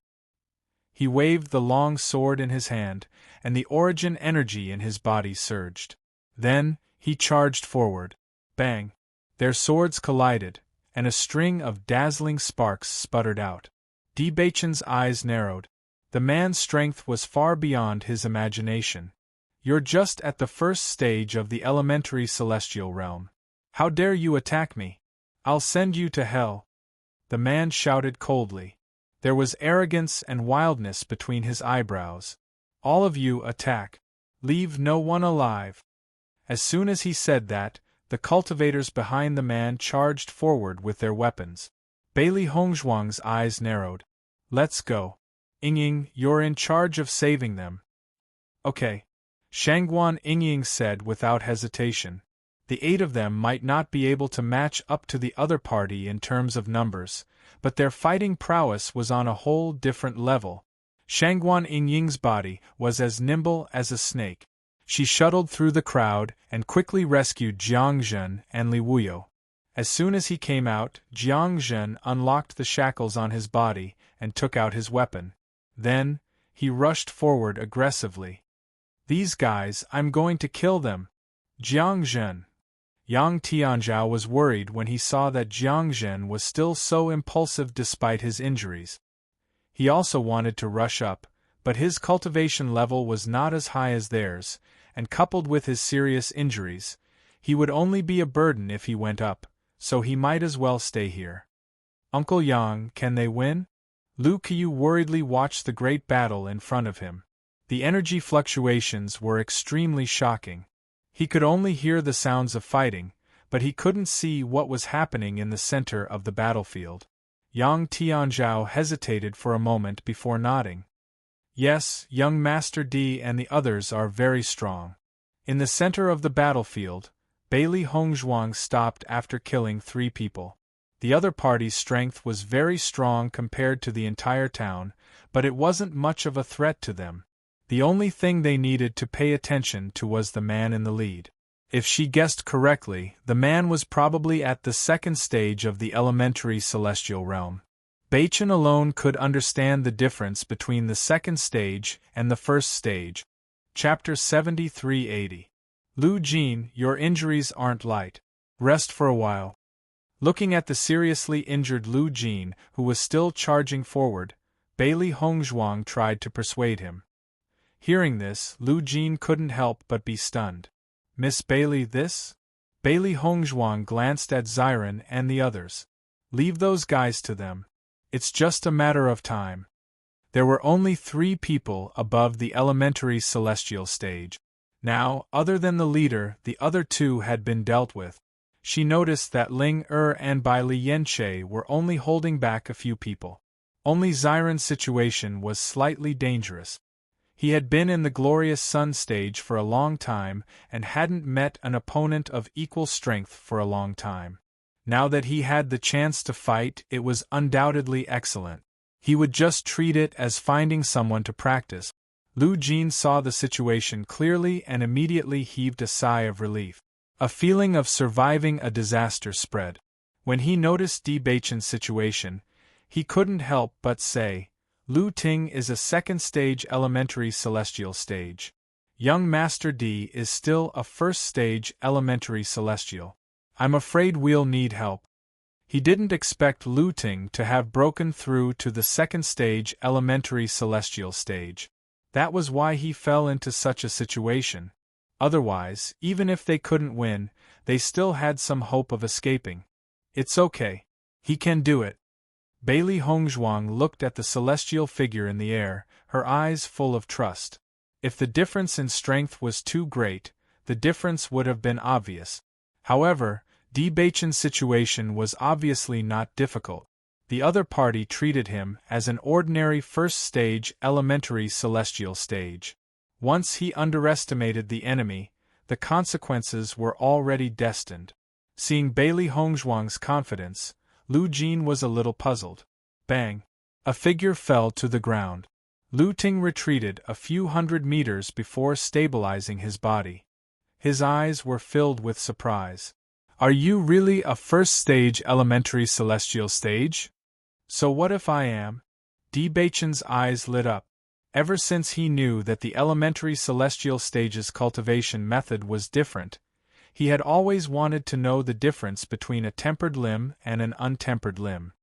He waved the long sword in his hand, and the origin energy in his body surged. Then, he charged forward. Bang! Their swords collided, and a string of dazzling sparks sputtered out. Di Beichen's eyes narrowed. The man's strength was far beyond his imagination. You're just at the first stage of the elementary celestial realm. How dare you attack me? I'll send you to hell. The man shouted coldly. There was arrogance and wildness between his eyebrows. All of you attack. Leave no one alive. As soon as he said that, the cultivators behind the man charged forward with their weapons. Bailey Hongzhuang's eyes narrowed. Let's go. Yingying, you're in charge of saving them. Okay. Shangguan Yingying said without hesitation. The 8 of them might not be able to match up to the other party in terms of numbers, but their fighting prowess was on a whole different level. Shangguan Yingying's body was as nimble as a snake. She shuttled through the crowd and quickly rescued Jiang Zhen and Li Wuyo. As soon as he came out, Jiang Zhen unlocked the shackles on his body and took out his weapon. Then, he rushed forward aggressively. These guys, I'm going to kill them. Jiang Zhen. Yang Tianzhao was worried when he saw that Jiang Zhen was still so impulsive despite his injuries. He also wanted to rush up, but his cultivation level was not as high as theirs, and coupled with his serious injuries, he would only be a burden if he went up, so he might as well stay here. Uncle Yang, can they win? Lu Qiu worriedly watched the great battle in front of him. The energy fluctuations were extremely shocking. He could only hear the sounds of fighting, but he couldn't see what was happening in the center of the battlefield. Yang Tianzhao hesitated for a moment before nodding. Yes, young Master Di and the others are very strong. In the center of the battlefield, Bailey Hongzhuang stopped after killing 3 people. The other party's strength was very strong compared to the entire town, but it wasn't much of a threat to them. The only thing they needed to pay attention to was the man in the lead. If she guessed correctly, the man was probably at the second stage of the elementary celestial realm. Beichen alone could understand the difference between the second stage and the first stage. Chapter 73-80. Lu Jin, your injuries aren't light. Rest for a while. Looking at the seriously injured Lu Jin, who was still charging forward, Bailey Hongzhuang tried to persuade him. Hearing this, Lu Jin couldn't help but be stunned. Miss Bailey, this? Bailey Hongzhuang glanced at Xiren and the others. Leave those guys to them. It's just a matter of time. There were only 3 people above the elementary celestial stage. Now, other than the leader, the other 2 had been dealt with. She noticed that Ling and Bai Lianche were only holding back a few people. Only Xiren's situation was slightly dangerous. He had been in the glorious sun stage for a long time and hadn't met an opponent of equal strength for a long time. Now that he had the chance to fight, it was undoubtedly excellent. He would just treat it as finding someone to practice. Lu Jin saw the situation clearly and immediately heaved a sigh of relief. A feeling of surviving a disaster spread. When he noticed Di Baichen's situation, he couldn't help but say, Lu Ting is a second-stage elementary celestial stage. Young Master Di is still a first-stage elementary celestial. I'm afraid we'll need help. He didn't expect Lu Ting to have broken through to the second-stage elementary celestial stage. That was why he fell into such a situation. Otherwise, even if they couldn't win, they still had some hope of escaping. It's okay. He can do it. Bailey Hongzhuang looked at the celestial figure in the air, her eyes full of trust. If the difference in strength was too great, the difference would have been obvious. However, Di Baichen's situation was obviously not difficult. The other party treated him as an ordinary first-stage elementary celestial stage. Once he underestimated the enemy, the consequences were already destined. Seeing Bailey Hongzhuang's confidence, Lu Jin was a little puzzled. Bang! A figure fell to the ground. Lu Ting retreated a few hundred meters before stabilizing his body. His eyes were filled with surprise. Are you really a first-stage elementary celestial stage? So what if I am? Di Baichen's eyes lit up. Ever since he knew that the elementary celestial stage's cultivation method was different, he had always wanted to know the difference between a tempered limb and an untempered limb.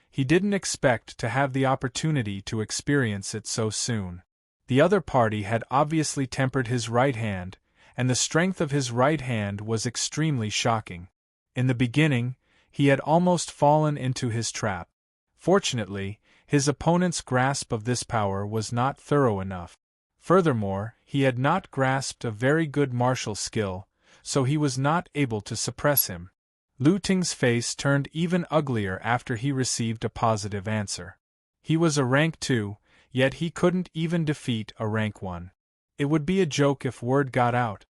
He didn't expect to have the opportunity to experience it so soon. The other party had obviously tempered his right hand, and the strength of his right hand was extremely shocking. In the beginning, he had almost fallen into his trap. Fortunately, his opponent's grasp of this power was not thorough enough. Furthermore, he had not grasped a very good martial skill, so he was not able to suppress him. Lu Ting's face turned even uglier after he received a positive answer. He was a rank 2, yet he couldn't even defeat a rank 1. It would be a joke if word got out.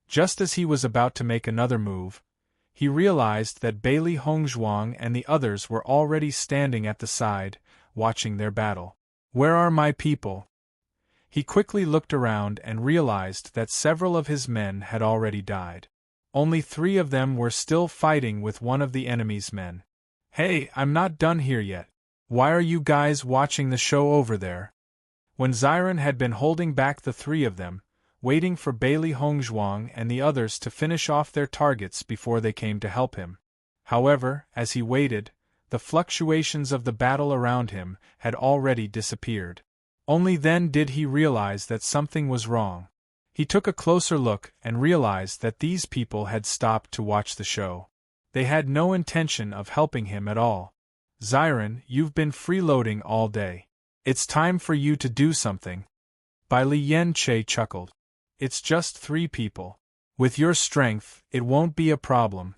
Just as he was about to make another move, he realized that Bailey Hongzhuang and the others were already standing at the side, watching their battle. Where are my people? He quickly looked around and realized that several of his men had already died. Only 3 of them were still fighting with one of the enemy's men. Hey, I'm not done here yet. Why are you guys watching the show over there? When Xiren had been holding back the 3 of them, waiting for Bailey Hongzhuang and the others to finish off their targets before they came to help him. However, as he waited, the fluctuations of the battle around him had already disappeared. Only then did he realize that something was wrong. He took a closer look and realized that these people had stopped to watch the show. They had no intention of helping him at all. Xiren, you've been freeloading all day. It's time for you to do something. Bai Lianche chuckled. It's just 3 people. With your strength, it won't be a problem.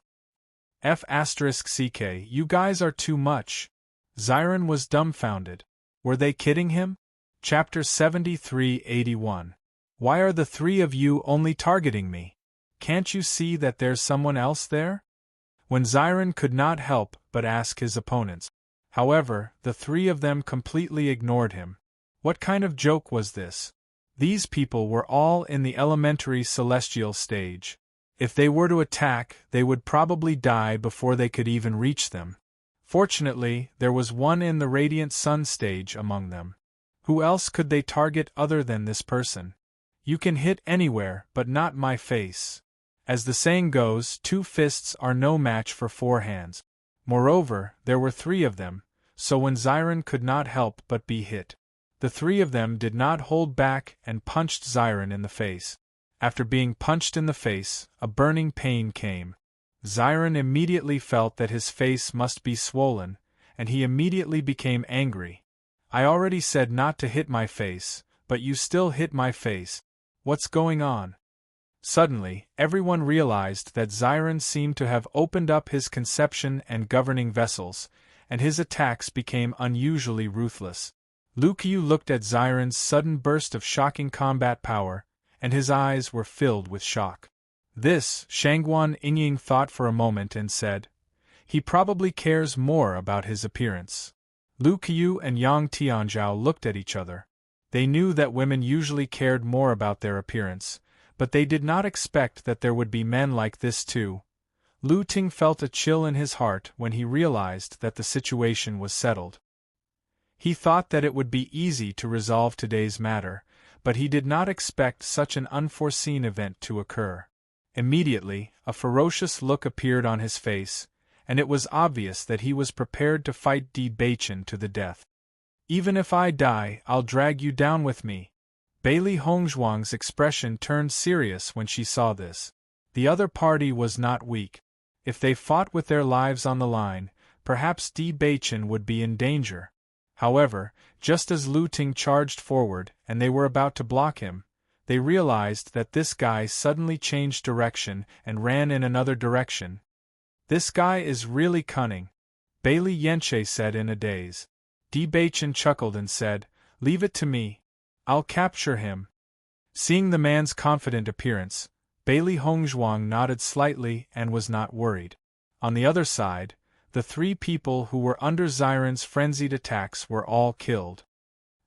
F***ck, you guys are too much. Xiren was dumbfounded. Were they kidding him? Chapter 7381. Why are the 3 of you only targeting me? Can't you see that there's someone else there? When Xiren could not help but ask his opponents. However, the 3 of them completely ignored him. What kind of joke was this? These people were all in the elementary celestial stage. If they were to attack, they would probably die before they could even reach them. Fortunately, there was one in the radiant sun stage among them. Who else could they target other than this person? You can hit anywhere, but not my face. As the saying goes, 2 fists are no match for 4 hands. Moreover, there were 3 of them, so when Xiren could not help but be hit. The 3 of them did not hold back and punched Xiren in the face. After being punched in the face, a burning pain came. Xiren immediately felt that his face must be swollen, and he immediately became angry. I already said not to hit my face, but you still hit my face. What's going on? Suddenly, everyone realized that Xiren seemed to have opened up his conception and governing vessels, and his attacks became unusually ruthless. Lu Qiu looked at Xiren's sudden burst of shocking combat power, and his eyes were filled with shock. This, Shangguan Yingying thought for a moment and said, he probably cares more about his appearance. Lu Qiu and Yang Tianzhao looked at each other. They knew that women usually cared more about their appearance, but they did not expect that there would be men like this too. Lu Ting felt a chill in his heart when he realized that the situation was settled. He thought that it would be easy to resolve today's matter, but he did not expect such an unforeseen event to occur. Immediately, a ferocious look appeared on his face, and it was obvious that he was prepared to fight Di Beichen to the death. Even if I die, I'll drag you down with me. Bailey Hongzhuang's expression turned serious when she saw this. The other party was not weak. If they fought with their lives on the line, perhaps Di Beichen would be in danger. However, just as Lu Ting charged forward and they were about to block him, they realized that this guy suddenly changed direction and ran in another direction. This guy is really cunning, Bailey Yenche said in a daze. Di Beichen chuckled and said, leave it to me. I'll capture him. Seeing the man's confident appearance, Bailey Hongzhuang nodded slightly and was not worried. On the other side, the 3 people who were under Xiren's frenzied attacks were all killed.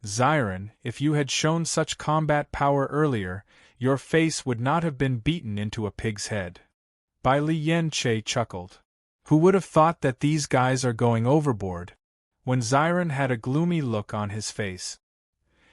Xiren, if you had shown such combat power earlier, your face would not have been beaten into a pig's head. Bai Li Yenche chuckled. Who would have thought that these guys are going overboard? When Xiren had a gloomy look on his face.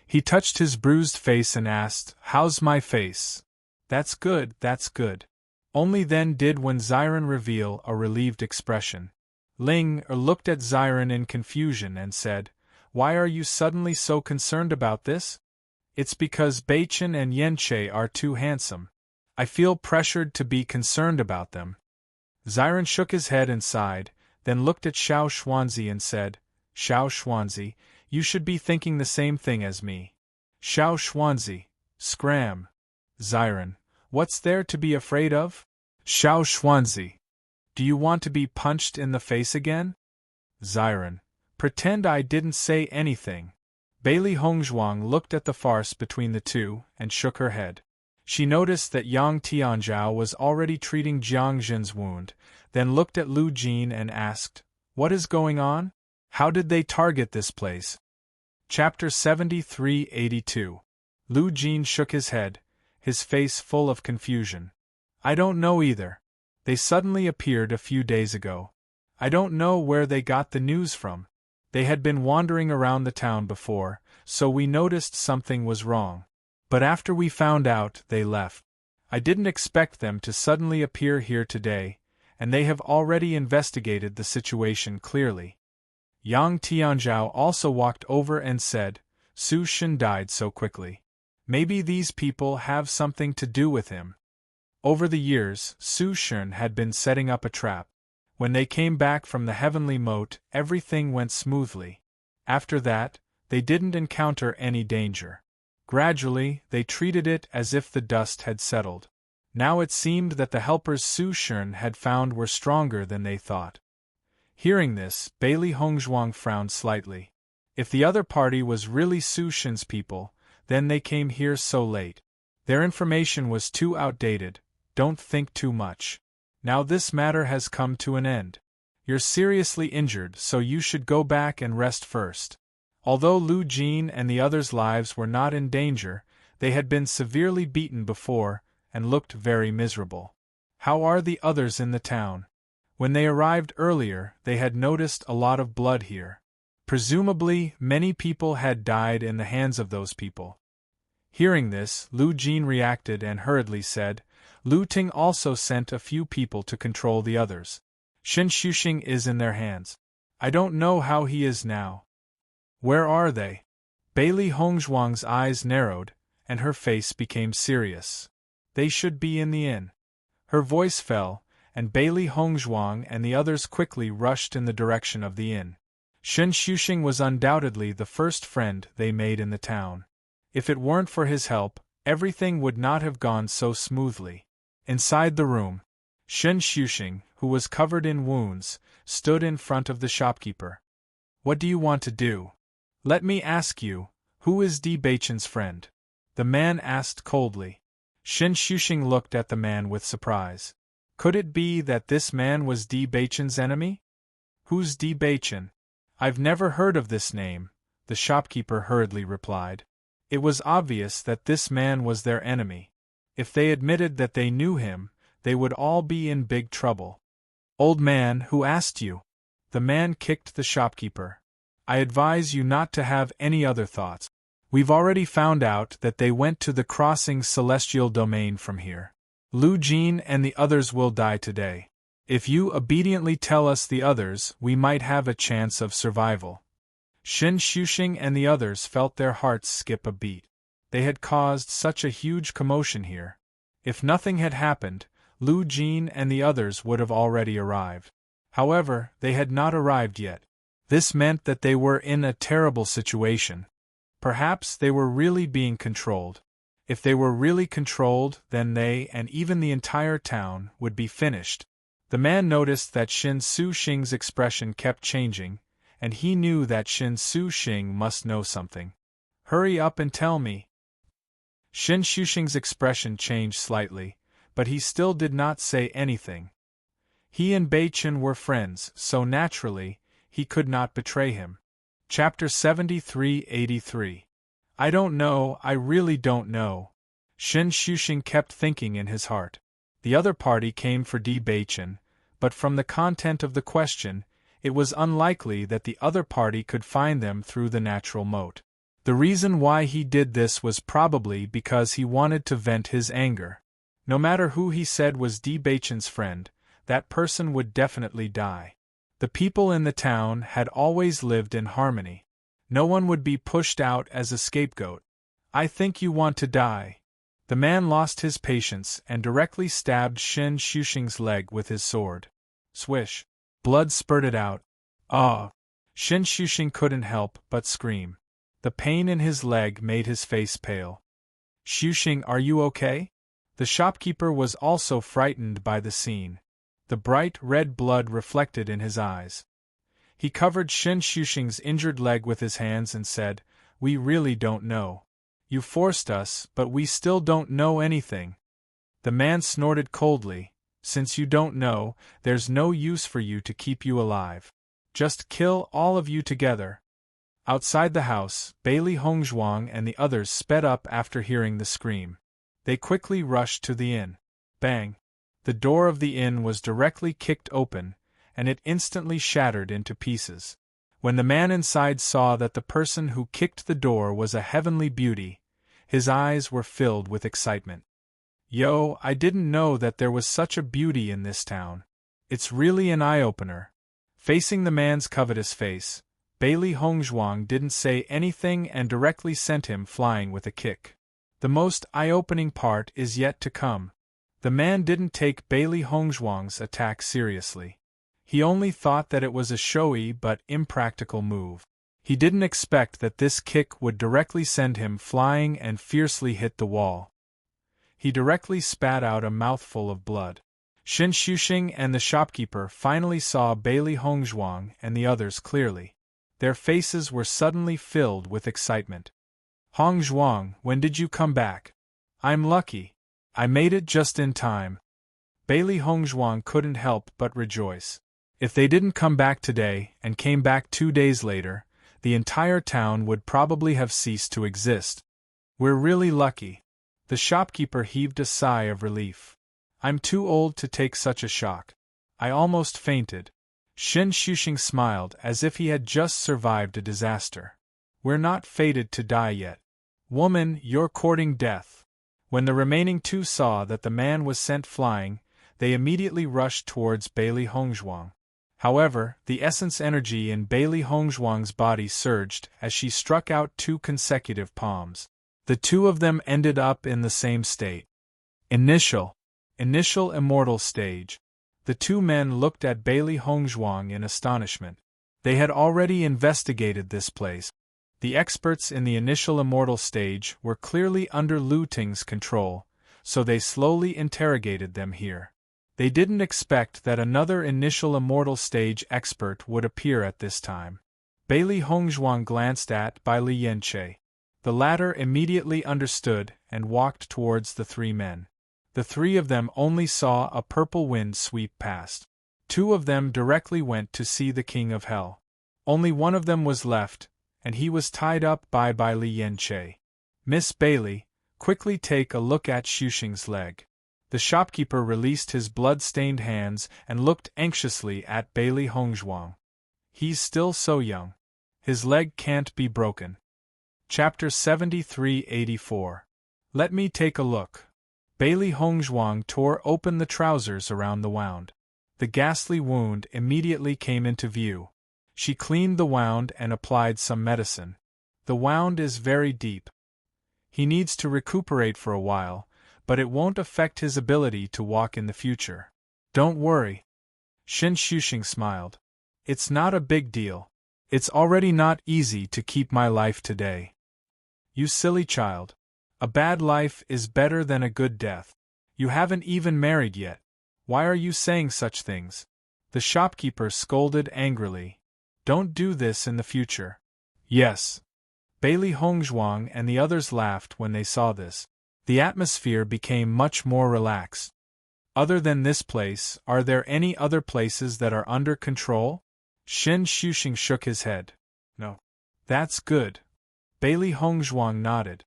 He touched his bruised face and asked, how's my face? That's good, that's good. Only then did when Xiren reveal a relieved expression. Ling looked at Xiren in confusion and said, why are you suddenly so concerned about this? It's because Beichen and Yenche are too handsome. I feel pressured to be concerned about them. Xiren shook his head and sighed, then looked at Xiao Xuanzi and said, Xiao Xuanzi, you should be thinking the same thing as me. Xiao Xuanzi, scram. Xiren, what's there to be afraid of? Xiao Xuanzi, do you want to be punched in the face again? Xiren, pretend I didn't say anything. Bailey Hongzhuang looked at the farce between the two and shook her head. She noticed that Yang Tianzhao was already treating Jiang Zhen's wound, then looked at Lu Jin and asked, what is going on? How did they target this place? Chapter 73-82. Lu Jin shook his head, his face full of confusion. I don't know either. They suddenly appeared a few days ago. I don't know where they got the news from. They had been wandering around the town before, so we noticed something was wrong. But after we found out, they left. I didn't expect them to suddenly appear here today, and they have already investigated the situation clearly. Yang Tianzhao also walked over and said, Su Shen died so quickly. Maybe these people have something to do with him. Over the years, Su Shen had been setting up a trap. When they came back from the heavenly moat, everything went smoothly. After that, they didn't encounter any danger. Gradually, they treated it as if the dust had settled. Now it seemed that the helpers Su Shen had found were stronger than they thought. Hearing this, Bailey Hongzhuang frowned slightly. If the other party was really Su Shen's people, then they came here so late. Their information was too outdated. Don't think too much. Now this matter has come to an end. You're seriously injured, so you should go back and rest first. Although Lu Jin and the others' lives were not in danger, they had been severely beaten before, and looked very miserable. How are the others in the town? When they arrived earlier, they had noticed a lot of blood here. Presumably, many people had died in the hands of those people. Hearing this, Lu Jin reacted and hurriedly said, Lu Ting also sent a few people to control the others. Shen Xuxing is in their hands. I don't know how he is now. Where are they? Bailey Hongzhuang's eyes narrowed, and her face became serious. They should be in the inn. Her voice fell, and Bailey Hongzhuang and the others quickly rushed in the direction of the inn. Shen Xuxing was undoubtedly the first friend they made in the town. If it weren't for his help, everything would not have gone so smoothly. Inside the room, Shen Xuxing, who was covered in wounds, stood in front of the shopkeeper. What do you want to do? Let me ask you, who is Di Beichen's friend? The man asked coldly. Shen Xuxing looked at the man with surprise. Could it be that this man was Di Beichen's enemy? Who's Di Beichen? I've never heard of this name, the shopkeeper hurriedly replied. It was obvious that this man was their enemy. If they admitted that they knew him, they would all be in big trouble. Old man, who asked you? The man kicked the shopkeeper. I advise you not to have any other thoughts. We've already found out that they went to the crossing celestial domain from here. Lu Jin and the others will die today. If you obediently tell us the others, we might have a chance of survival. Shen Xuxing and the others felt their hearts skip a beat. They had caused such a huge commotion here. If nothing had happened, Lu Jin and the others would have already arrived. However, they had not arrived yet. This meant that they were in a terrible situation. Perhaps they were really being controlled. If they were really controlled, then they and even the entire town would be finished. The man noticed that Shen Xuxing's expression kept changing, and he knew that Shen Xuxing must know something. Hurry up and tell me. Shen Xuxing's expression changed slightly, but he still did not say anything. He and Beichen were friends, so naturally, he could not betray him. Chapter 73-83. I don't know, I really don't know. Shen Xuxing kept thinking in his heart. The other party came for Di Beichen, but from the content of the question, it was unlikely that the other party could find them through the natural moat. The reason why he did this was probably because he wanted to vent his anger. No matter who he said was Di Beichen's friend, that person would definitely die. The people in the town had always lived in harmony. No one would be pushed out as a scapegoat. I think you want to die. The man lost his patience and directly stabbed Shen Xuxing's leg with his sword. Swish. Blood spurted out. Ah! Shen Xuxing couldn't help but scream. The pain in his leg made his face pale. Xuxing, are you okay? The shopkeeper was also frightened by the scene. The bright red blood reflected in his eyes. He covered Shen Xuxing's injured leg with his hands and said, We really don't know. You forced us, but we still don't know anything. The man snorted coldly. Since you don't know, there's no use for you to keep you alive. Just kill all of you together. Outside the house, Bailey Hongzhuang and the others sped up after hearing the scream. They quickly rushed to the inn. Bang! The door of the inn was directly kicked open, and it instantly shattered into pieces. When the man inside saw that the person who kicked the door was a heavenly beauty, his eyes were filled with excitement. Yo, I didn't know that there was such a beauty in this town. It's really an eye-opener. Facing the man's covetous face, Bailey Hongzhuang didn't say anything and directly sent him flying with a kick. The most eye-opening part is yet to come. The man didn't take Bailey Hongzhuang's attack seriously. He only thought that it was a showy but impractical move. He didn't expect that this kick would directly send him flying and fiercely hit the wall. He directly spat out a mouthful of blood. Shen Xuxing and the shopkeeper finally saw Bailey Hongzhuang and the others clearly. Their faces were suddenly filled with excitement. Hongzhuang, when did you come back? I'm lucky. I made it just in time. Bailey Hongzhuang couldn't help but rejoice. If they didn't come back today and came back 2 days later, the entire town would probably have ceased to exist. We're really lucky. The shopkeeper heaved a sigh of relief. I'm too old to take such a shock. I almost fainted. Shen Xuxing smiled as if he had just survived a disaster. We're not fated to die yet. Woman, you're courting death. When the remaining two saw that the man was sent flying, they immediately rushed towards Bailey Hongzhuang. However, the essence energy in Bailey Hongzhuang's body surged as she struck out 2 consecutive palms. The two of them ended up in the same state. Initial immortal stage. The two men looked at Bailey Hongzhuang in astonishment. They had already investigated this place. The experts in the initial immortal stage were clearly under Lu Ting's control, so they slowly interrogated them here. They didn't expect that another initial immortal stage expert would appear at this time. Bailey Hongzhuang glanced at Bai Li Yanche. The latter immediately understood and walked towards the three men. The three of them only saw a purple wind sweep past. Two of them directly went to see the King of Hell. Only one of them was left, and he was tied up by Bai Li Yanche. Miss Bailey, quickly take a look at Xuxing's leg. The shopkeeper released his blood-stained hands and looked anxiously at Bailey Hongzhuang. He's still so young. His leg can't be broken. Chapter 7384. Let me take a look. Bailey Hongzhuang tore open the trousers around the wound. The ghastly wound immediately came into view. She cleaned the wound and applied some medicine. The wound is very deep. He needs to recuperate for a while, but it won't affect his ability to walk in the future. Don't worry. Shen Xuxing smiled. It's not a big deal. It's already not easy to keep my life today. You silly child. A bad life is better than a good death. You haven't even married yet. Why are you saying such things? The shopkeeper scolded angrily. Don't do this in the future. Yes. Bailey Hongzhuang and the others laughed when they saw this. The atmosphere became much more relaxed. Other than this place, are there any other places that are under control? Shen Xuxing shook his head. No. That's good. Bailey Hongzhuang nodded.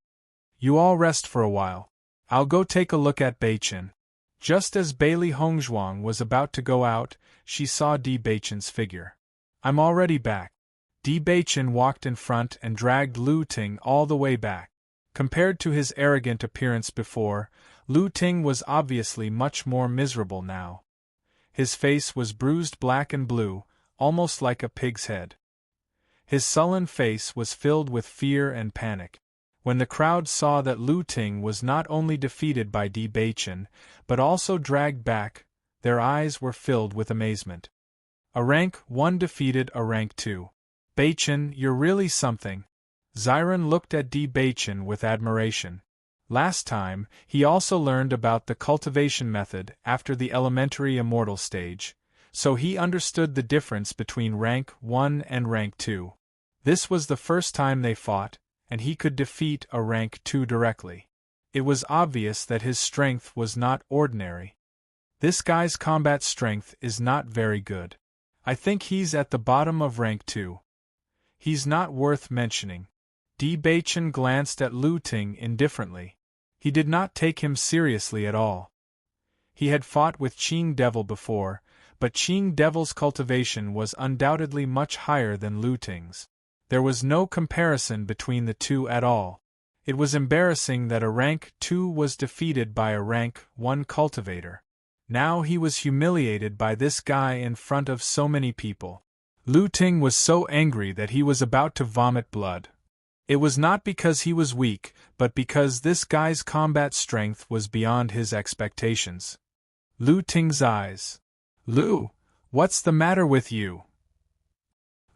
You all rest for a while. I'll go take a look at Beichen. Just as Bailey Hongzhuang was about to go out, she saw Di Beichen's figure. I'm already back. Di Beichen walked in front and dragged Lu Ting all the way back. Compared to his arrogant appearance before, Lu Ting was obviously much more miserable now. His face was bruised black and blue, almost like a pig's head. His sullen face was filled with fear and panic. When the crowd saw that Lu Ting was not only defeated by Di Beichen, but also dragged back, their eyes were filled with amazement. A rank 1 defeated a rank 2. Beichen, you're really something. Ziren looked at Di Beichen with admiration. Last time, he also learned about the cultivation method after the elementary immortal stage, so he understood the difference between rank 1 and rank 2. This was the first time they fought, and he could defeat a rank 2 directly. It was obvious that his strength was not ordinary. This guy's combat strength is not very good. I think he's at the bottom of rank 2. He's not worth mentioning. Di Beichen glanced at Lu Ting indifferently. He did not take him seriously at all. He had fought with Qing Devil before, but Qing Devil's cultivation was undoubtedly much higher than Lu Ting's. There was no comparison between the two at all. It was embarrassing that a rank 2 was defeated by a rank 1 cultivator. Now he was humiliated by this guy in front of so many people. Lu Ting was so angry that he was about to vomit blood. It was not because he was weak, but because this guy's combat strength was beyond his expectations. Lu Ting's eyes. Lu, what's the matter with you?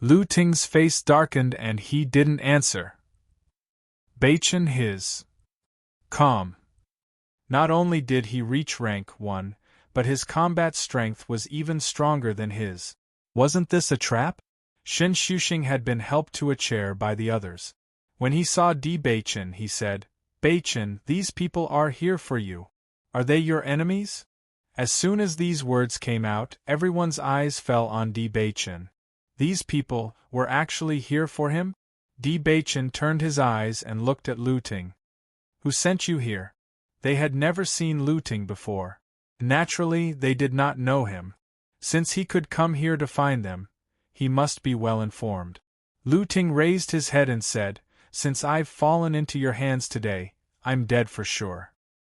Lu Ting's face darkened and he didn't answer. Beichen his. Calm. Not only did he reach rank 1, but his combat strength was even stronger than his. Wasn't this a trap? Shen Xuxing had been helped to a chair by the others. When he saw Di Beichen, he said, Beichen, these people are here for you. Are they your enemies? As soon as these words came out, everyone's eyes fell on Di Beichen. These people were actually here for him? Di Beichen turned his eyes and looked at Lu Ting. Who sent you here? They had never seen Lu Ting before. Naturally, they did not know him. Since he could come here to find them, he must be well informed. Lu Ting raised his head and said, Since I've fallen into your hands today, I'm dead for sure.